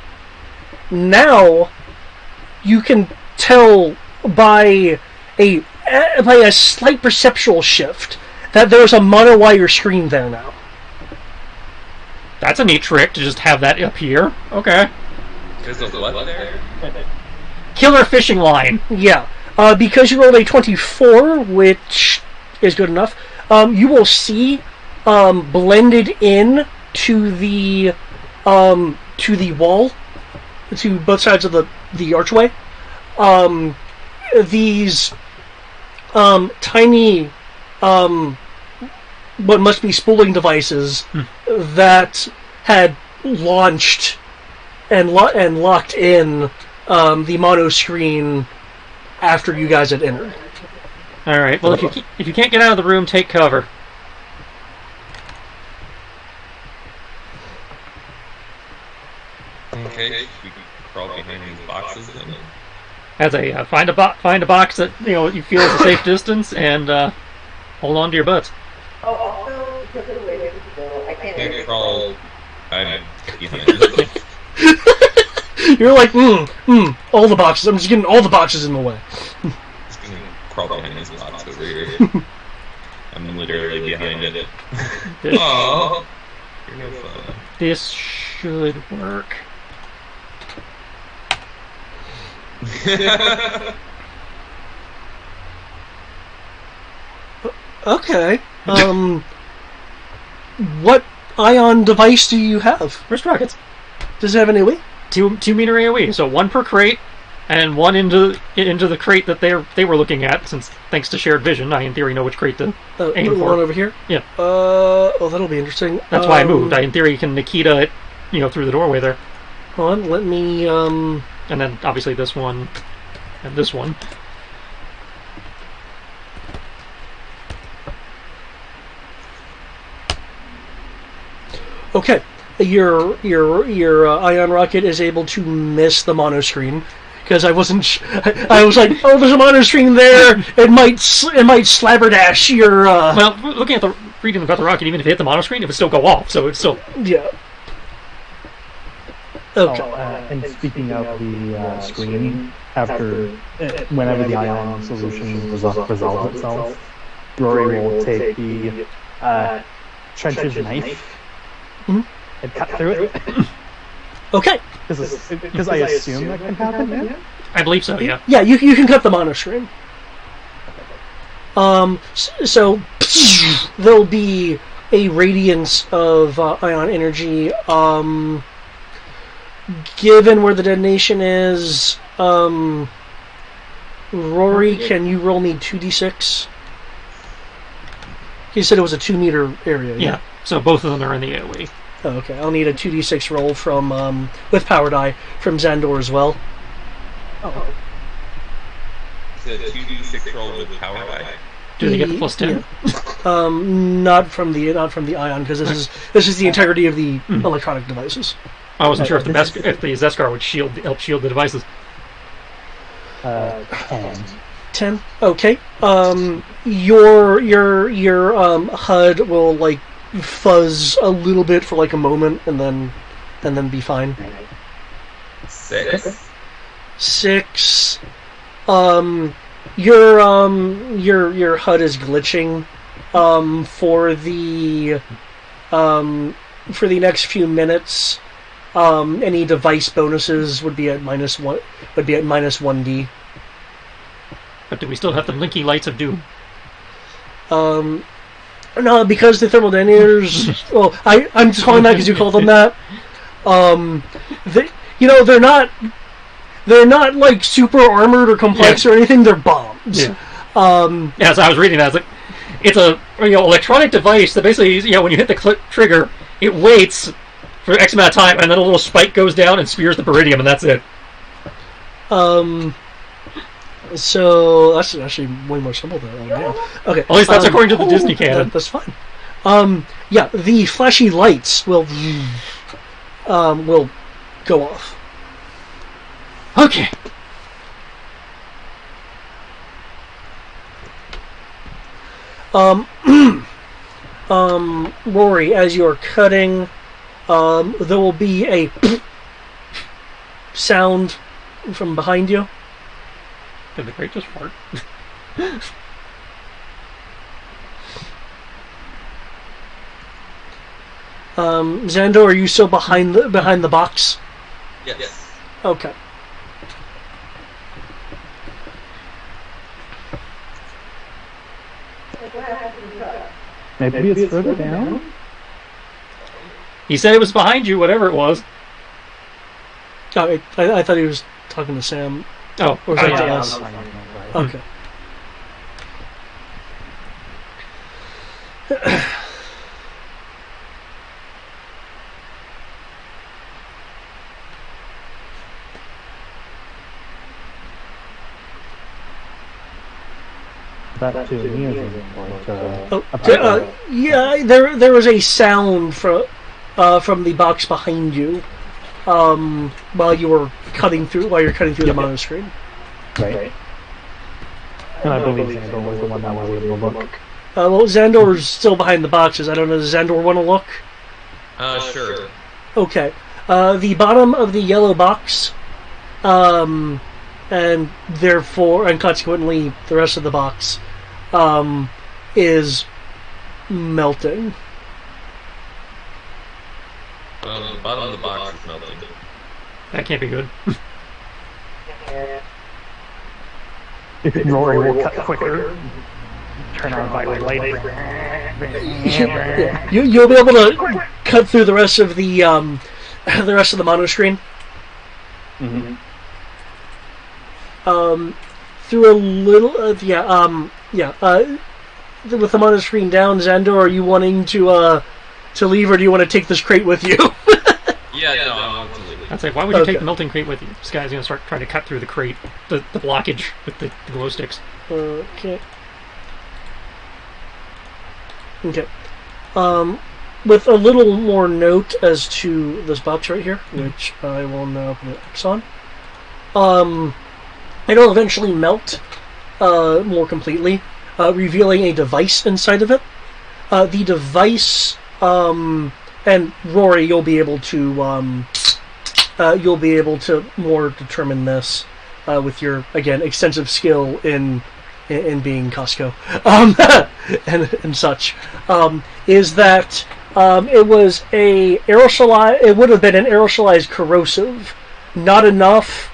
now you can tell by a slight perceptual shift that there's a monowire screen there now. That's a neat trick to just have that appear. Okay. There's a what there? Killer fishing line. Yeah. Because you rolled a 24, which is good enough, you will see blended in to the wall, to both sides of the archway, these tiny what must be spooling devices that had launched and locked in the mono screen after you guys had entered. All right. Well, if you can't get out of the room, take cover. Okay, we can crawl behind these boxes then. As a find a box that you feel is a safe distance, and hold on to your butts. Oh, also, because of the way we go, I can't Can't really crawl. I'm behind it. You're like, all the boxes. I'm just getting all the boxes in the way. Just gonna crawl behind this box over here. I'm literally behind it. Aww. You're no fun. This should work. Okay. What ion device do you have? Wrist rockets. Does it have an AoE? 2 meter AoE, so one per crate, and one into the crate that they were looking at. Since thanks to shared vision, I in theory know which crate to aim the for. one over here. Yeah. That'll be interesting. That's why I moved. I in theory can Nikita it, through the doorway there. Hold on. Let me. And then obviously this one, and this one. Okay. Your ion rocket is able to miss the mono screen because I wasn't. I was like, oh, there's a mono screen there. It might slabberdash your. Well, looking at reading about the rocket, even if it hit the mono screen, it would still go off. So it's still. Yeah. Okay. And speaking of the screen, after whenever the ion solution resolves itself, Rory will take the trencher's knife and cut through it. Okay. Because I assume that can happen. Yeah? I believe so. Yeah. Yeah, you can cut the mono screen. So there'll be a radiance of ion energy. Given where the detonation is, Rory, can you roll me 2d6? He said it was a 2 meter area. Yeah. So both of them are in the AoE. Oh, okay. I'll need a 2d6 roll from with power die from Xandor as well. Oh. It's a 2d6 roll with power die. Do they get the plus 10? Yeah. Not from the ion because this is the integrity of the electronic devices. I wasn't sure if the Zeskar would help shield the devices. 10. 10. Okay. Your HUD will like fuzz a little bit for like a moment and then be fine. 6. 6. Your HUD is glitching. For the next few minutes. Any device bonuses would be at -1. Would be at -1d. But do we still have the blinky lights of doom? No, because the thermal detonators. Well, I'm just calling that because you called them that. They're not like super armored or complex or anything. They're bombs. Yeah. So I was reading that. I was like, it's a electronic device that basically, when you hit the trigger, it waits for X amount of time, and then a little spike goes down and spears the peridium, and that's it. So that's actually way more simple than that. Okay. At least that's according to the Disney canon. That's fine. The flashy lights will go off. Okay. Rory, as you're cutting, there will be a sound from behind you. Did the crate just fart? Xando, are you still behind the box? Yes. Okay. Maybe it's further down? He said it was behind you, whatever it was. Oh, I thought he was talking to Sam. Oh, Or was that to us? Okay. That to amusing. There was a sound from the box behind you while you're cutting through the mono screen. Right. And I believe Xandor was the one that was able to look. Xandor's still behind the boxes. I don't know. Does Xandor want to look? Sure. Okay. The bottom of the yellow box, and consequently the rest of the box, is melting. The bottom of the box is melting. That can't be good. Rory will cut quicker. Turn on violet light. You'll be able to cut through the rest of the mono screen. Mm-hmm. Through a little, with the mono screen down, Xandor, are you wanting to leave, or do you want to take this crate with you? Yeah, no, I want to leave. I'd say, why would you take the melting crate with you? This guy's going to start trying to cut through the crate, the blockage with the glow sticks. Okay. Okay. With a little more note as to this box right here, which I will now put an X on. It'll eventually melt more completely, revealing a device inside of it. The device, and Rory, you'll be able to more determine this with your, again, extensive skill in being Costco and such. Is that it was it would have been an aerosolized corrosive, not enough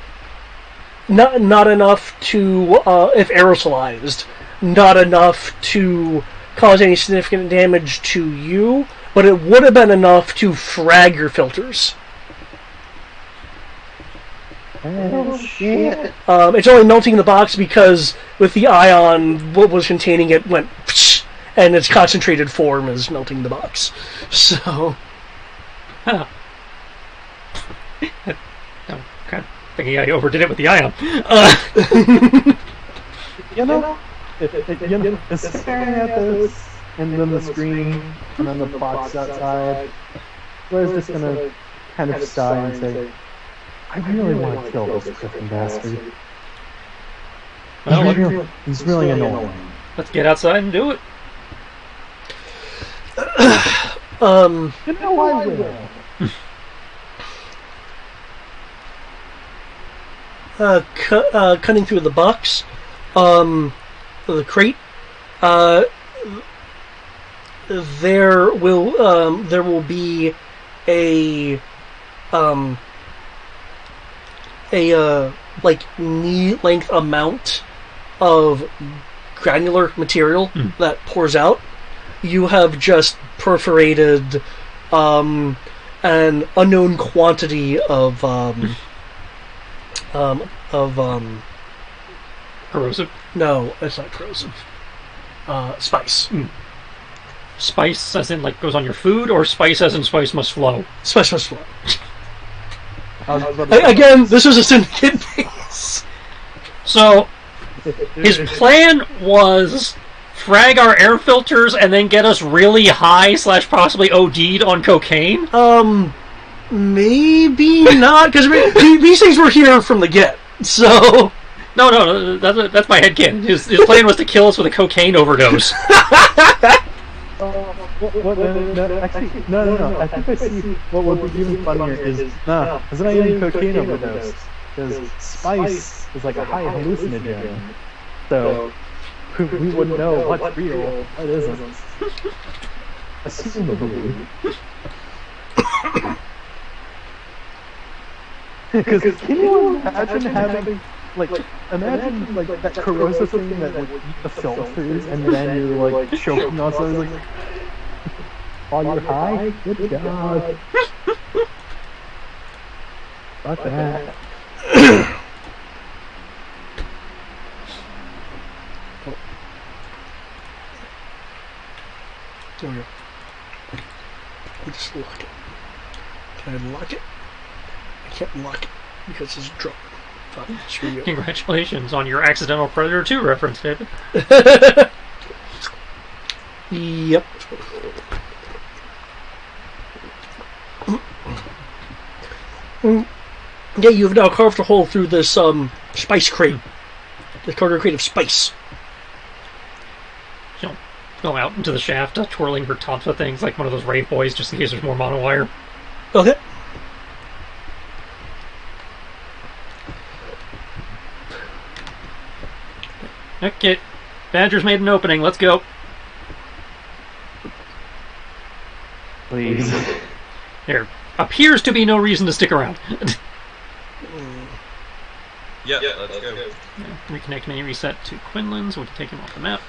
to, if aerosolized, not enough to cause any significant damage to you, but it would have been enough to frag your filters. Oh shit! It's only melting the box because with the ion, what was containing it went, and its concentrated form is melting the box. So, Oh, kind of thinking I overdid it with the ion. It's staring at this, and then the screen, and then the box outside. Where's just gonna kind of sigh and say, I really want to kill this frickin' bastard. He's really annoying. Let's get outside and do it. I will. Cutting through the box, the crate, there will be a like knee-length amount of granular material that pours out. You have just perforated an unknown quantity of Corrosive. no, it's not corrosive. Spice. Spice as in like goes on your food, or spice as in spice must flow? Spice must flow. I was about to say, Again, this was a syndicate base. So his plan was frag our air filters and then get us really high / possibly OD'd on cocaine. Maybe not, because these things were here from the get. So No, that's my headcanon. His plan was to kill us with a cocaine overdose. actually, no. I think I see what would be even funnier is, it's not even cocaine overdose. Because spice is like a high hallucinogen. So, we wouldn't know what's real, what isn't. Assumably. Because can you imagine having, imagine that corrosive thing that would eat the filters and then you're like choking on something like, while you're high? Good job. Fuck that. There we go. Let me just lock it. Can I lock it? I can't lock it because it's drunk. Fine, screw you. Congratulations on your accidental Predator 2 reference, David. Yep. Yeah, you've now carved a hole through this spice crate. The cargo crate of spice. She'll go out into the shaft, twirling her tonfa things like one of those rave boys, just in case there's more monowire. Okay. Okay, Badger's made an opening. Let's go. Please. There appears to be no reason to stick around. Yeah, let's go. Reconnect menu reset to Quinlan's. We can take him off the map.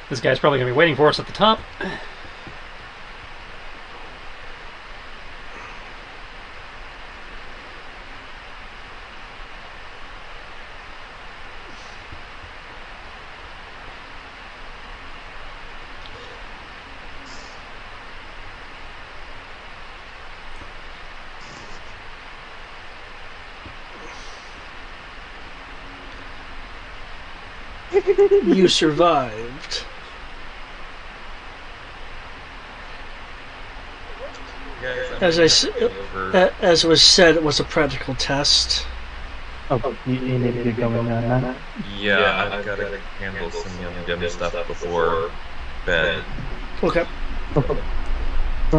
This guy's probably going to be waiting for us at the top. You survived. As was said, it was a practical test. Oh, you need to get going on that? Yeah, I've got to handle some dim stuff before bed. Okay. Good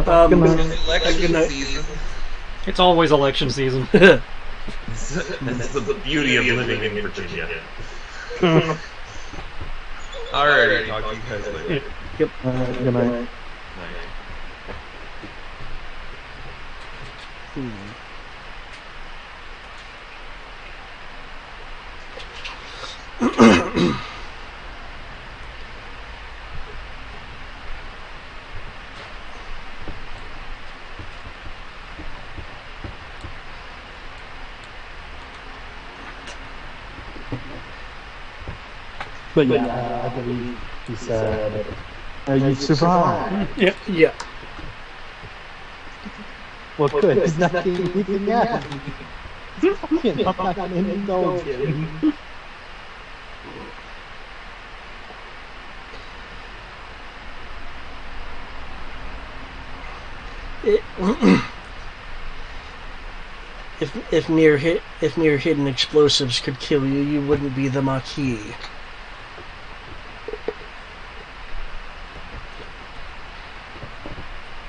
night. Election good night. season. It's always election season. That's the beauty of living in Virginia. Alright, talk to you guys later. Yep. Good night. But yeah, I believe he said, you survived. Yeah. Well, good, because nothing happened. I'm not going to indulge him. If mere hidden explosives could kill you, you wouldn't be the Maquis.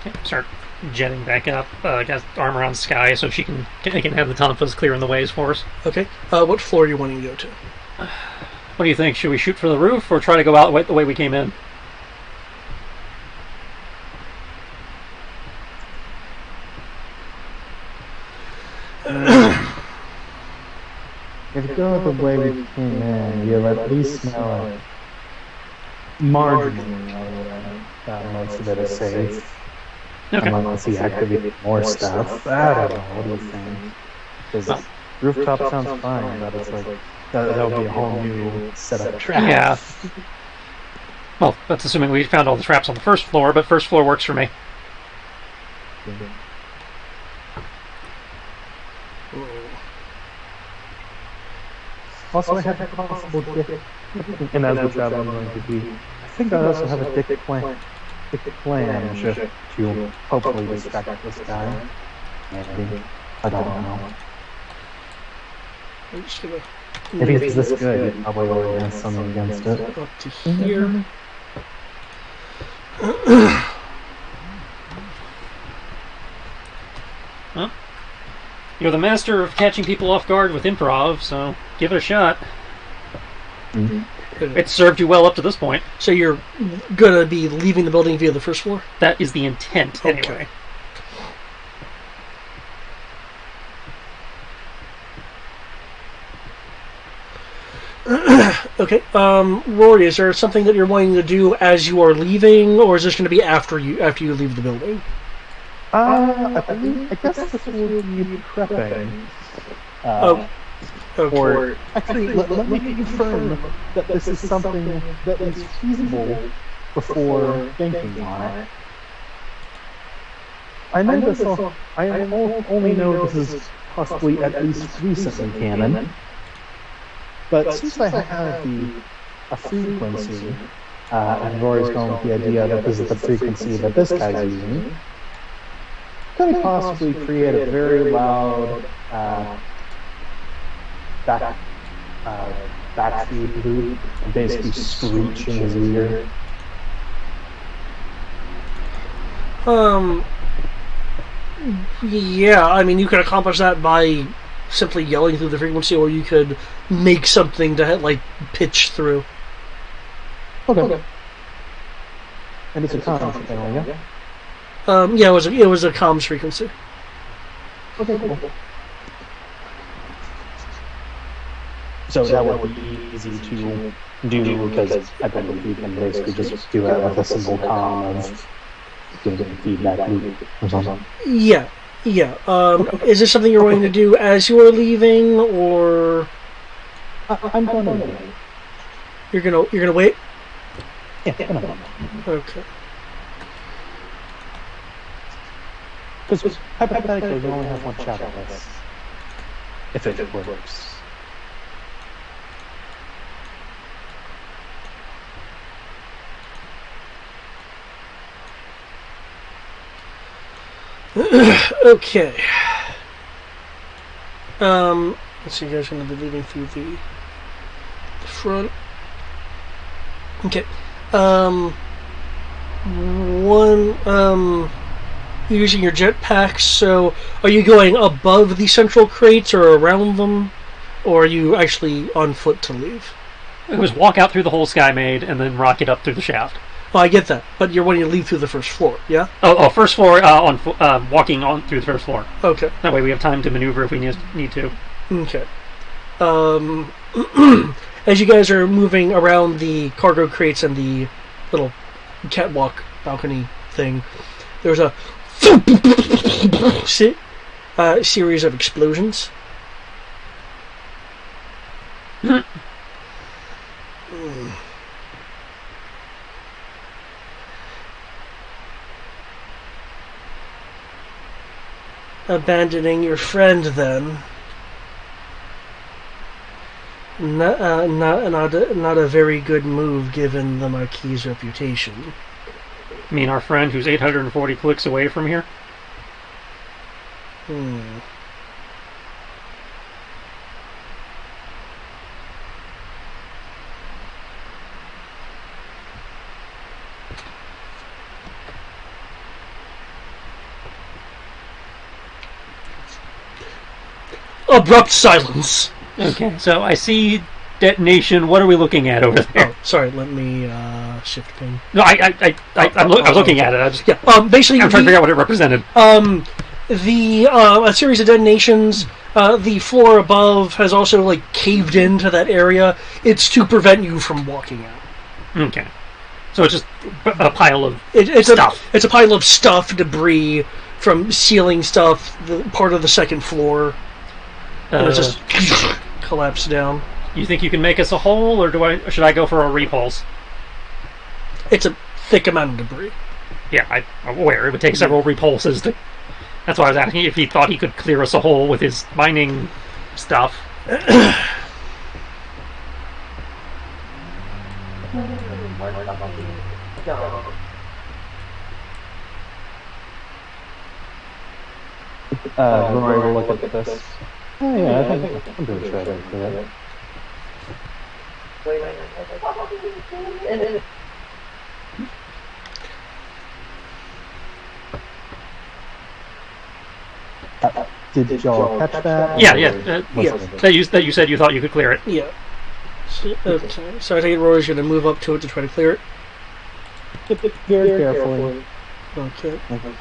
Okay, start jetting back up. Got arm around Sky so they can have the tonfas clearing the ways for us. Okay. What floor are you wanting to go to? What do you think? Should we shoot for the roof or try to go out the way we came in? If you go the way we came in, you'll at least smell it. marginally relevant. Most of it is safe. Okay. Unless he activated more stuff. I don't know. What do you think? Because rooftop sounds fine, but it's like that would be a whole new set of traps. Yeah. Well, that's assuming we found all the traps on the first floor, but first floor works for me. Also, I have a possible dick, and as we're traveling, going to be. I think I also have a dick plan just to hopefully distract this guy. Maybe. I don't know. I'm just gonna If he's this good, he probably already has something against it. up to here. Huh? You're the master of catching people off guard with improv, so give it a shot. Mm-hmm. It's served you well up to this point. So you're gonna be leaving the building via the first floor? That is the intent, Okay. anyway. Okay. Rory, is there something that you're wanting to do as you are leaving, or is this going to be after you leave the building? I guess this will be prepping. Okay. Or actually, let me confirm that this is something that is feasible before thinking on it. I know this. I only know this is possibly at least recently canon. But since I have a frequency, and Rory's going with the idea that this is the frequency that this guy's using, could I possibly create a very loud backfeed loop and basically screech in his ear? Yeah, I mean, you could accomplish that by simply yelling through the frequency, or you could make something to like pitch through. Okay. And it's a constant thing, yeah? Yeah, it was a comms frequency. Okay, cool. So that would be easy to do because I believe you can basically just do it with a simple comm of giving feedback loop or something. Yeah. Is this something you're wanting to do as you are leaving, or I'm gonna wait. you're gonna wait? Yeah, gonna wait. Okay. Because hypothetically, we only have one shot at this. If it works. Okay. Let's see, you guys are going to be leading through the front. Okay. Using your jetpacks, so are you going above the central crates or around them? Or are you actually on foot to leave? It was walk out through the hole Sky made and then rocket up through the shaft. Well, I get that, but you're wanting to leave through the first floor, yeah? First floor, walking on through the first floor. Okay. That way we have time to maneuver if we need to. Okay. As you guys are moving around the cargo crates and the little catwalk balcony thing, there's a series of explosions. Abandoning your friend, then. Not a very good move given the Maquis' reputation. I mean, our friend who's 840 clicks away from here? Abrupt silence. Okay, so I see detonation. What are we looking at over there? Oh, sorry. Let me shift ping. No, I was looking at it. Basically, I'm trying to figure out what it represented. A series of detonations. The floor above has also caved into that area. It's to prevent you from walking out. Okay. So it's just a pile of It's stuff. It's a pile of stuff, debris from ceiling stuff, part of the second floor. And it just collapsed down. You think you can make us a hole, or should I go for a repulse? It's a thick amount of debris. Yeah, I'm aware it would take several repulses. That's why I was asking if he thought he could clear us a hole with his mining stuff. Rory will look at this. Oh yeah, I think I'm pretty sure I can do it. Did y'all catch that? Yeah. Yeah. That you said you thought you could clear it. Yeah. So, okay. So I think Rory's going to move up to it to try to clear it. Very carefully. Okay. Okay.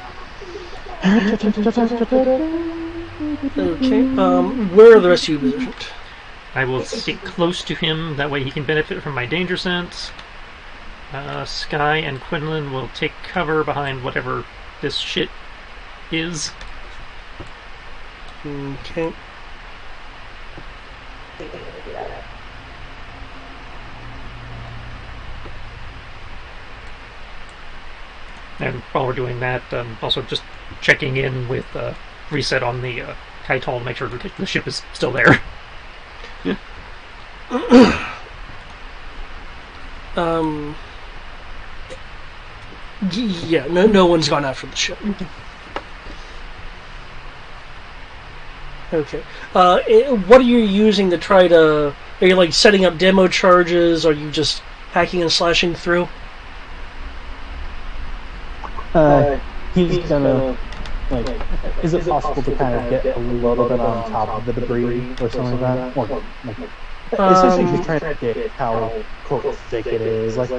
Where are the rest of you positioned? I will get close to him. That way he can benefit from my danger sense. Sky and Quinlan will take cover behind whatever this shit is. Okay. And while we're doing that, also just checking in with reset on the Kaital to make sure the ship is still there. Yeah, no one's gone after the ship. Okay. What are you using to try to... Are you, like, setting up demo charges? Are you just hacking and slashing through? He's gonna, like, is it possible to kind of get a little bit on top of the debris or something like that? Or, like, essentially just trying to get how thick it is. Like,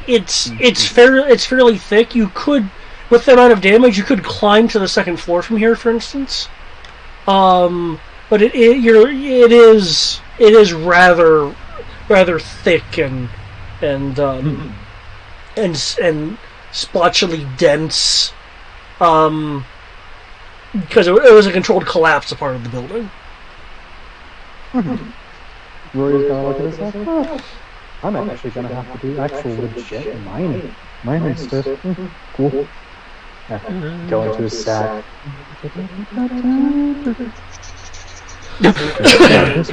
It's fairly thick. You could, with the amount of damage, you could climb to the second floor from here, for instance. But it is rather thick and splotchily dense. Because it was a controlled collapse of part of the building. Rory's gonna look at this like, oh, I'm actually gonna have to do actual legit mining stuff. Cool. Yeah, go into his sack.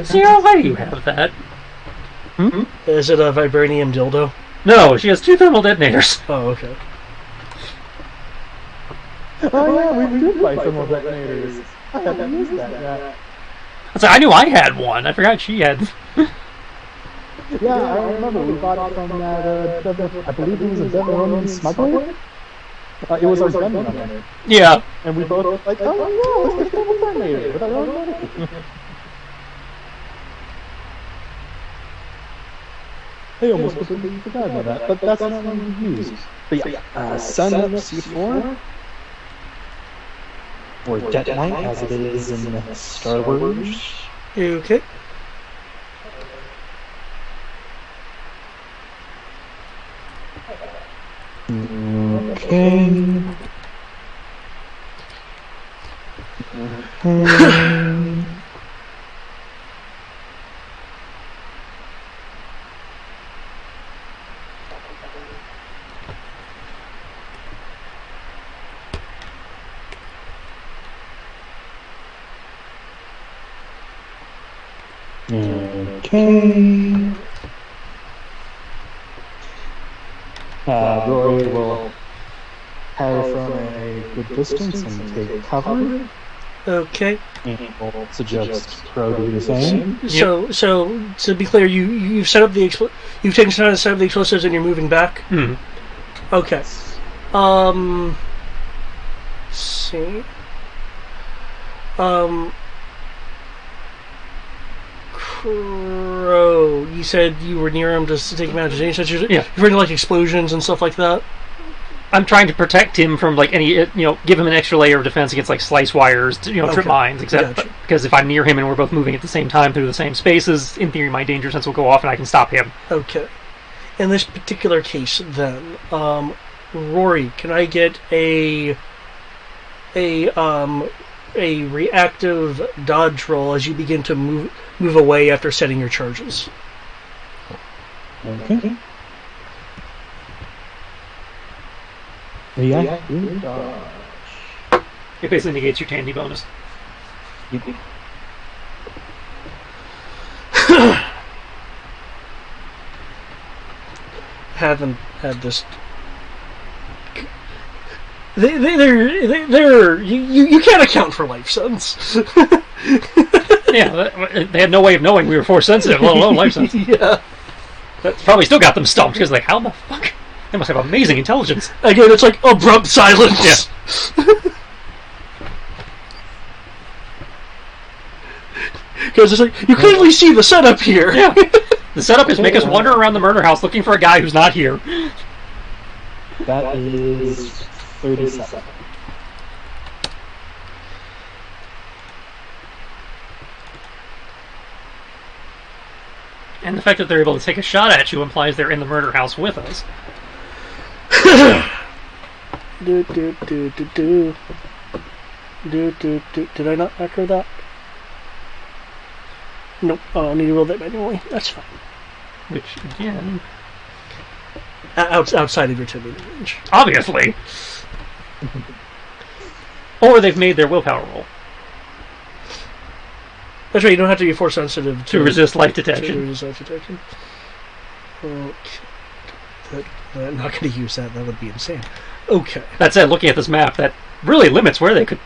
Sarah, why do you have that? Is it a vibranium dildo? No, she has 2 thermal detonators. Oh, okay. Oh yeah, we did buy some of detonators. I haven't used that yet. I knew I had one. I forgot she had. Yeah, I remember we bought it from that, I believe it was a Devilonian smuggler. It was our gun runner. Yeah. And we both like, oh yeah, let's get double detonator with our own money. I almost completely forgot about that, but that's not what we used. But yeah, Sun Up C4, or Detonite as it is in Star Wars. Okay. Okay. Okay. Rory will hire from a good distance and take cover. Okay. And will suggest Crow do the same. So to be clear, you've set up the you've taken time to set up the explosives and you're moving back. Hmm. Okay. See. Crow, you said you were near him just to take him out of danger. You're afraid of like explosions and stuff like that. I'm trying to protect him from like any, give him an extra layer of defense against like slice wires, trip mines, etc. Gotcha. Because if I'm near him and we're both moving at the same time through the same spaces, in theory my danger sense will go off and I can stop him. Okay. In this particular case, then, Rory, can I get a reactive dodge roll as you begin to move away after setting your charges? Okay. Reactive dodge. It basically negates your tandy bonus. Haven't had this. They're you can't account for life sense. Yeah, they had no way of knowing we were force sensitive, let alone life sensitive. Yeah. That's probably still got them stumped because, like, how the fuck? They must have amazing intelligence. Again, it's like abrupt silence. Yeah. Because it's like you clearly see the setup here. Yeah. The setup is make us wander around the murder house looking for a guy who's not here. That is 37. And the fact that they're able to take a shot at you implies they're in the murder house with us. Did I not echo that? Nope. Oh, I need to roll that manually. That's fine. Which, again... Outside of your 10 meter range. Obviously! Or they've made their willpower roll. That's right, you don't have to be force sensitive To resist light detection. To resist light detection. Okay. I'm not going to use that. That would be insane. Okay. That said, looking at this map, that really limits where they could...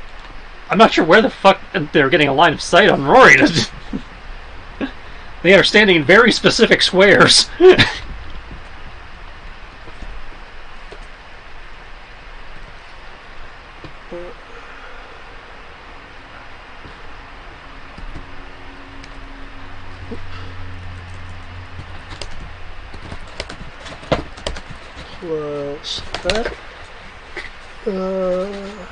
I'm not sure where the fuck they're getting a line of sight on Rory. They are standing in very specific squares. Plus that. Plus.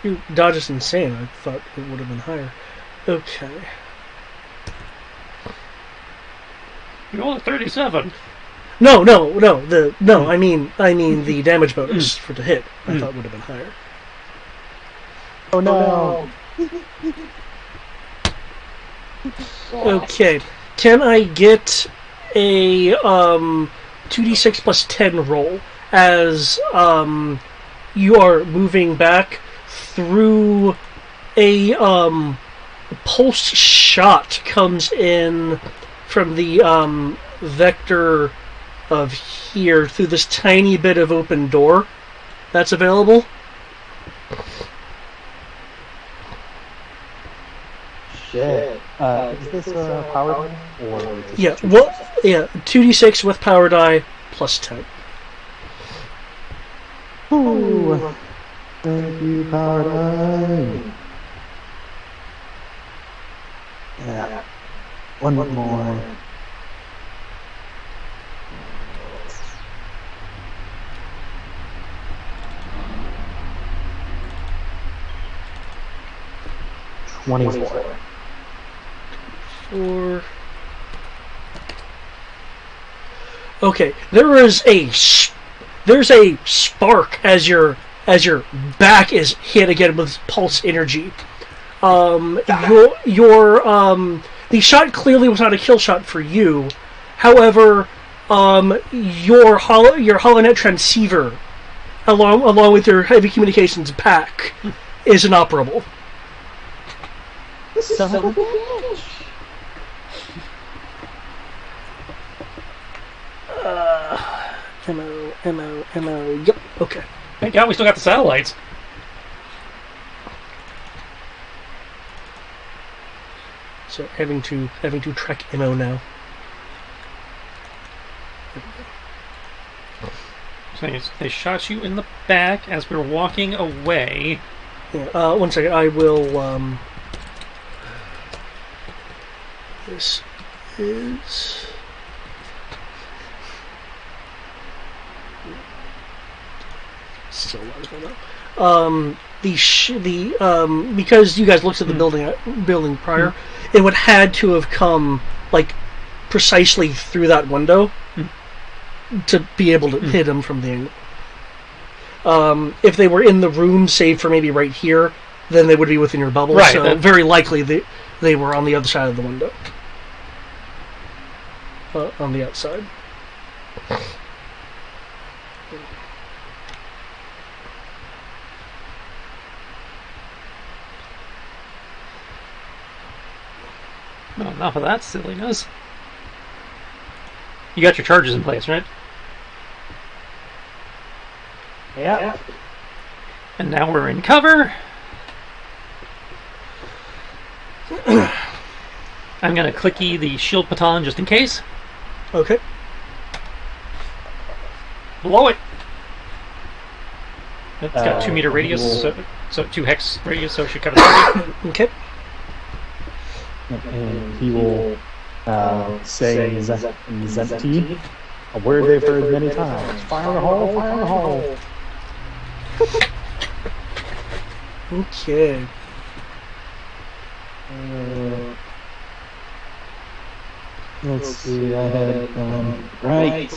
Your dodge is insane. I thought it would have been higher. Okay. You rolled a 37. No. I mean the damage bonus for the hit. I thought would have been higher. Oh no! Okay. Can I get a 2d6 plus 10 roll as you are moving back through a pulse shot comes in from the vector of here through this tiny bit of open door that's available? Shit. Is this a power die? Or just Yeah, 2d6 with power die plus 10. Ooh. Thank you, power die. Yeah. One more. $24. 4. Okay, there's a spark as your back is hit again with pulse energy. The shot clearly was not a kill shot for you. However, your HoloNet transceiver, along with your heavy communications pack, is inoperable. Son of a bitch. Ammo. Yep. Okay. Thank God we still got the satellites. So having to track ammo now. So they shot you in the back as we were walking away. Yeah, 1 second. I will. This is. still alive right now. Because you guys looked at the building prior, it would had to have come like precisely through that window to be able to hit him from the angle. If they were in the room, save for maybe right here, then they would be within your bubble. Right, So very likely they were on the other side of the window, on the outside. Well, enough of that silliness. You got your charges in place, right? Yeah. And now we're in cover. I'm going to clicky the shield baton just in case. Okay. Blow it! It's got 2 meter radius, so 2 hex radius, so it should cover the target. Okay. And he will say Zempty, a word they've heard many times. Fire in the hole, fire in the hole. Okay. Let's see, I had, right.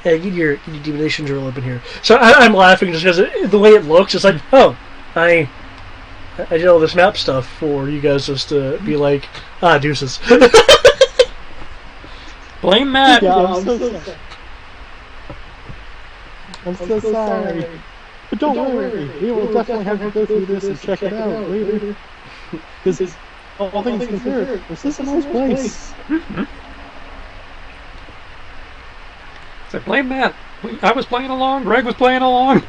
Yeah, get your divination drill up in here. So I'm laughing just because the way it looks, it's like, oh, I did all this map stuff for you guys just to be like, deuces. Blame Matt! Yeah, I'm so sorry. I'm so sorry. But don't worry, we will definitely have to go through this and check it out later. Because, all things considered, this is a nice place. So blame Matt. I was playing along, Greg was playing along.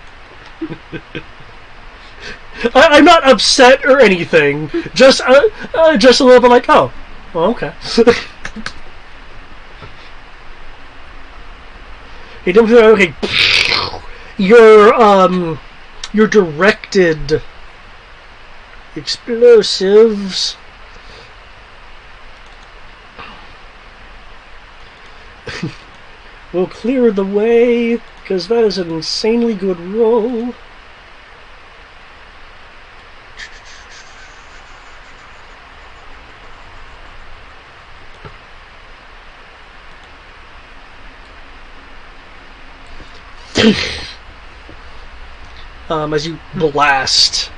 I'm not upset or anything. Just a little bit like, oh, well, okay. He didn't. Okay. Your directed explosives. Will clear the way, because that is an insanely good roll. As you blast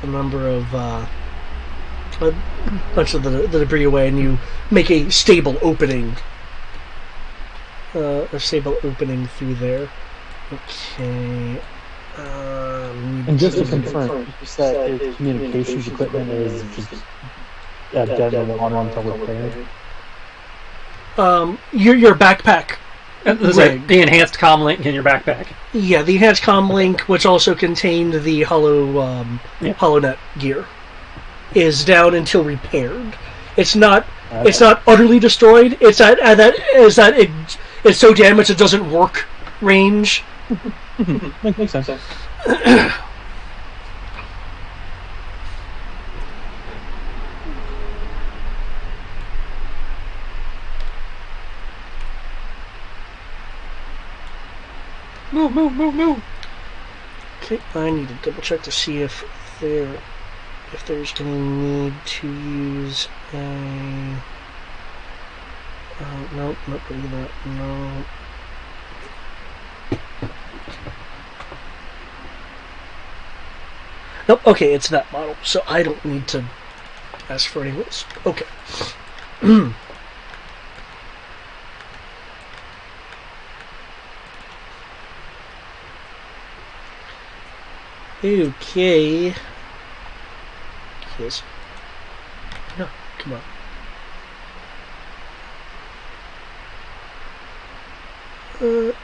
a number of a bunch of the debris away, and you make a stable opening. A stable opening through there. Okay. And just to confirm, you said his communications equipment is just dead in the water until repaired? Your backpack. The enhanced comm link in your backpack. Yeah, the enhanced comm link, which also contained the HoloNet gear, is down until repaired. It's not utterly destroyed. It's it's so damaged it doesn't work range. Makes sense. Move. Okay, I need to double check to see if there's any need to use a. Nope, not doing that. No. Nope. Okay, it's that model, so I don't need to ask for any rules. Okay. Okay. Yes. No, come on. Okay.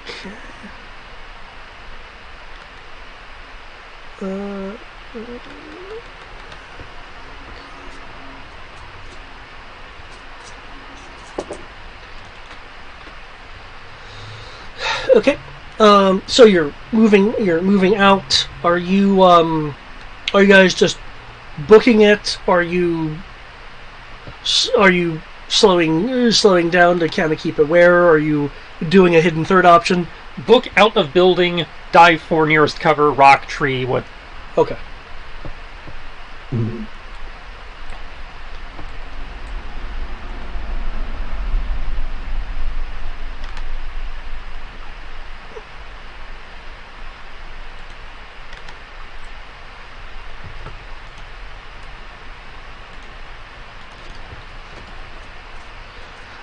Okay. So you're moving out. Are you guys just booking it? Are you slowing down to kind of keep it where? Are you doing a hidden third option? Book out of building, dive for nearest cover, rock, tree, what? Okay.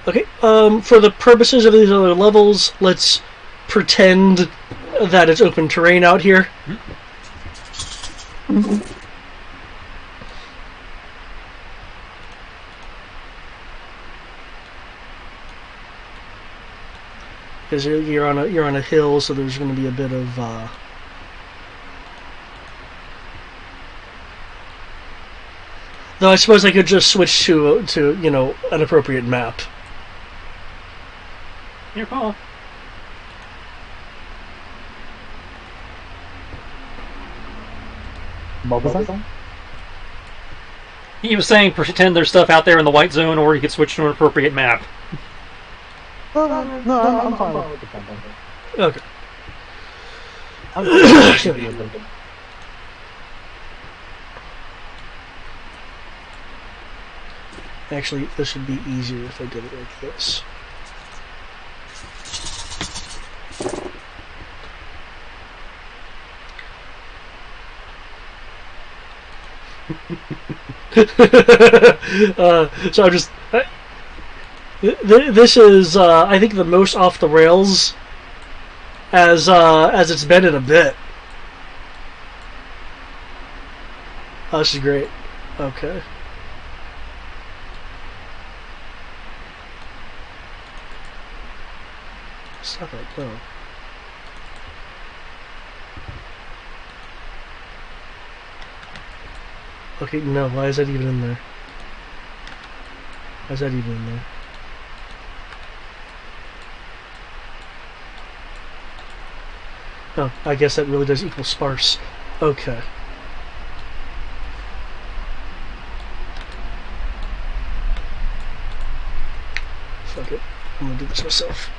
Okay. For the purposes of these other levels, let's pretend that it's open terrain out here. Because you're on a hill, so there's going to be a bit of. Though I suppose I could just switch to an appropriate map. Your call. What was that? He was saying pretend there's stuff out there in the white zone, or you could switch to an appropriate map. No, I'm fine with the Okay. Actually, this would be easier if I did it like this. So I'm just. This is, I think, the most off the rails as it's been in a bit. Oh, this is great. Okay. Stop it, no. Okay, no, why is that even in there? Why is that even in there? Oh, I guess that really does equal sparse. Okay. Fuck it. I'm gonna do this myself.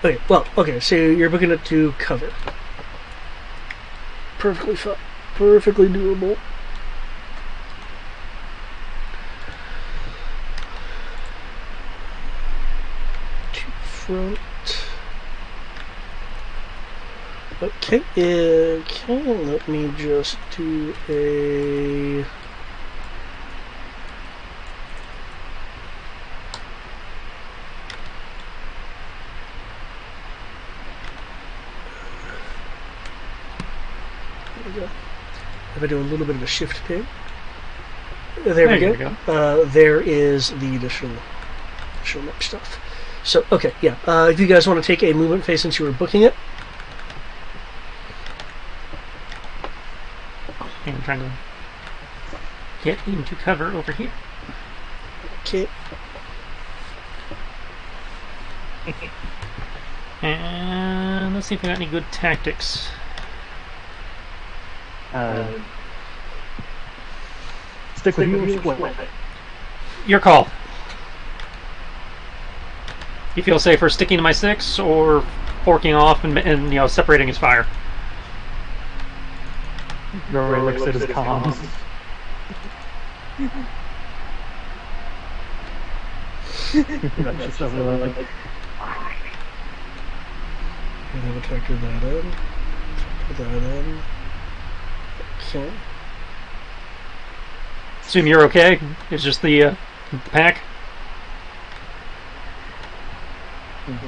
Okay, well, okay, so you're booking it to cover. Perfectly fine. Perfectly doable. To front. Okay, let me just do a... If I do a little bit of a shift ping. There we go. There is the additional map stuff. So, okay, yeah. If you guys want to take a movement phase since you were booking it. I'm trying to get into cover over here. Okay. And let's see if we got any good tactics. Stick with you or split. Your call. You feel safer sticking to my 6 or forking off and separating his fire? Rory looks at his comms. That's just a really like. I'm gonna factor that in. Factor that in. Okay. Assume you're okay. It's just the pack.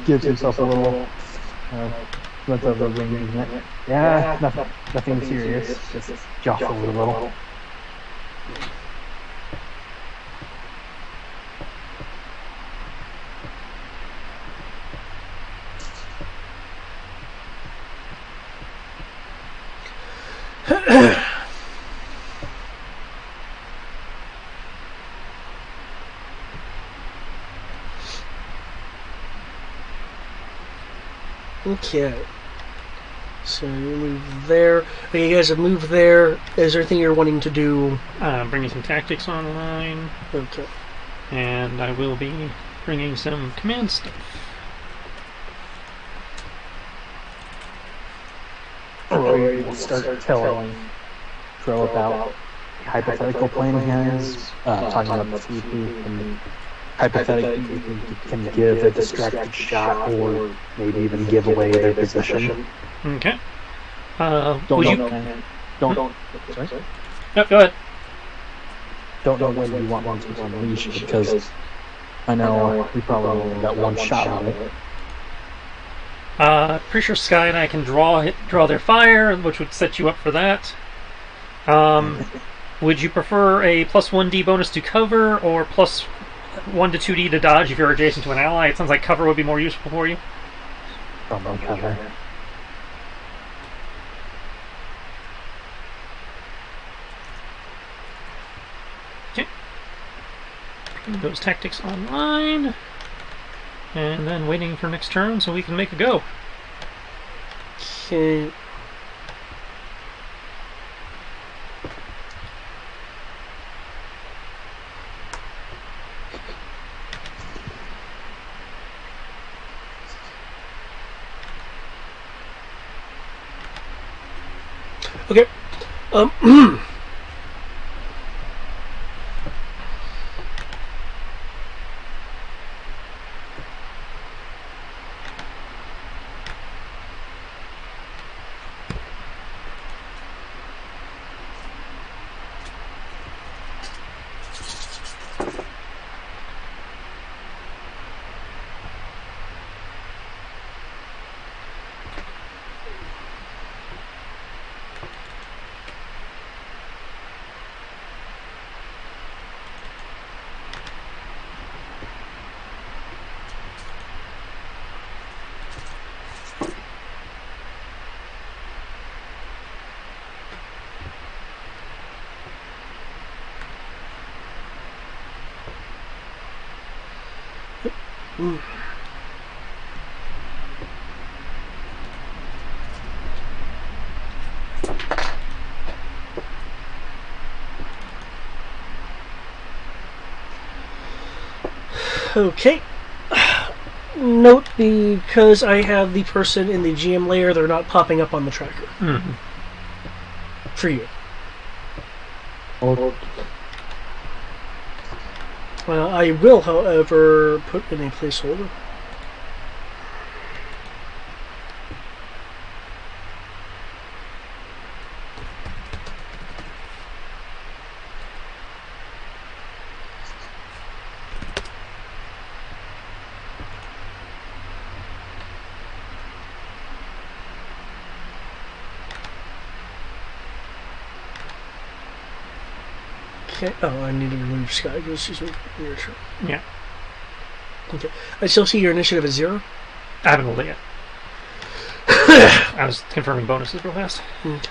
Gives himself a little runs over the wing. Yeah, nothing serious. Just jostled a little. Okay. So you move there. Okay, you guys have moved there. Is there anything you're wanting to do? Bringing some tactics online, Okay. and I will be bringing some command stuff. Rory will start telling Crow about the hypothetical plan he has, talking about the food loop, and hypothetically you can give a distracted shot or maybe even give away their position. Okay. Don't Would you? don't sorry? No, go ahead. Don't know when you want one to unleash because I know we probably only got one shot on it. Pretty sure Sky and I can draw their fire, which would set you up for that. Would you prefer a plus 1d bonus to cover, or plus 1 to 2d to dodge if you're adjacent to an ally? It sounds like cover would be more useful for you. Probably cover. Okay. Bring those tactics online. And then waiting for next turn so we can make a go. Okay. Okay. Okay. Note, because I have the person in the GM layer, they're not popping up on the tracker. Mm-hmm. For you. Or Well, I will, however, put in a placeholder. Okay. Oh, I need to remove Sky because she's making your turn. Yeah. Okay. I still see your initiative at 0. I haven't rolled it yet. I was confirming bonuses real fast. Okay.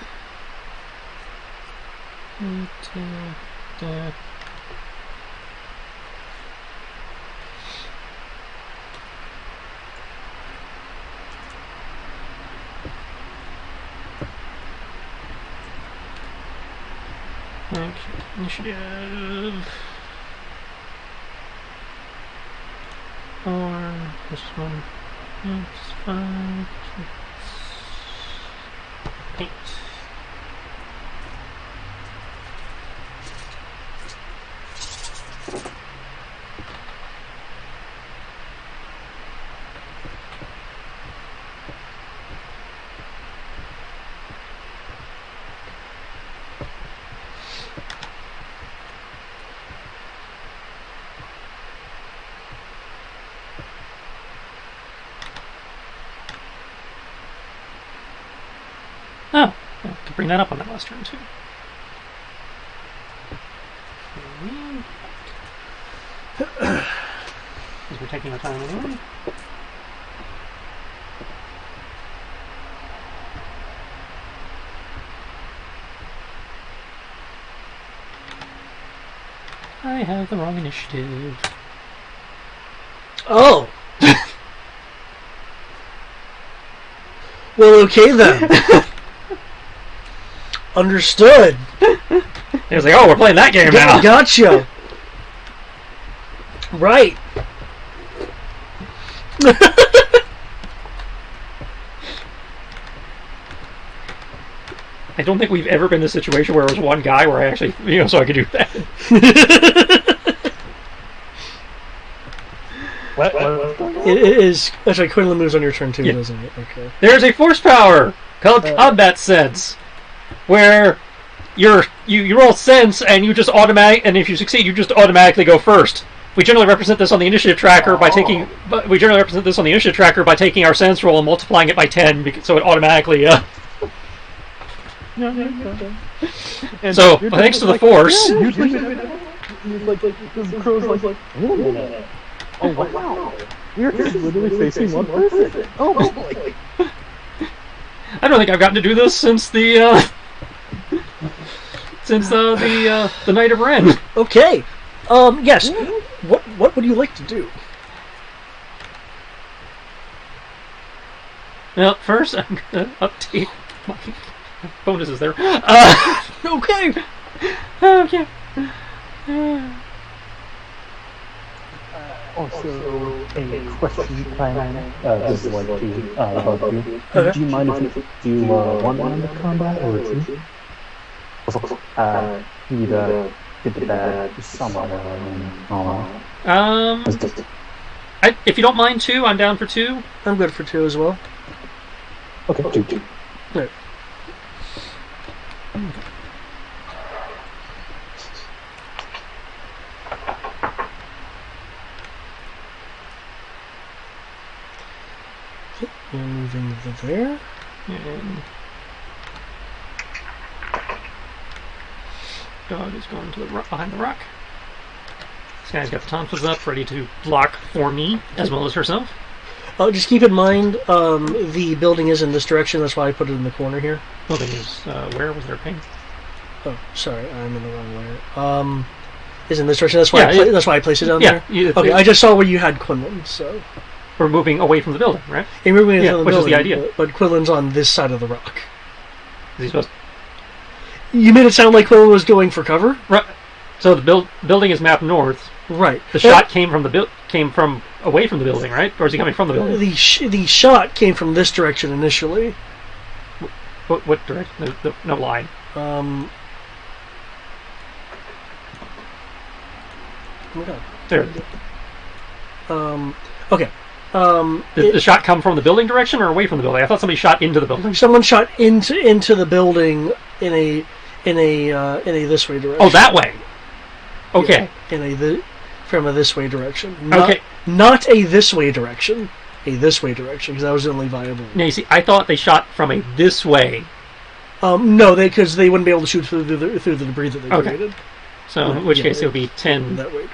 Okay, initiative. 4, this one, 5, 6, 8. to bring that up on that last turn, too. Because we're taking our time anyway. I have the wrong initiative. Oh. Well, okay then. Understood. It was like, oh, we're playing that game now. Gotcha. Right. I don't think we've ever been in a situation where it was one guy where I actually, so I could do that. What? It is. Actually, Quinlan moves on your turn too, Yeah. doesn't it? Okay. There's a force power called Combat Sense, where you roll Sense and you just and if you succeed, you just automatically go first. We generally represent this on the initiative tracker by taking. We generally represent this on the initiative tracker by taking our Sense roll and multiplying it by 10, so it automatically. So thanks to the force. Usually, this crow's like, wait a minute. Oh wow! We're literally facing one person. Oh boy! I don't think I've gotten to do this since the the Night of Ren. Okay. Yes. What would you like to do? Well, first I'm gonna update my bonuses there. Okay. Okay. Also, a question time. This is like to above you. Okay. Do you mind if we do one round of combat or two? Need to get the bad somewhere. If you don't mind two, I'm down for two. I'm good for two as well. Okay, two. Right. You're moving there. And dog is going to the behind the rock. This guy's got the tonsils up, ready to block for me as well as herself. Just keep in mind, the building is in this direction. That's why I put it in the corner here. Building is where was their ping? Oh, sorry, I'm in the wrong way. Is in this direction. That's why. That's why I placed it down there. Okay, I just saw where you had Quinlan, so we're moving away from the building, right? you're moving from the which building, is the idea. But Quinlan's on this side of the rock. Is he supposed? You made it sound like Quinlan was going for cover. Right. So the building is mapped north. Right. The shot came from away from the building, right? Or is he coming from the building? The shot came from this direction initially. What direction? No line. Oh my god. There. Okay. Did the shot come from the building direction or away from the building? I thought somebody shot into the building. Someone shot into the building in a this way direction. Oh, that way. Okay. Yeah, from a this way direction. Okay. Not a this way direction. A this way direction, because that was the only viable. Now you see, I thought they shot from a this way. No, because they wouldn't be able to shoot through the debris that they created. So in which case it would be 10 that way.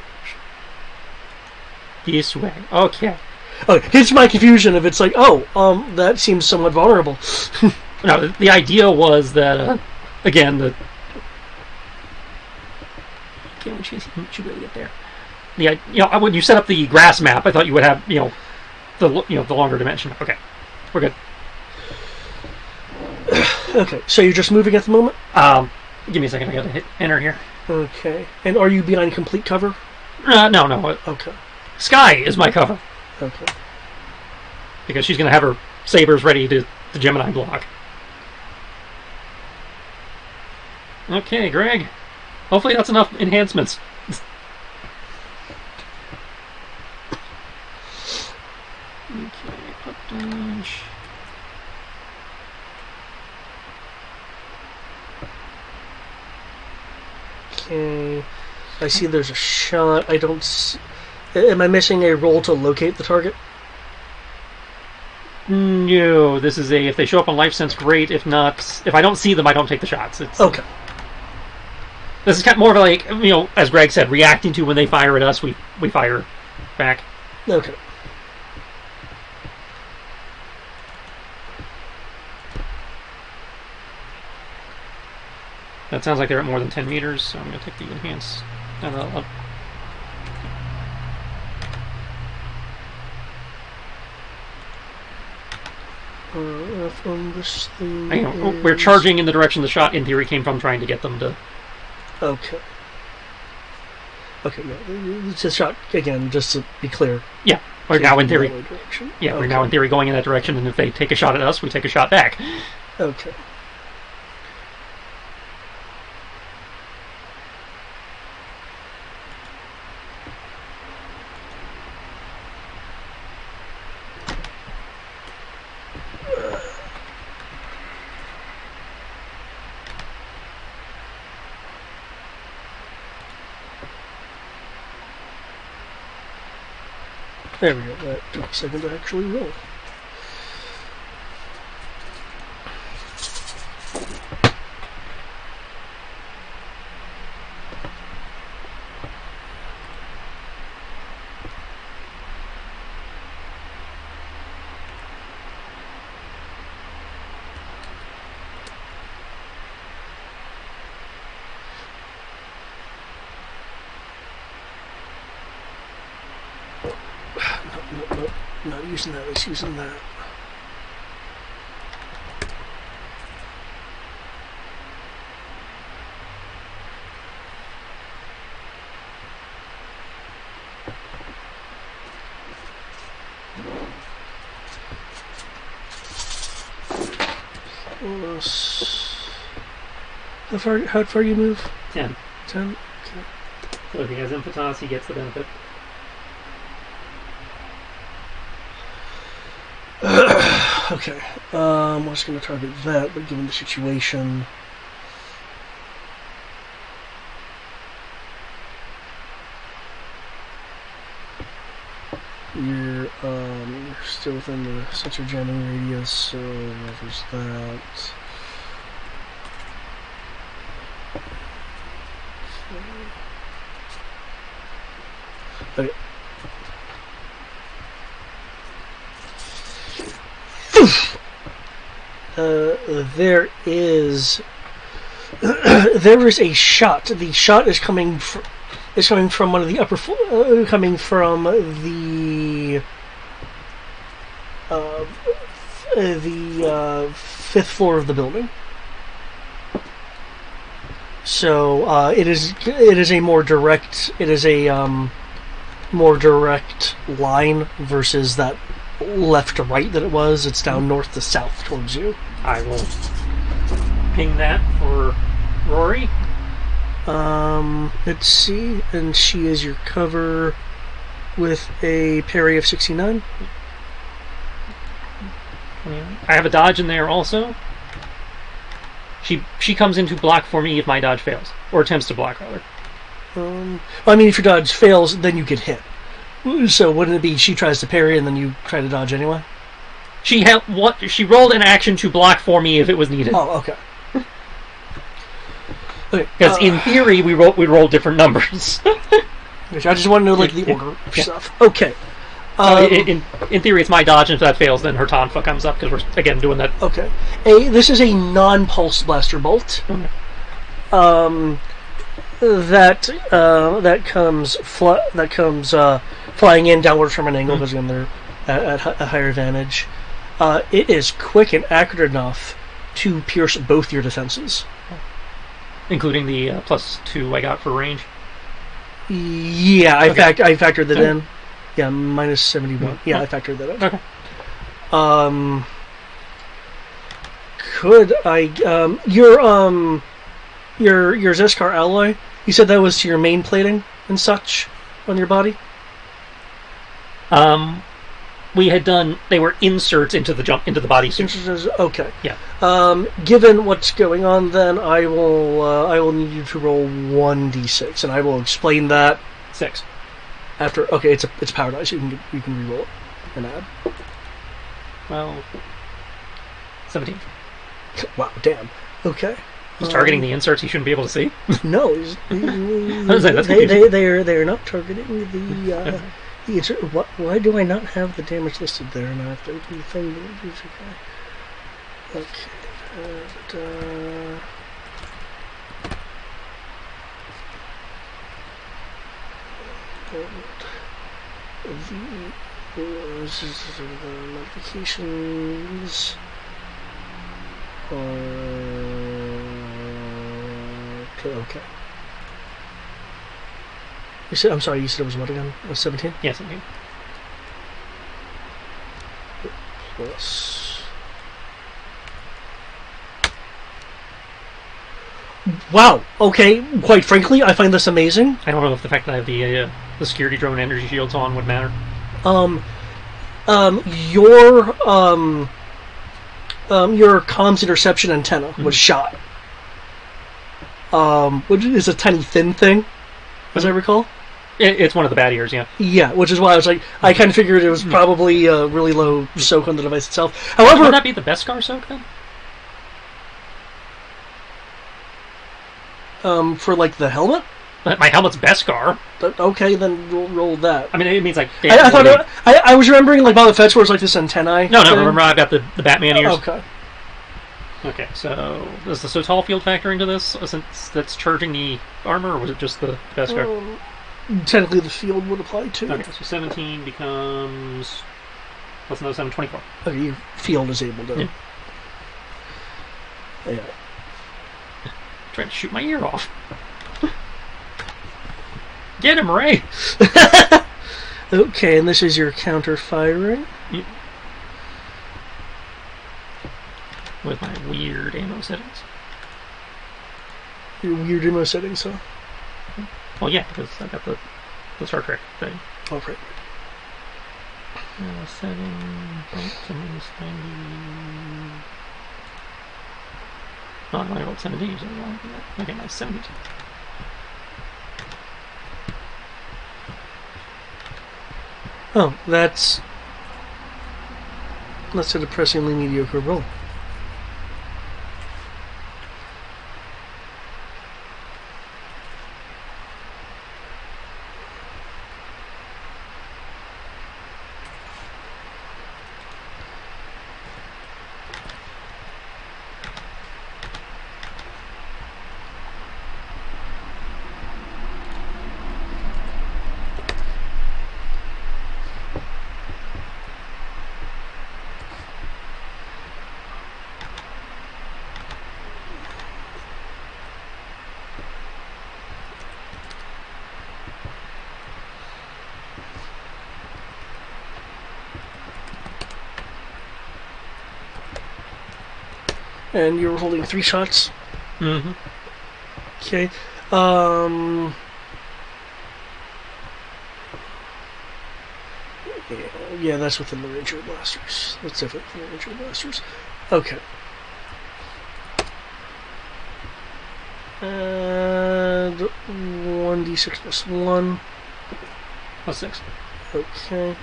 this way. Okay. Okay, here's my confusion. If it's like, that seems somewhat vulnerable. No, the idea was that again the. Okay, we should be able to get there. When you set up the grass map, I thought you would have the longer dimension. Okay, we're good. Okay, so you're just moving at the moment? Give me a second. I gotta hit enter here. Okay, and are you behind complete cover? No. Okay. Sky is my cover Okay. because she's gonna have her sabers ready to Gemini block. Okay, Greg. Hopefully that's enough enhancements. Okay, pop dodge. Okay. I see there's a shot. I don't. Am I missing a roll to locate the target? No, this is a, if they show up on life sense, great. If not, if I don't see them, I don't take the shots. It's, Okay. This is kind of more of like, as Greg said, reacting to when they fire at us, we fire back. Okay. That sounds like they're at more than 10 meters, so I'm going to take the enhance. From this thing We're charging in the direction the shot, in theory, came from, trying to get them to... Okay. Okay, yeah. It's a shot, again, just to be clear. Yeah, we're now in theory... Yeah, okay. We're now in theory going in that direction, and if they take a shot at us, we take a shot back. Okay. There we go. That took a second to actually roll. Nope. Not using that. It's using that. How far you move? 10. 10? Okay. So if he has impetus, he gets the benefit. Okay. I was going to target that, but given the situation... You're still within the sensor jamming radius, so there's that. Okay. There is a shot. The shot is coming from one of the upper coming from the fifth floor of the building. So it is a more direct line versus that left to right that it was. It's down north to south towards you. I will ping that for Rory. Let's see, and she is your cover with a parry of 69. I have a dodge in there also. She comes in to block for me if my dodge fails, or attempts to block rather. I mean, if your dodge fails, then you get hit. So wouldn't it be she tries to parry and then you try to dodge anyway? She rolled an action to block for me if it was needed. Oh, okay. Because in theory we roll different numbers. I just want to know like the order of stuff. Okay. In theory, it's my dodge, and if that fails, then her Tonfa comes up because we're again doing that. Okay. This is a non-pulse blaster bolt. Okay. That comes flying in downward from an angle because they're at a higher advantage. It is quick and accurate enough to pierce both your defenses, including the +2 I got for range. Yeah, I factored that in. Yeah, minus 71. Yeah, I factored that in. Okay. Could I your Zeskar alloy? You said that was to your main plating and such on your body? We had done. They were inserts into the bodysuit. Okay. Yeah. Given what's going on, then I will need you to roll 1d6, and I will explain that 6. after. Okay, it's power dice. You can re-roll it and add. Well, 17. Wow, damn. Okay. He's targeting the inserts he shouldn't be able to see. No, That's confusing. they're not targeting the insert. Why do I not have the damage listed there? And I have to open the thing. Okay. The modifications okay. You said, I'm sorry, you said it was what again? 17? Yeah, 17. Plus. Wow, okay, quite frankly, I find this amazing. I don't know if the fact that I have the security drone energy shields on would matter. Your comms interception antenna was shot. Which is a tiny thin thing, as I recall. It's one of the bad ears, yeah. Yeah, which is why I was like, I kind of figured it was probably a really low soak on the device itself. However, would that be the Beskar soak then? For like the helmet. My helmet's Beskar. Okay, then roll that. I mean, it means like. I thought I was remembering like Boba Fett's where it's like this antennae. No, remember I've got the Batman ears. Okay. Okay, so does the Sotal field factor into this since that's charging the armor, or was it just the Beskar? Technically, the field would apply too. Okay, so 17 becomes plus another 7, 24. Okay, your field is able to. Yeah. Trying to shoot my ear off. Get him, Ray! Okay, and this is your counter firing. Yep. With my weird ammo settings. Your weird ammo settings, huh? Well, yeah, because I got the Star Trek thing. Oh, right. Settings, 90. Oh, I only rolled 17, so okay, now 72. Oh, that's a depressingly mediocre roll. And you were holding 3 shots? Mm-hmm. Okay. Yeah, that's within the range of your blasters. That's definitely within the range of your blasters. Okay. And 1d6 plus 1. Plus 6. Okay.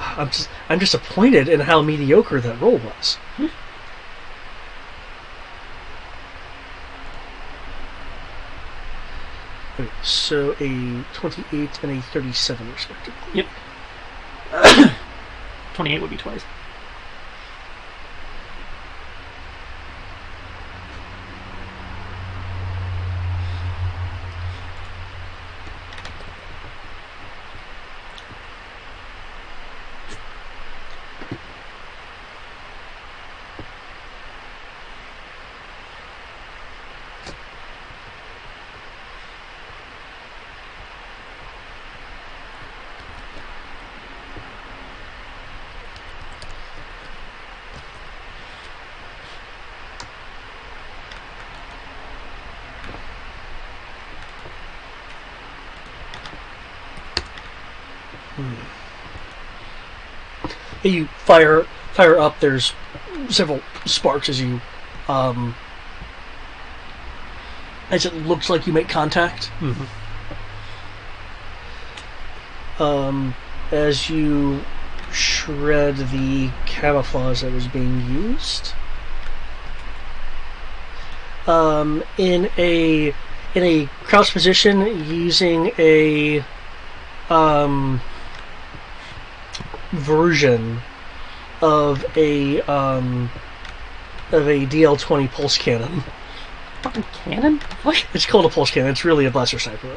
I'm disappointed in how mediocre that roll was. Okay, so a 28 and a 37 respectively. Yep. 28 would be twice. You fire up. There's several sparks as you, as it looks like you make contact. Mm-hmm. As you shred the camouflage that was being used. In a crouch position, using a version of a DL-20 pulse cannon. Fucking cannon? What? It's called a pulse cannon. It's really a blaster sniper.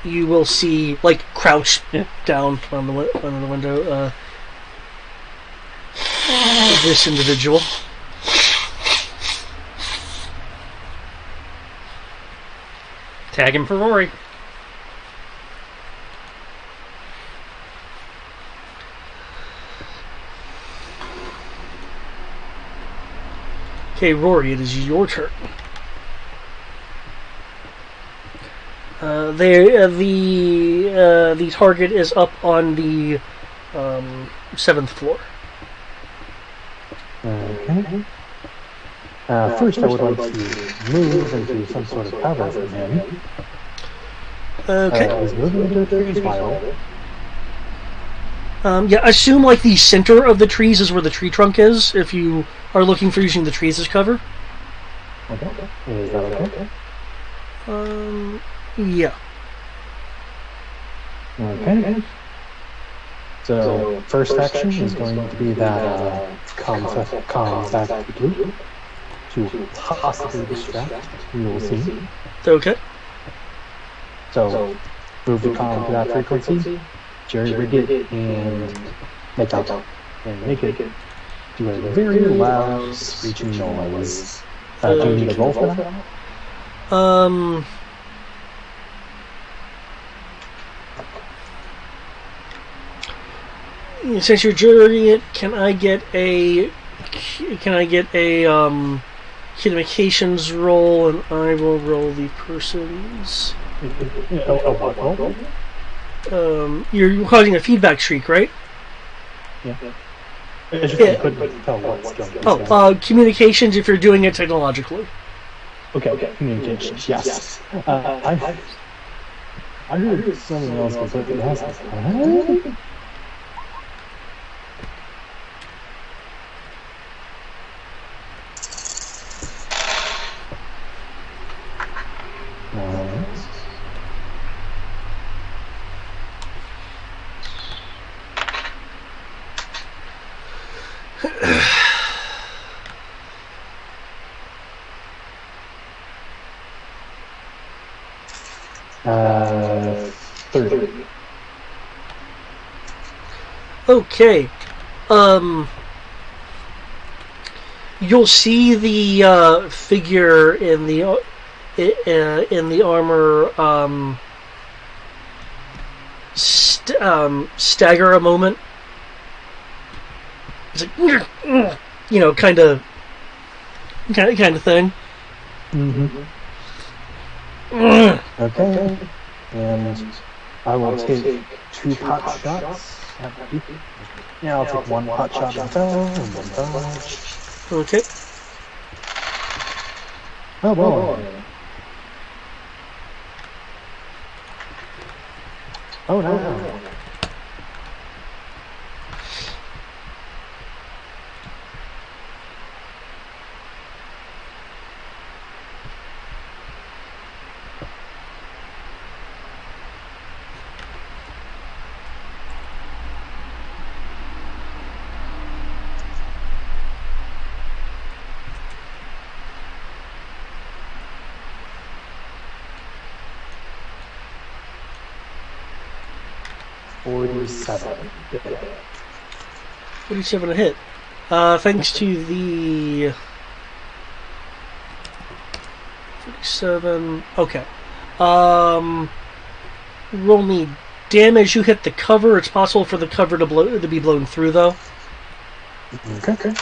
You will see, like, crouch down on the window. This individual. Tag him for Rory. Okay, Rory, it is your turn. The target is up on the 7th floor. Okay. First, I would like to move into some sort of cover from him. Okay. Is moving into the trees vital? Yeah, assume like the center of the trees is where the tree trunk is, if you are looking for using the trees as cover. Okay. Is that okay? Yeah. Okay. So, first action is going to be that comms back to blue to possibly distract. We will see. Okay. So, move the comm to that frequency, jerry rig it, and make out. And make it do a very loud, screeching noise. Do you need a roll for that? Since you're jurying it, can I get a communications roll, and I will roll the person's. What roll? You're causing a feedback streak, right? Yeah. It's just you couldn't tell what skill. Communications if you're doing it technologically. Okay, communications, yes. I heard something else completely else. Uh, 30. Okay. You'll see the figure in the armor stagger a moment. It's like, kind of thing. Mm-hmm. Okay, and I will take 2 pot shots. Yeah, I'll take 1 pot shot and fell, and 1 dodge. Okay. Oh, well. Oh, no. 47. 47 to hit. Thanks to the 47. Okay. Roll me damage. You hit the cover. It's possible for the cover to be blown through, though. Okay.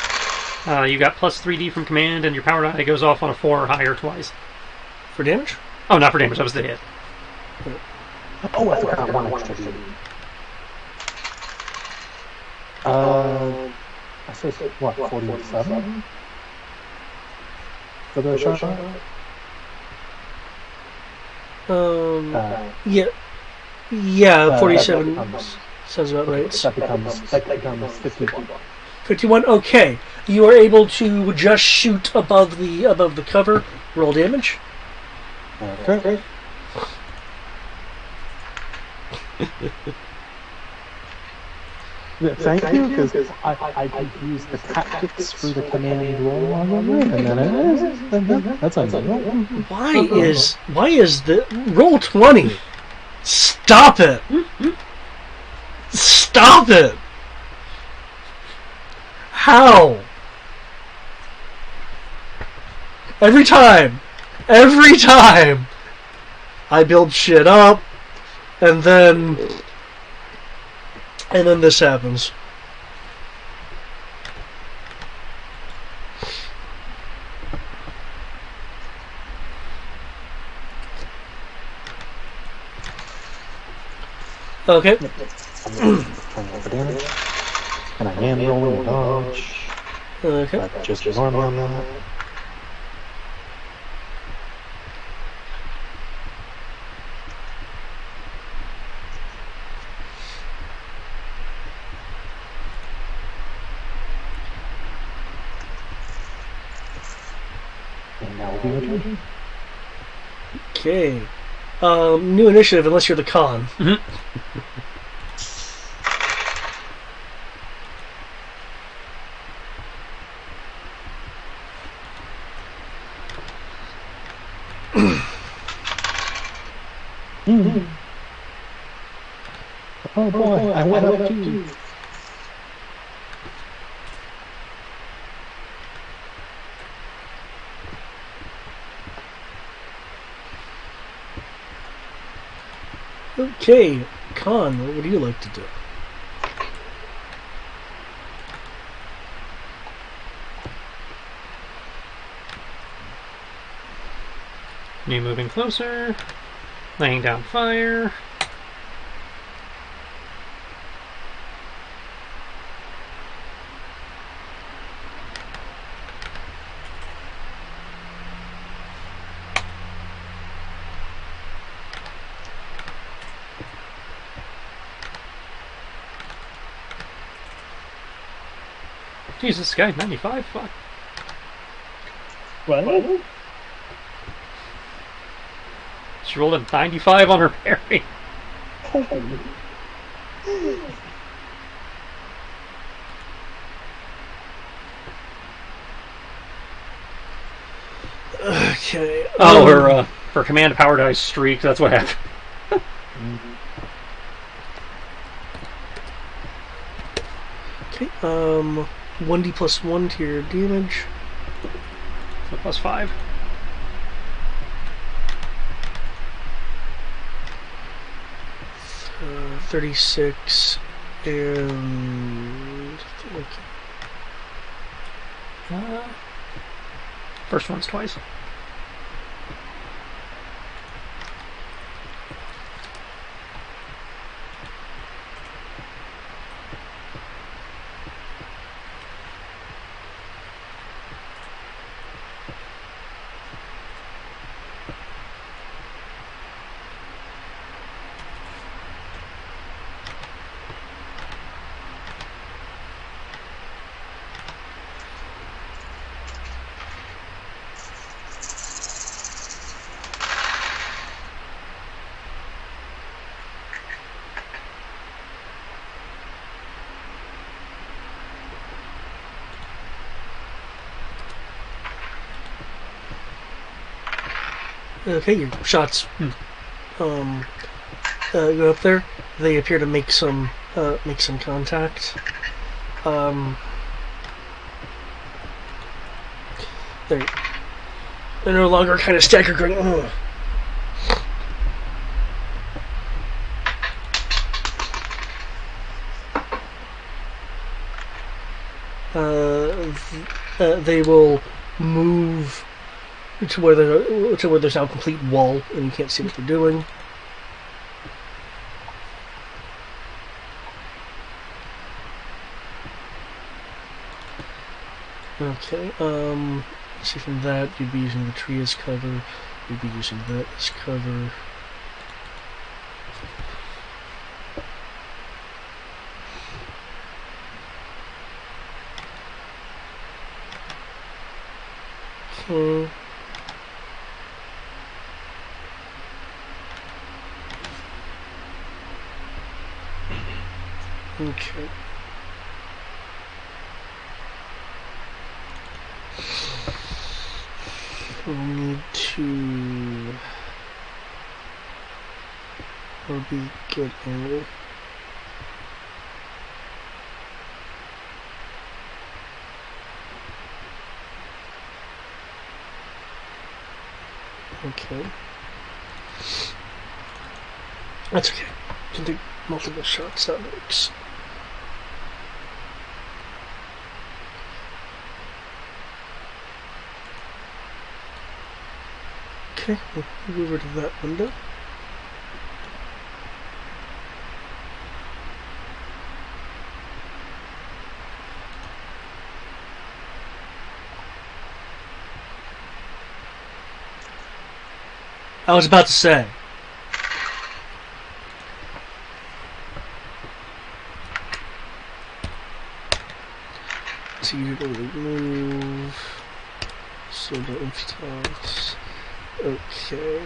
You got plus 3d from command, and your power die goes off on a 4 or higher twice. For damage? Oh, not for damage. That was the hit. Oh, I forgot 1 extra D. I said, what, 47? For the shot? Yeah. Yeah, 47 that becomes, sounds about right. that becomes 51. 51. Okay, you are able to just shoot above the cover. Roll damage. Okay. Thank you, because I could use the tactics for the command roll on it, and then that's unusual. Why is the roll 20? Stop it! Stop it! How? Every time I build shit up, and then this happens. Okay. Turn for damage, and I am rolling a dodge. Okay. But just ignore me on that. And now will be my turn. Okay. New initiative unless you're the con. Oh boy, I went up too. Okay, con, what would you like to do? New moving closer. Laying down fire. Jesus, guy, 95? Fuck. What? She rolled a 95 on her parry. Okay. Oh, her command power dice streak, that's what happened. Okay, 1d plus 1 to your damage. So plus 5. Uh, 36 and... First one's twice. Okay, your shots go up there. They appear to make some contact. They're no longer kind of staggered, going. Ugh. They will move to where there's now a complete wall and you can't see what they're doing. Okay, see from that, you'd be using the tree as cover, you'd be using that as cover. Mm. Okay. We need to be good angle. Okay. That's okay. Can do multiple shots, that works. Okay, we'll move over to that window. I was about to say. So you really move. So don't toss. Okay.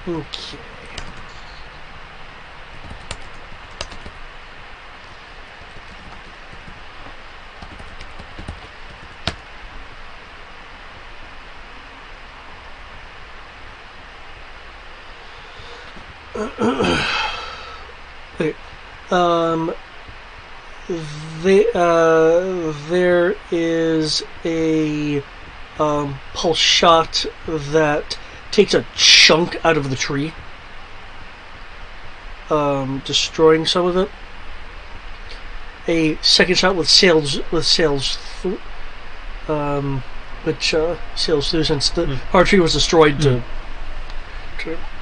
Okay. Okay. There is a pulse shot that takes a chunk out of the tree, destroying some of it. A second shot with sails through, which sails through since the hard tree was destroyed to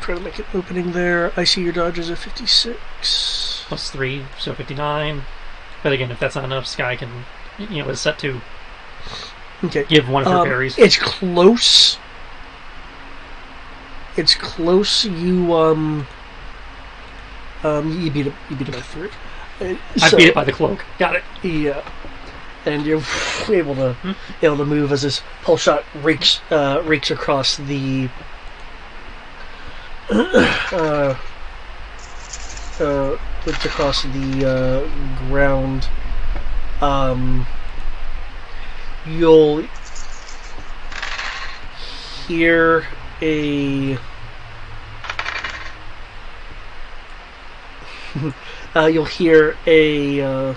try to make an opening there. I see your dodge is a 56. +3, so 59. But again, if that's not enough, Sky can, is set to give one of her parries. It's close. It's close. You beat it by 3. I beat it by the cloak. Got it. Yeah. And you're able to move as this pulse shot rakes across the ground. You'll hear a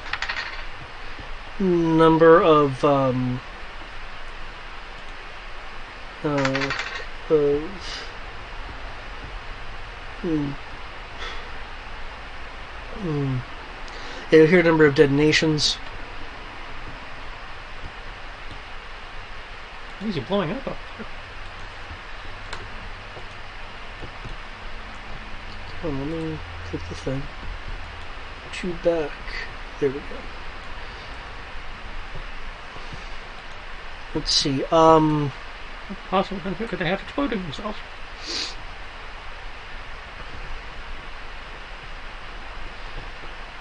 number of you'll hear a number of detonations. Why is he blowing up there? Hold on, let me click the thing. To back. There we go. Let's see. Possible benefit could they have exploded themselves?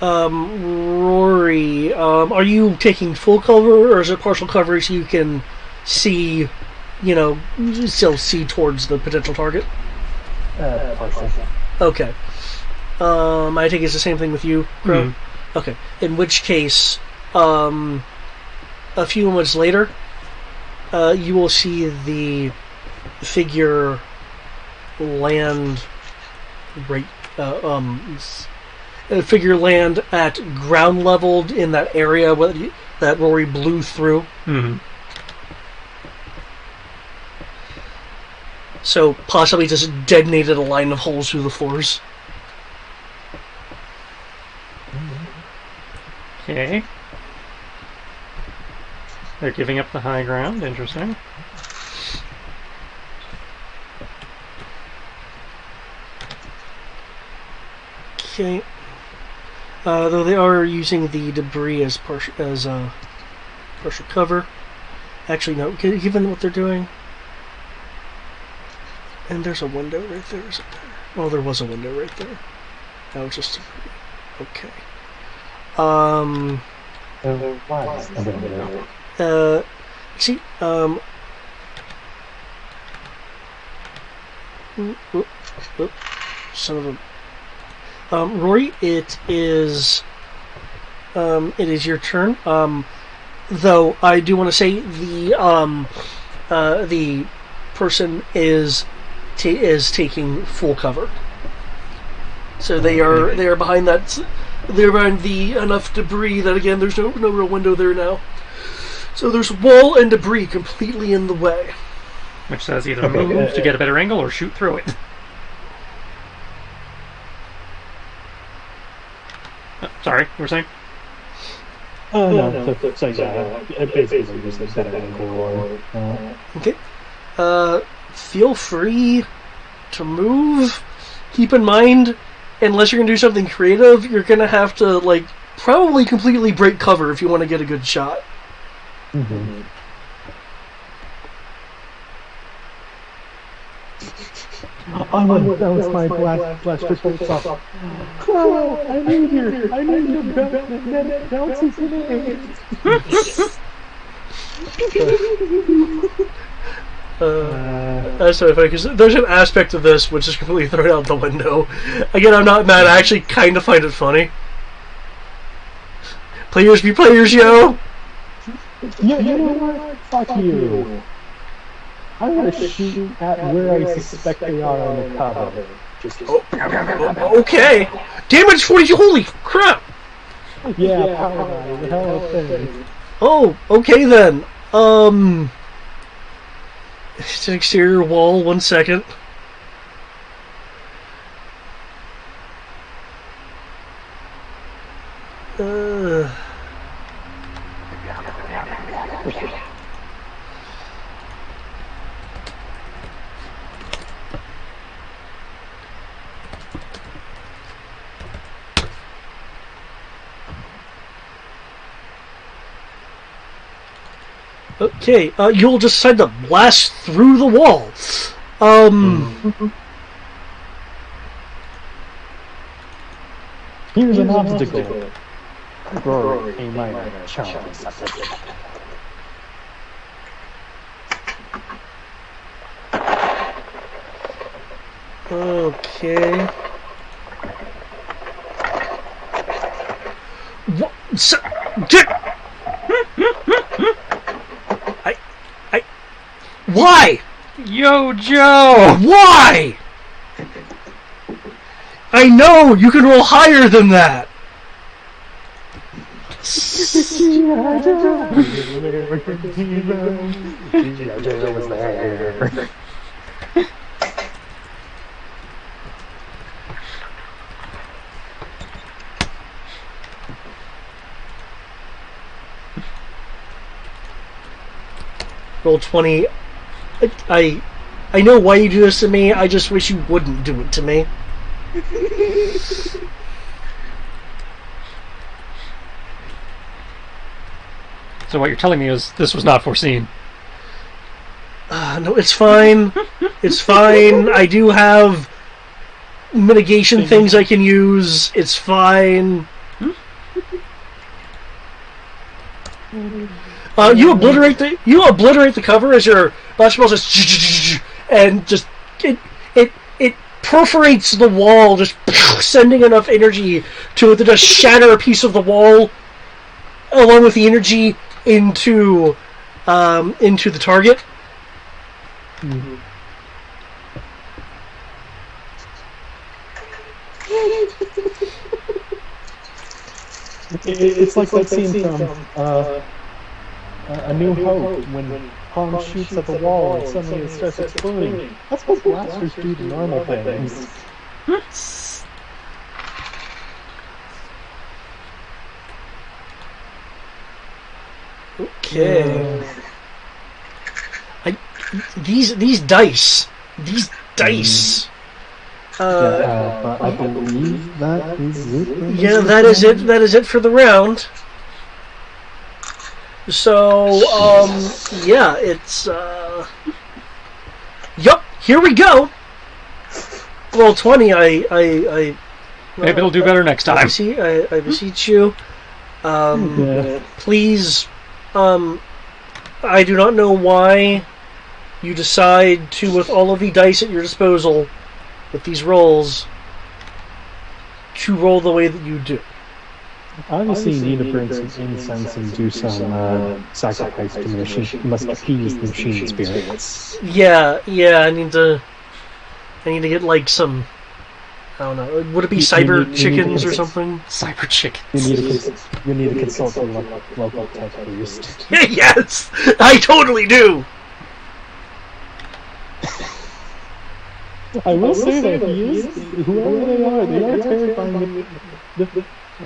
Rory, are you taking full cover or is it partial cover so you can see, still see towards the potential target? Partial. Okay. I think it's the same thing with you, Crow? Mm-hmm. Okay. In which case, a few moments later, you will see the figure land land at ground level in that area that Rory blew through. Mm-hmm. So possibly just detonated a line of holes through the floors. Okay. They're giving up the high ground. Interesting. Okay. Though they are using the debris as partial cover. Actually, no. Given what they're doing, and there's a window right there, isn't there? Well, there was a window right there. That was just okay. There was a window. See, son of a. Rory, it is your turn. Though I do want to say the person is taking full cover. So they are behind that. They're behind the enough debris that again there's no real window there now. So there's wall and debris completely in the way. Which says either move to get a better angle or shoot through it. Sorry, you were saying? Oh, no. So yeah, basically just a better angle or... Okay. Feel free to move. Keep in mind, unless you're going to do something creative, you're going to have to, like, probably completely break cover if you want to get a good shot. Mm-hmm. I want to bounce my blaster bolts off. Crow, I need your bounces in That's so funny because there's an aspect of this which is completely thrown out the window. Again, I'm not mad. I actually kind of find it funny. Players be players, yo. Yeah, you know what? Fuck you. I'm gonna shoot at where I suspect they are on the cover. Okay. Damage 42. Holy crap. Yeah, power the hell of thing. Oh, okay then. It's an exterior wall. 1 second. Okay, you'll decide to blast through the wall. Here's an obstacle. Rory, a minor challenge. Okay. What? Why? Yo, Joe! Why? I know you can roll higher than that. Roll 20. I know why you do this to me. I just wish you wouldn't do it to me. So what you're telling me is this was not foreseen. No, it's fine. It's fine. I do have mitigation things I can use. It's fine. You obliterate the cover as your basketball just and just it perforates the wall, just sending enough energy to it to just shatter a piece of the wall, along with the energy into the target. Mm-hmm. It's like that scene from A New Hope when Han shoots at the wall and suddenly it starts exploding. That's what blasters do to normal things. Okay. These dice. But I believe that is it. Yeah, that is it. That is it for the round. So, yeah, it's, yup, here we go. roll 20, I Maybe it'll do better next time. I beseech you. Please, I do not know why you decide to, with all of the dice at your disposal, with these rolls, to roll the way that you do. Obviously, you need to burn some incense and do some sacrifice to the machine. You must appease the machine spirits. Yeah, I need to get like some. I don't know. Would it be cyber chickens or something? Cyber chicken. You need to consult your local tech priest. Yes, I totally do. I will say that he is, whoever they are terrifying.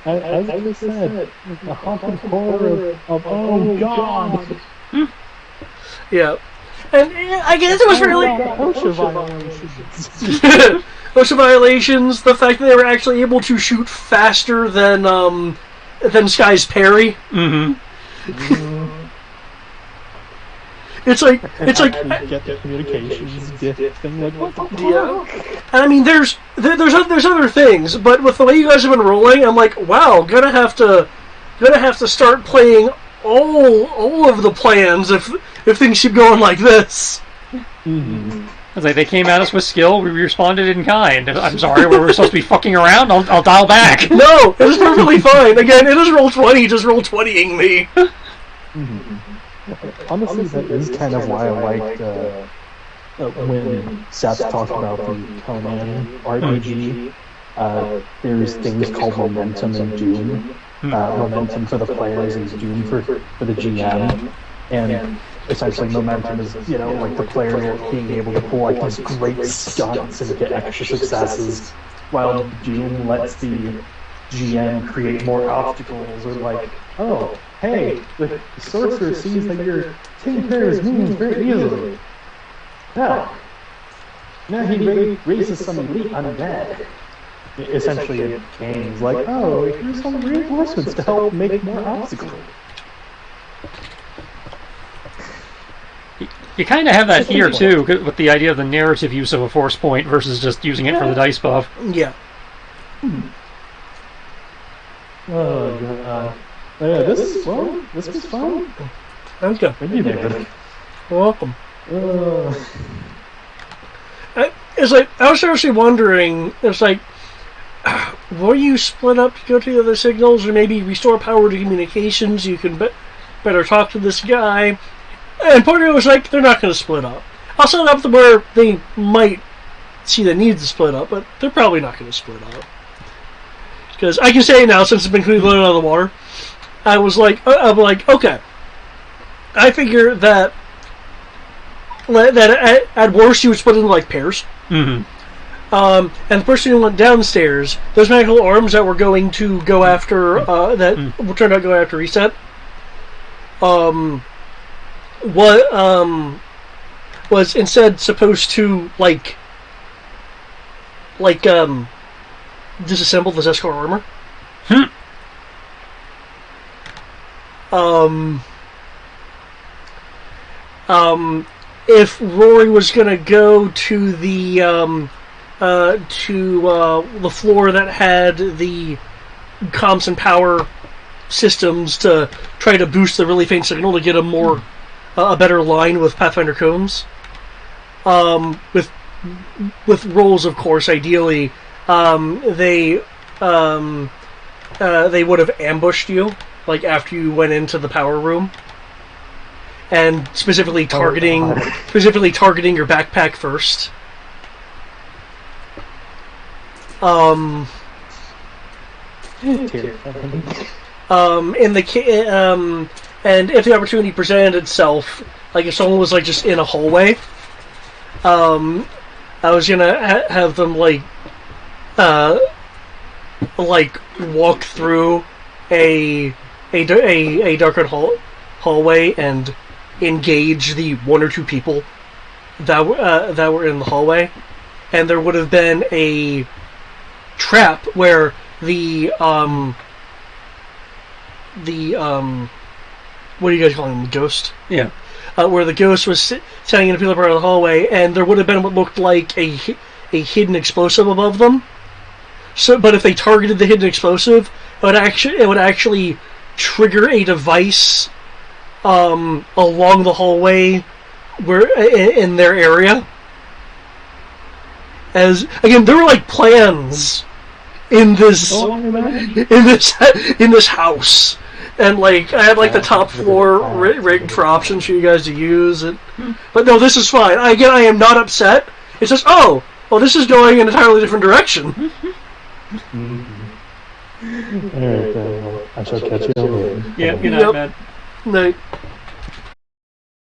As I said, the haunted horror of oh god. Yeah, and I guess it was really OSHA violations. OSHA violations. The fact that they were actually able to shoot faster than Sky's parry. It's like get the communications thing. Like what the fuck? Yeah. And I mean, there's other things, but with the way you guys have been rolling, I'm like, wow, gonna have to start playing all of the plans if things keep going like this. It's like they came at us with skill, we responded in kind. I'm sorry, we were supposed to be fucking around. I'll dial back. No, it was perfectly fine. Again, it is roll 20, just roll 20ing me. Honestly, that is kind of why I liked when Seth talked about the Conan RPG. There's things called momentum and doom. Momentum for the players and doom for the GM. And essentially momentum is, like the player being able to pull like these great stunts and get extra successes, while doom lets the GM create more obstacles, or like, oh, hey, the sorcerer sees that you're taking care of his wounds very easily. Now he raises some elite undead. Essentially, it gains like, oh, here's some reinforcements to help make more obstacles. You kind of have that here too, with the idea of the narrative use of a force point versus just using it for the dice buff. Yeah. Oh god. Yeah, this was fun. Okay. Thank you, David. You're welcome. It's like, I was seriously wondering, it's like, will you split up to go to the other signals, or maybe restore power to communications? You can better talk to this guy. And part of it was like, they're not going to split up. I'll set it up to where they might see the need to split up, but they're probably not going to split up. Because I can say now, since it's been completely blown out of the water, I'm like, okay. I figure that at worst you would split into like pairs. And the person who went downstairs, those magical arms that were going to go after that turned out to go after reset. Was instead supposed to disassemble the Zeskar armor. If Rory was gonna go to the floor that had the comms and power systems to try to boost the really faint signal to get a better line with Pathfinder cones, with rolls, of course, ideally, they would have ambushed you, like after you went into the power room, and specifically targeting your backpack first. And if the opportunity presented itself, like if someone was like just in a hallway, I was gonna have them like walk through a darkened hallway and engage the one or two people that were in the hallway, and there would have been a trap where the what do you guys call him? The ghost? Yeah. Where the ghost was standing in a particular part of the hallway, and there would have been what looked like a a hidden explosive above them. So, but if they targeted the hidden explosive, it would actually trigger a device along the hallway in their area. As again, there were like plans in this house, and like I had like the top floor rigged for options for you guys to use. But no, this is fine. I am not upset. It's just this is going in an entirely different direction. Alright, I shall catch you later. Yeah, good night, man. Night.